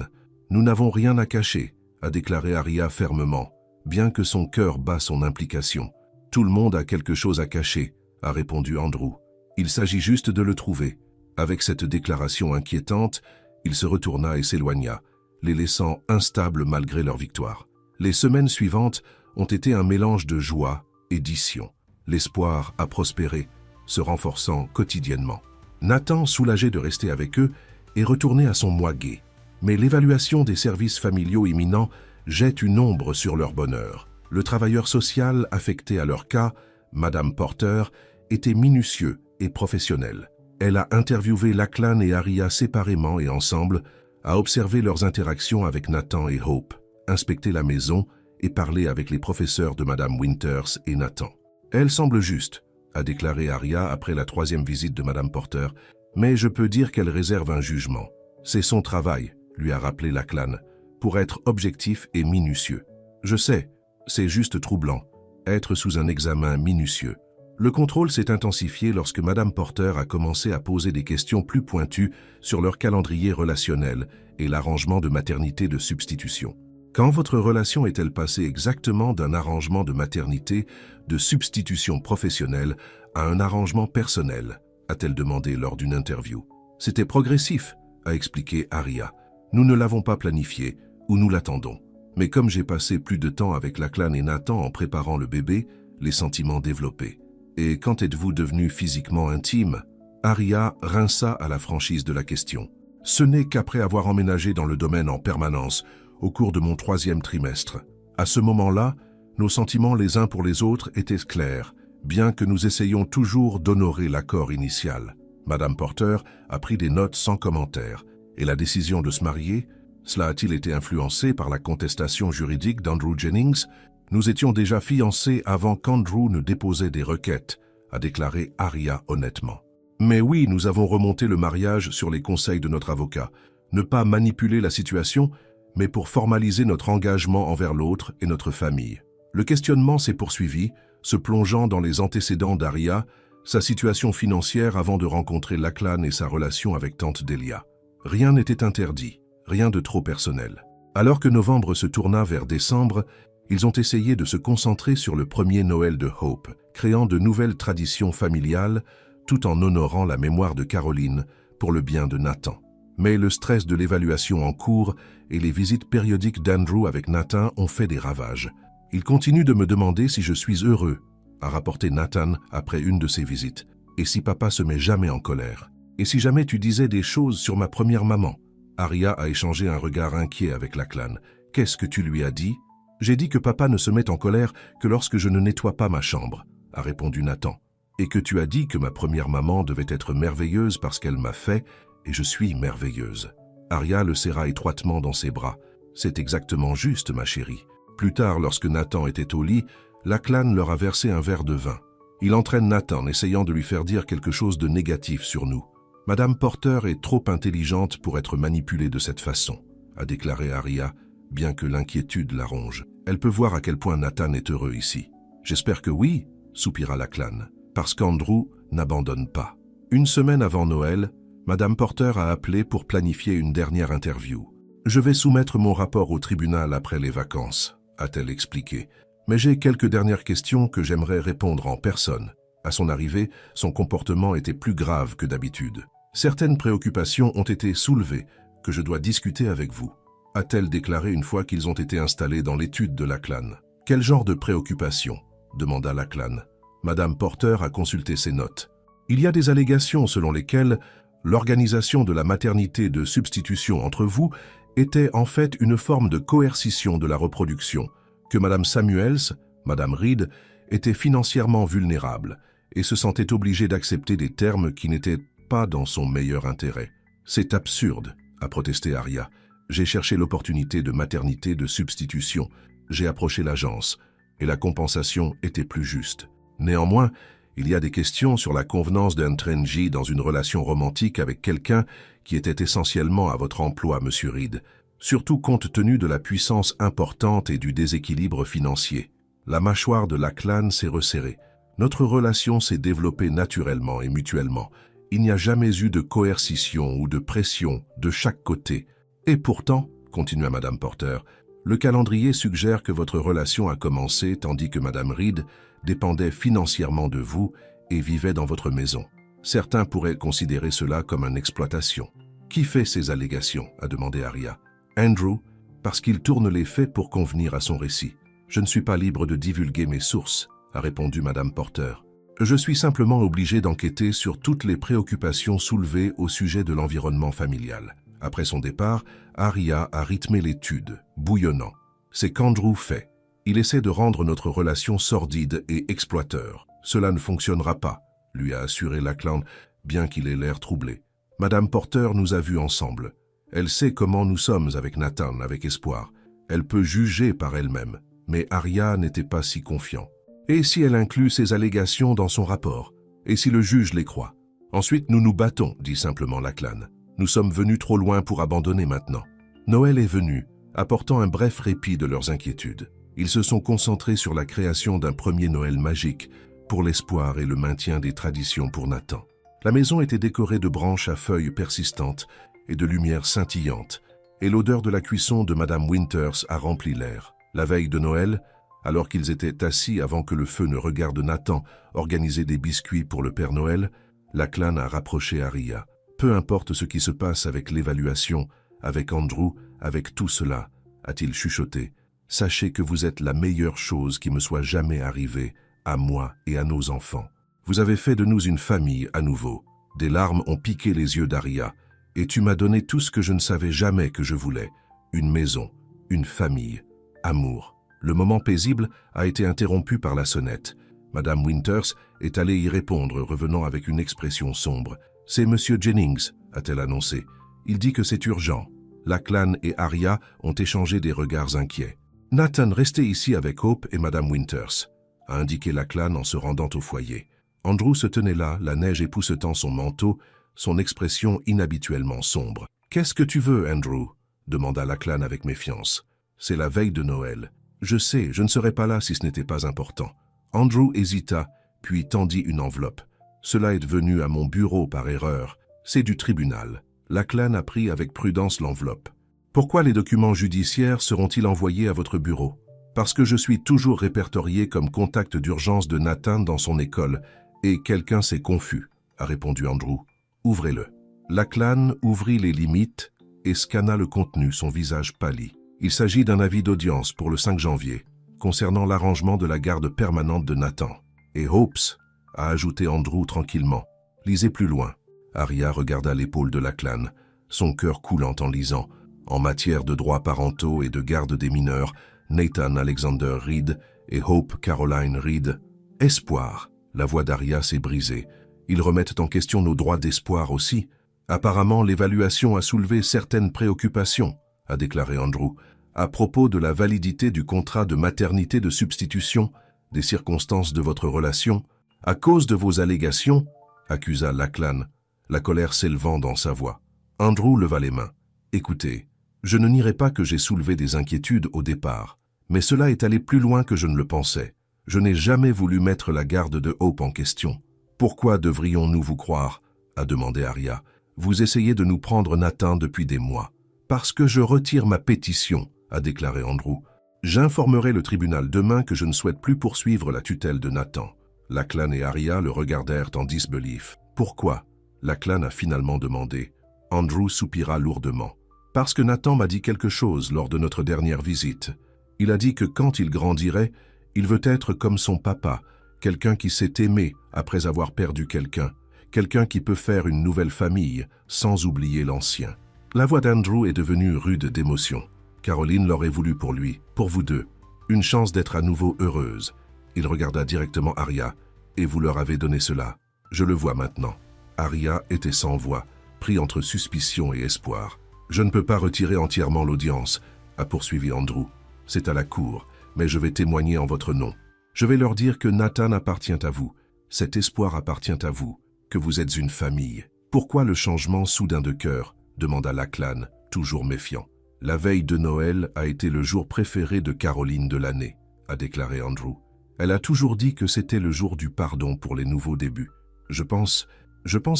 Nous n'avons rien à cacher, a déclaré Arya fermement, bien que son cœur bat son implication. Tout le monde a quelque chose à cacher, a répondu Andrew. Il s'agit juste de le trouver. Avec cette déclaration inquiétante, il se retourna et s'éloigna, les laissant instables malgré leur victoire. Les semaines suivantes ont été un mélange de joie et d'ission. L'espoir a prospéré, se renforçant quotidiennement. Nathan, soulagé de rester avec eux, est retourné à son mois gai. Mais l'évaluation des services familiaux imminents jette une ombre sur leur bonheur. Le travailleur social affecté à leur cas, Madame Porter, était minutieux et professionnel. Elle a interviewé Lachlan et Arya séparément et ensemble, a observé leurs interactions avec Nathan et Hope, inspecté la maison et parlé avec les professeurs de Madame Winters et Nathan. Elle semble juste, a déclaré Arya après la 3e visite de Madame Porter, mais je peux dire qu'elle réserve un jugement. C'est son travail, lui a rappelé Lachlan, pour être objectif et minutieux. Je sais, c'est juste troublant, être sous un examen minutieux. Le contrôle s'est intensifié lorsque Madame Porter a commencé à poser des questions plus pointues sur leur calendrier relationnel et l'arrangement de maternité de substitution. Quand votre relation est-elle passée exactement d'un arrangement de maternité de substitution professionnelle à un arrangement personnel, a-t-elle demandé lors d'une interview. C'était progressif, a expliqué Arya. Nous ne l'avons pas planifié, ou nous l'attendons. Mais comme j'ai passé plus de temps avec Lachlan et Nathan en préparant le bébé, les sentiments développés. Et quand êtes-vous devenu physiquement intime? Arya rinça à la franchise de la question. Ce n'est qu'après avoir emménagé dans le domaine en permanence, au cours de mon 3e trimestre. À ce moment-là, nos sentiments les uns pour les autres étaient clairs, bien que nous essayions toujours d'honorer l'accord initial. Madame Porter a pris des notes sans commentaire. Et la décision de se marier, cela a-t-il été influencé par la contestation juridique d'Andrew Jennings? Nous étions déjà fiancés avant qu'Andrew ne déposait des requêtes, a déclaré Arya honnêtement. Mais oui, nous avons remonté le mariage sur les conseils de notre avocat. Ne pas manipuler la situation, mais pour formaliser notre engagement envers l'autre et notre famille. Le questionnement s'est poursuivi, se plongeant dans les antécédents d'Aria, sa situation financière avant de rencontrer Lachlan et sa relation avec tante Delia. Rien n'était interdit, rien de trop personnel. Alors que novembre se tourna vers décembre, ils ont essayé de se concentrer sur le premier Noël de Hope, créant de nouvelles traditions familiales, tout en honorant la mémoire de Caroline pour le bien de Nathan. Mais le stress de l'évaluation en cours et les visites périodiques d'Andrew avec Nathan ont fait des ravages. Il continue de me demander si je suis heureux, a rapporté Nathan après une de ses visites. Et si papa se met jamais en colère? Et si jamais tu disais des choses sur ma première maman? Aria a échangé un regard inquiet avec Lachlan. Qu'est-ce que tu lui as dit? J'ai dit que papa ne se met en colère que lorsque je ne nettoie pas ma chambre, a répondu Nathan. Et que tu as dit que ma première maman devait être merveilleuse parce qu'elle m'a fait, et je suis merveilleuse. Aria le serra étroitement dans ses bras. C'est exactement juste, ma chérie. Plus tard, lorsque Nathan était au lit, Lachlan leur a versé un verre de vin. Il entraîne Nathan, essayant de lui faire dire quelque chose de négatif sur nous. Madame Porter est trop intelligente pour être manipulée de cette façon, a déclaré Aria, bien que l'inquiétude la ronge. Elle peut voir à quel point Nathan est heureux ici. J'espère que oui, soupira Lachlan, parce qu'Andrew n'abandonne pas. Une semaine avant Noël, Madame Porter a appelé pour planifier une dernière interview. Je vais soumettre mon rapport au tribunal après les vacances, a-t-elle expliqué. Mais j'ai quelques dernières questions que j'aimerais répondre en personne. À son arrivée, son comportement était plus grave que d'habitude. Certaines préoccupations ont été soulevées que je dois discuter avec vous, a-t-elle déclaré une fois qu'ils ont été installés dans l'étude de Lachlan. Quel genre de préoccupations? Demanda Lachlan. Madame Porter a consulté ses notes. Il y a des allégations selon lesquelles l'organisation de la maternité de substitution entre vous était en fait une forme de coercition de la reproduction, que Madame Samuels, Madame Reed, était financièrement vulnérable et se sentait obligée d'accepter des termes qui n'étaient pas dans son meilleur intérêt. C'est absurde, a protesté Aria. J'ai cherché l'opportunité de maternité de substitution, j'ai approché l'agence, et la compensation était plus juste. Néanmoins, il y a des questions sur la convenance d'un Trenji dans une relation romantique avec quelqu'un qui était essentiellement à votre emploi, Monsieur Reed, surtout compte tenu de la puissance importante et du déséquilibre financier. La mâchoire de Lachlan s'est resserrée. Notre relation s'est développée naturellement et mutuellement. Il n'y a jamais eu de coercition ou de pression de chaque côté. Et pourtant, continua Madame Porter, le calendrier suggère que votre relation a commencé tandis que Madame Reed dépendait financièrement de vous et vivait dans votre maison. Certains pourraient considérer cela comme une exploitation. Qui fait ces allégations? A demandé Aria. Andrew, parce qu'il tourne les faits pour convenir à son récit. Je ne suis pas libre de divulguer mes sources, a répondu Madame Porter. Je suis simplement obligé d'enquêter sur toutes les préoccupations soulevées au sujet de l'environnement familial. Après son départ, Aria a rythmé l'étude, bouillonnant. C'est qu'Andrew fait. Il essaie de rendre notre relation sordide et exploiteur. Cela ne fonctionnera pas, lui a assuré Lachlan, bien qu'il ait l'air troublé. Madame Porter nous a vus ensemble. Elle sait comment nous sommes avec Nathan, avec espoir. Elle peut juger par elle-même, mais Aria n'était pas si confiant. Et si elle inclut ces allégations dans son rapport? Et si le juge les croit? Ensuite, nous nous battons, dit simplement Lachlan. Nous sommes venus trop loin pour abandonner maintenant. Noël est venu, apportant un bref répit de leurs inquiétudes. Ils se sont concentrés sur la création d'un premier Noël magique, pour l'espoir et le maintien des traditions pour Nathan. La maison était décorée de branches à feuilles persistantes et de lumières scintillantes, et l'odeur de la cuisson de Madame Winters a rempli l'air. La veille de Noël, alors qu'ils étaient assis avant que le feu ne regarde Nathan organiser des biscuits pour le Père Noël, Lachlan a rapproché Aria. Peu importe ce qui se passe avec l'évaluation, avec Andrew, avec tout cela, a-t-il chuchoté. Sachez que vous êtes la meilleure chose qui me soit jamais arrivée, à moi et à nos enfants. Vous avez fait de nous une famille à nouveau. Des larmes ont piqué les yeux d'Aria, et tu m'as donné tout ce que je ne savais jamais que je voulais. Une maison, une famille, amour. Le moment paisible a été interrompu par la sonnette. Madame Winters est allée y répondre, revenant avec une expression sombre. « C'est Monsieur Jennings », a-t-elle annoncé. « Il dit que c'est urgent. » Lachlan et Aria ont échangé des regards inquiets. « Nathan, restez ici avec Hope et Madame Winters », a indiqué Lachlan en se rendant au foyer. Andrew se tenait là, la neige époussetant son manteau, son expression inhabituellement sombre. « Qu'est-ce que tu veux, Andrew ?» demanda Lachlan avec méfiance. « C'est la veille de Noël. Je sais, je ne serais pas là si ce n'était pas important. Andrew hésita, puis tendit une enveloppe. Cela est venu à mon bureau par erreur. C'est du tribunal. Lachlan a pris avec prudence l'enveloppe. Pourquoi les documents judiciaires seront-ils envoyés à votre bureau? Parce que je suis toujours répertorié comme contact d'urgence de Nathan dans son école, et quelqu'un s'est confus, a répondu Andrew. Ouvrez-le. Lachlan ouvrit les limites et scanna le contenu, son visage pâli. Il s'agit d'un avis d'audience pour le 5 janvier, concernant l'arrangement de la garde permanente de Nathan. Et Hopes, a ajouté Andrew tranquillement. Lisez plus loin. Arya regarda l'épaule de Lachlan, son cœur coulant en lisant. En matière de droits parentaux et de garde des mineurs, Nathan Alexander Reed et Hope Caroline Reed. Espoir. La voix d'Arya s'est brisée. Ils remettent en question nos droits d'espoir aussi. Apparemment, l'évaluation a soulevé certaines préoccupations, a déclaré Andrew, à propos de la validité du contrat de maternité de substitution, des circonstances de votre relation, à cause de vos allégations, accusa Lachlan, la colère s'élevant dans sa voix. Andrew leva les mains. Écoutez, je ne nierai pas que j'ai soulevé des inquiétudes au départ, mais cela est allé plus loin que je ne le pensais. Je n'ai jamais voulu mettre la garde de Hope en question. Pourquoi devrions-nous vous croire? A demandé Arya. Vous essayez de nous prendre Nathan depuis des mois. Parce que je retire ma pétition, a déclaré Andrew. J'informerai le tribunal demain que je ne souhaite plus poursuivre la tutelle de Nathan. Lachlan et Arya le regardèrent en disbelief. Pourquoi? Lachlan a finalement demandé. Andrew soupira lourdement. Parce que Nathan m'a dit quelque chose lors de notre dernière visite. Il a dit que quand il grandirait, il veut être comme son papa, quelqu'un qui s'est aimé après avoir perdu quelqu'un, quelqu'un qui peut faire une nouvelle famille sans oublier l'ancien. La voix d'Andrew est devenue rude d'émotion. Caroline l'aurait voulu pour lui, pour vous deux. Une chance d'être à nouveau heureuse. Il regarda directement Arya. Et vous leur avez donné cela. Je le vois maintenant. Arya était sans voix, pris entre suspicion et espoir. Je ne peux pas retirer entièrement l'audience, a poursuivi Andrew. C'est à la cour, mais je vais témoigner en votre nom. Je vais leur dire que Nathan appartient à vous. Cet espoir appartient à vous, que vous êtes une famille. Pourquoi le changement soudain de cœur? Demanda Lachlan, toujours méfiant. La veille de Noël a été le jour préféré de Caroline de l'année, a déclaré Andrew. Elle a toujours dit que c'était le jour du pardon pour les nouveaux débuts. Je pense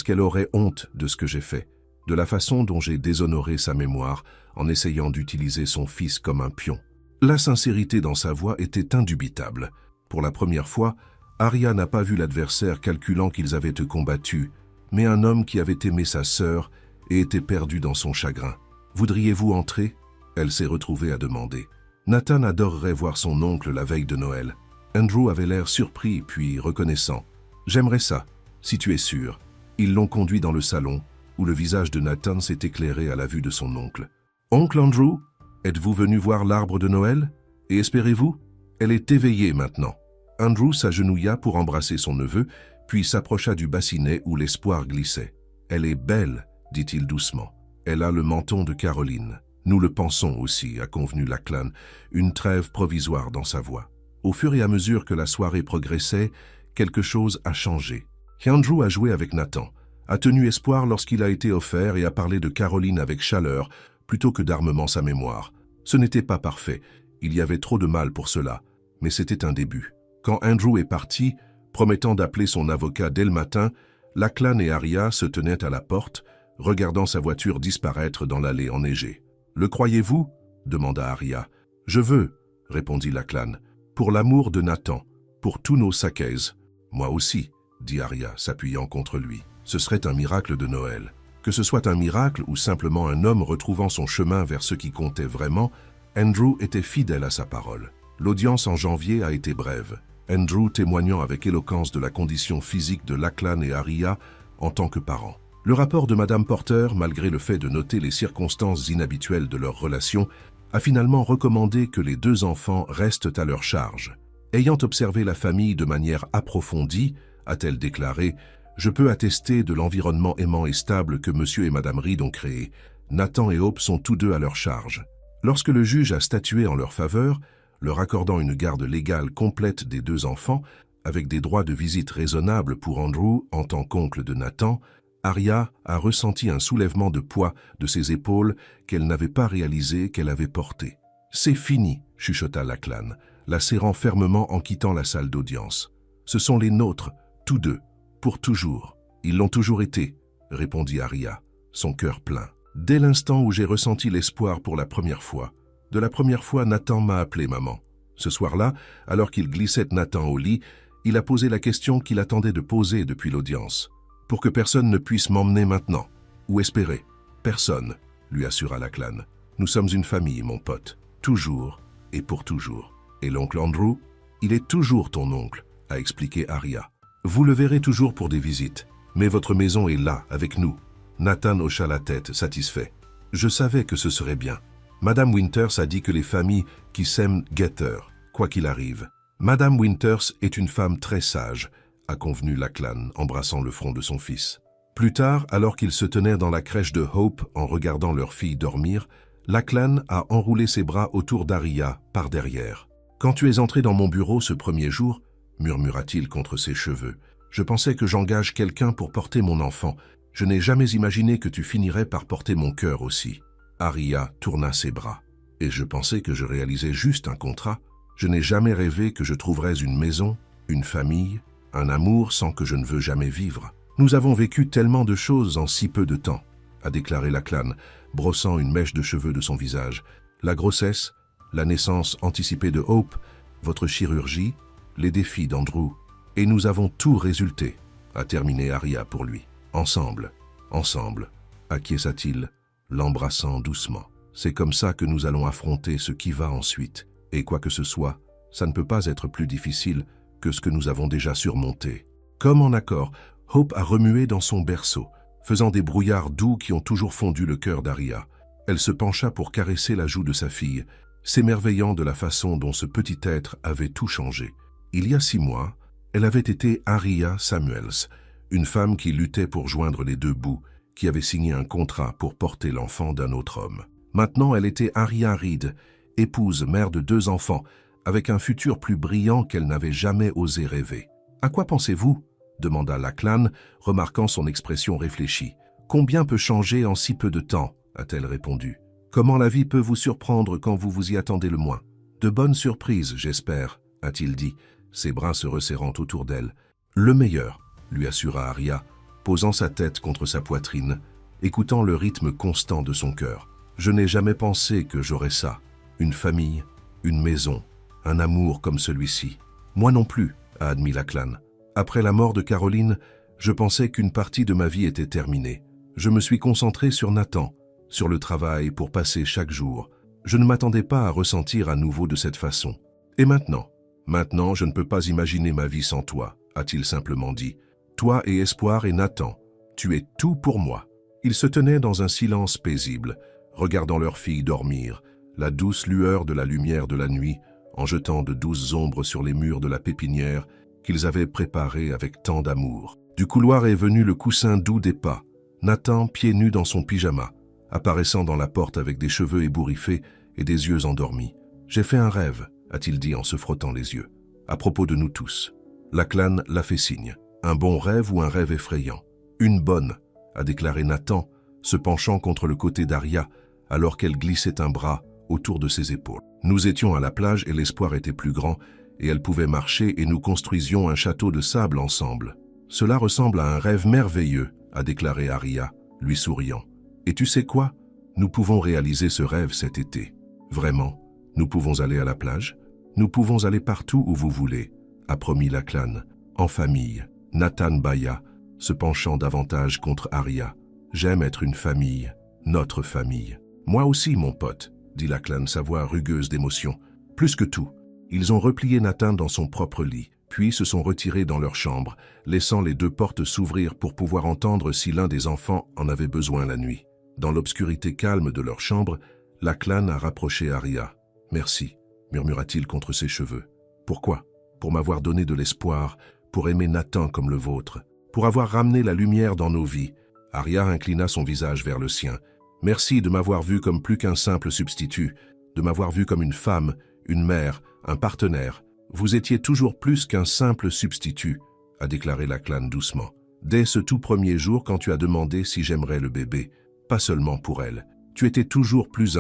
qu'elle aurait honte de ce que j'ai fait, de la façon dont j'ai déshonoré sa mémoire en essayant d'utiliser son fils comme un pion. La sincérité dans sa voix était indubitable. Pour la première fois, Arya n'a pas vu l'adversaire calculant qu'ils avaient été combattus, mais un homme qui avait aimé sa sœur et était perdu dans son chagrin. « Voudriez-vous entrer ?» Elle s'est retrouvée à demander. Nathan adorerait voir son oncle la veille de Noël. Andrew avait l'air surpris puis reconnaissant. « J'aimerais ça, si tu es sûr. » Ils l'ont conduit dans le salon, où le visage de Nathan s'est éclairé à la vue de son oncle. « Oncle Andrew, êtes-vous venu voir l'arbre de Noël? Et espérez-vous? Elle est éveillée maintenant. » Andrew s'agenouilla pour embrasser son neveu, puis s'approcha du bassinet où l'espoir glissait. « Elle est belle, dit-il doucement. Elle a le menton de Caroline. Nous le pensons aussi, a convenu Lachlan, une trêve provisoire dans sa voix. Au fur et à mesure que la soirée progressait, quelque chose a changé. Andrew a joué avec Nathan, a tenu espoir lorsqu'il a été offert et a parlé de Caroline avec chaleur, plutôt que d'armement sa mémoire. Ce n'était pas parfait, il y avait trop de mal pour cela, mais c'était un début. Quand Andrew est parti, promettant d'appeler son avocat dès le matin, Lachlan et Arya se tenaient à la porte, regardant sa voiture disparaître dans l'allée enneigée. « Le croyez-vous » demanda Arya. « Je veux » répondit Lachlan. « Pour l'amour de Nathan, pour tous nos Sakaiz. »« Moi aussi » dit Arya, s'appuyant contre lui. « Ce serait un miracle de Noël. Que ce soit un miracle ou simplement un homme retrouvant son chemin vers ce qui comptait vraiment, Andrew était fidèle à sa parole. L'audience en janvier a été brève. Andrew témoignant avec éloquence de la condition physique de Lachlan et Arya en tant que parents. Le rapport de Madame Porter, malgré le fait de noter les circonstances inhabituelles de leur relation, a finalement recommandé que les deux enfants restent à leur charge. Ayant observé la famille de manière approfondie, a-t-elle déclaré, je peux attester de l'environnement aimant et stable que Monsieur et Madame Reed ont créé. Nathan et Hope sont tous deux à leur charge. Lorsque le juge a statué en leur faveur, leur accordant une garde légale complète des deux enfants, avec des droits de visite raisonnables pour Andrew en tant qu'oncle de Nathan, Arya a ressenti un soulèvement de poids de ses épaules qu'elle n'avait pas réalisé qu'elle avait porté. « C'est fini » chuchota Lachlan, la serrant fermement en quittant la salle d'audience. « Ce sont les nôtres, tous deux, pour toujours. Ils l'ont toujours été, » répondit Arya, son cœur plein. Dès l'instant où j'ai ressenti l'espoir pour la première fois, de la première fois, Nathan m'a appelé maman. Ce soir-là, alors qu'il glissait Nathan au lit, il a posé la question qu'il attendait de poser depuis l'audience. « Pour que personne ne puisse m'emmener maintenant. Ou espérer. Personne, » lui assura Lachlan. « Nous sommes une famille, mon pote. Toujours et pour toujours. Et l'oncle Andrew, il est toujours ton oncle, » a expliqué Arya. « Vous le verrez toujours pour des visites, mais votre maison est là, avec nous. » Nathan hocha la tête, satisfait. « Je savais que ce serait bien. Madame Winters a dit que les familles qui s'aiment guetteurs, quoi qu'il arrive. Madame Winters est une femme très sage, » a convenu Lachlan, embrassant le front de son fils. Plus tard, alors qu'ils se tenaient dans la crèche de Hope en regardant leur fille dormir, Lachlan a enroulé ses bras autour d'Arya par derrière. « Quand tu es entré dans mon bureau ce premier jour, » murmura-t-il contre ses cheveux, « je pensais que j'engage quelqu'un pour porter mon enfant. Je n'ai jamais imaginé que tu finirais par porter mon cœur aussi. » Arya tourna ses bras. « Et je pensais que je réalisais juste un contrat. Je n'ai jamais rêvé que je trouverais une maison, une famille, un amour sans que je ne veux jamais vivre. Nous avons vécu tellement de choses en si peu de temps, » a déclaré Lachlan, brossant une mèche de cheveux de son visage. « La grossesse, la naissance anticipée de Hope, votre chirurgie, les défis d'Andrew. Et nous avons tout résulté, » a terminé Arya pour lui. « Ensemble, ensemble, » acquiesça-t-il, l'embrassant doucement. « C'est comme ça que nous allons affronter ce qui va ensuite. Et quoi que ce soit, ça ne peut pas être plus difficile que ce que nous avons déjà surmonté. » Comme en accord, Hope a remué dans son berceau, faisant des brouillards doux qui ont toujours fondu le cœur d'Arya. Elle se pencha pour caresser la joue de sa fille, s'émerveillant de la façon dont ce petit être avait tout changé. Il y a 6 mois, elle avait été Arya Samuels, une femme qui luttait pour joindre les deux bouts, qui avait signé un contrat pour porter l'enfant d'un autre homme. Maintenant, elle était Arya Reed, épouse, mère de 2 enfants, avec un futur plus brillant qu'elle n'avait jamais osé rêver. « À quoi pensez-vous » demanda Lachlan, remarquant son expression réfléchie. « Combien peut changer en si peu de temps » a-t-elle répondu. « Comment la vie peut vous surprendre quand vous vous y attendez le moins ?»« De bonnes surprises, j'espère » a-t-il dit, ses bras se resserrant autour d'elle. « Le meilleur » lui assura Arya, posant sa tête contre sa poitrine, écoutant le rythme constant de son cœur. « Je n'ai jamais pensé que j'aurais ça. Une famille, une maison, un amour comme celui-ci. »« Moi non plus » a admis Lachlan. « Après la mort de Caroline, je pensais qu'une partie de ma vie était terminée. Je me suis concentré sur Nathan, sur le travail pour passer chaque jour. Je ne m'attendais pas à ressentir à nouveau de cette façon. Et maintenant ? Maintenant, je ne peux pas imaginer ma vie sans toi, a-t-il simplement dit. Toi et Espoir et Nathan, tu es tout pour moi. Ils se tenaient dans un silence paisible, regardant leur fille dormir, la douce lueur de la lumière de la nuit, en jetant de douces ombres sur les murs de la pépinière qu'ils avaient préparée avec tant d'amour. Du couloir est venu le coussin doux des pas, Nathan pieds nus dans son pyjama, apparaissant dans la porte avec des cheveux ébouriffés et des yeux endormis. « J'ai fait un rêve », a-t-il dit en se frottant les yeux, « à propos de nous tous. » Lachlan l'a fait signe. « Un bon rêve ou un rêve effrayant ?»« Une bonne », a déclaré Nathan, se penchant contre le côté d'Arya, alors qu'elle glissait un bras autour de ses épaules. « Nous étions à la plage et l'espoir était plus grand, et elle pouvait marcher et nous construisions un château de sable ensemble. Cela ressemble à un rêve merveilleux, a déclaré Arya, lui souriant. Et tu sais quoi? Nous pouvons réaliser ce rêve cet été. Vraiment, nous pouvons aller à la plage? Nous pouvons aller partout où vous voulez, a promis Lachlan, en famille. Nathan bâilla, se penchant davantage contre Arya. J'aime être une famille, notre famille. Moi aussi, mon pote, dit Lachlan, sa voix rugueuse d'émotion. Plus que tout. Ils ont replié Nathan dans son propre lit, puis se sont retirés dans leur chambre, laissant les 2 portes s'ouvrir pour pouvoir entendre si l'un des enfants en avait besoin la nuit. Dans l'obscurité calme de leur chambre, Lachlan a rapproché Arya. « Merci », murmura-t-il contre ses cheveux. « Pourquoi? Pour m'avoir donné de l'espoir, pour aimer Nathan comme le vôtre, pour avoir ramené la lumière dans nos vies. » Arya inclina son visage vers le sien. « Merci de m'avoir vu comme plus qu'un simple substitut, de m'avoir vu comme une femme, une mère, un partenaire. Vous étiez toujours plus qu'un simple substitut, » a déclaré Lachlan doucement. « Dès ce tout premier jour quand tu as demandé si j'aimerais le bébé, pas seulement pour elle. Tu étais toujours plus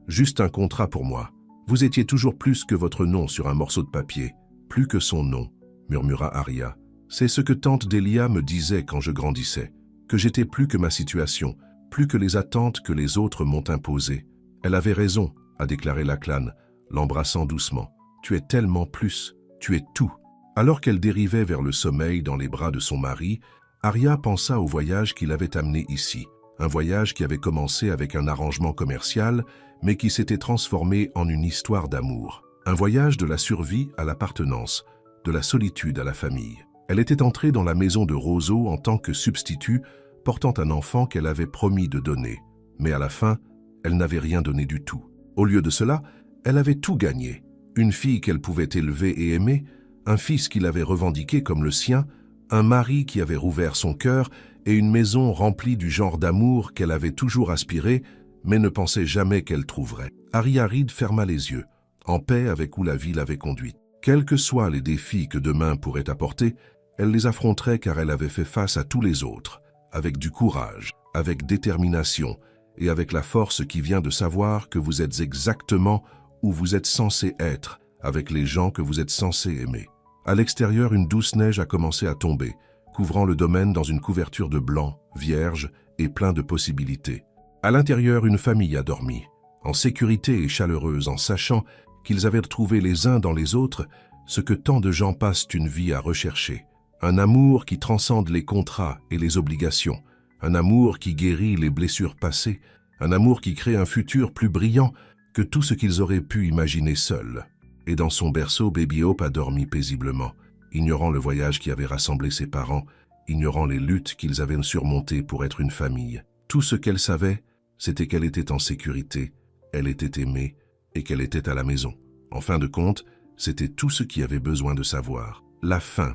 juste un contrat pour moi. Vous étiez toujours plus que votre nom sur un morceau de papier, plus que son nom, murmura Arya. C'est ce que tante Delia me disait quand je grandissais, que j'étais plus que ma situation, plus que les attentes que les autres m'ont imposées. Elle avait raison, a déclaré Lachlan, l'embrassant doucement. Tu es tellement plus, tu es tout. Alors qu'elle dérivait vers le sommeil dans les bras de son mari, Arya pensa au voyage qui l'avait amenée ici. Un voyage qui avait commencé avec un arrangement commercial, mais qui s'était transformé en une histoire d'amour. Un voyage de la survie à l'appartenance, de la solitude à la famille. Elle était entrée dans la maison de Roseau en tant que substitut, portant un enfant qu'elle avait promis de donner. Mais à la fin, elle n'avait rien donné du tout. Au lieu de cela, elle avait tout gagné. Une fille qu'elle pouvait élever et aimer, un fils qu'il avait revendiqué comme le sien, un mari qui avait rouvert son cœur et une maison remplie du genre d'amour qu'elle avait toujours aspiré, mais ne pensait jamais qu'elle trouverait. Arya Reed ferma les yeux, en paix avec où la vie l'avait conduite. Quels que soient les défis que demain pourrait apporter, elle les affronterait car elle avait fait face à tous les autres, avec du courage, avec détermination et avec la force qui vient de savoir que vous êtes exactement où vous êtes censé être, avec les gens que vous êtes censé aimer. À l'extérieur, une douce neige a commencé à tomber, couvrant le domaine dans une couverture de blanc, vierge et plein de possibilités. À l'intérieur, une famille a dormi, en sécurité et chaleureuse, en sachant qu'ils avaient trouvé les uns dans les autres ce que tant de gens passent une vie à rechercher. Un amour qui transcende les contrats et les obligations, un amour qui guérit les blessures passées, un amour qui crée un futur plus brillant que tout ce qu'ils auraient pu imaginer seuls. Et dans son berceau, Baby Hope a dormi paisiblement, ignorant le voyage qui avait rassemblé ses parents, ignorant les luttes qu'ils avaient surmontées pour être une famille. Tout ce qu'elle savait, c'était qu'elle était en sécurité, elle était aimée et qu'elle était à la maison. En fin de compte, c'était tout ce qu'il avait besoin de savoir. La fin.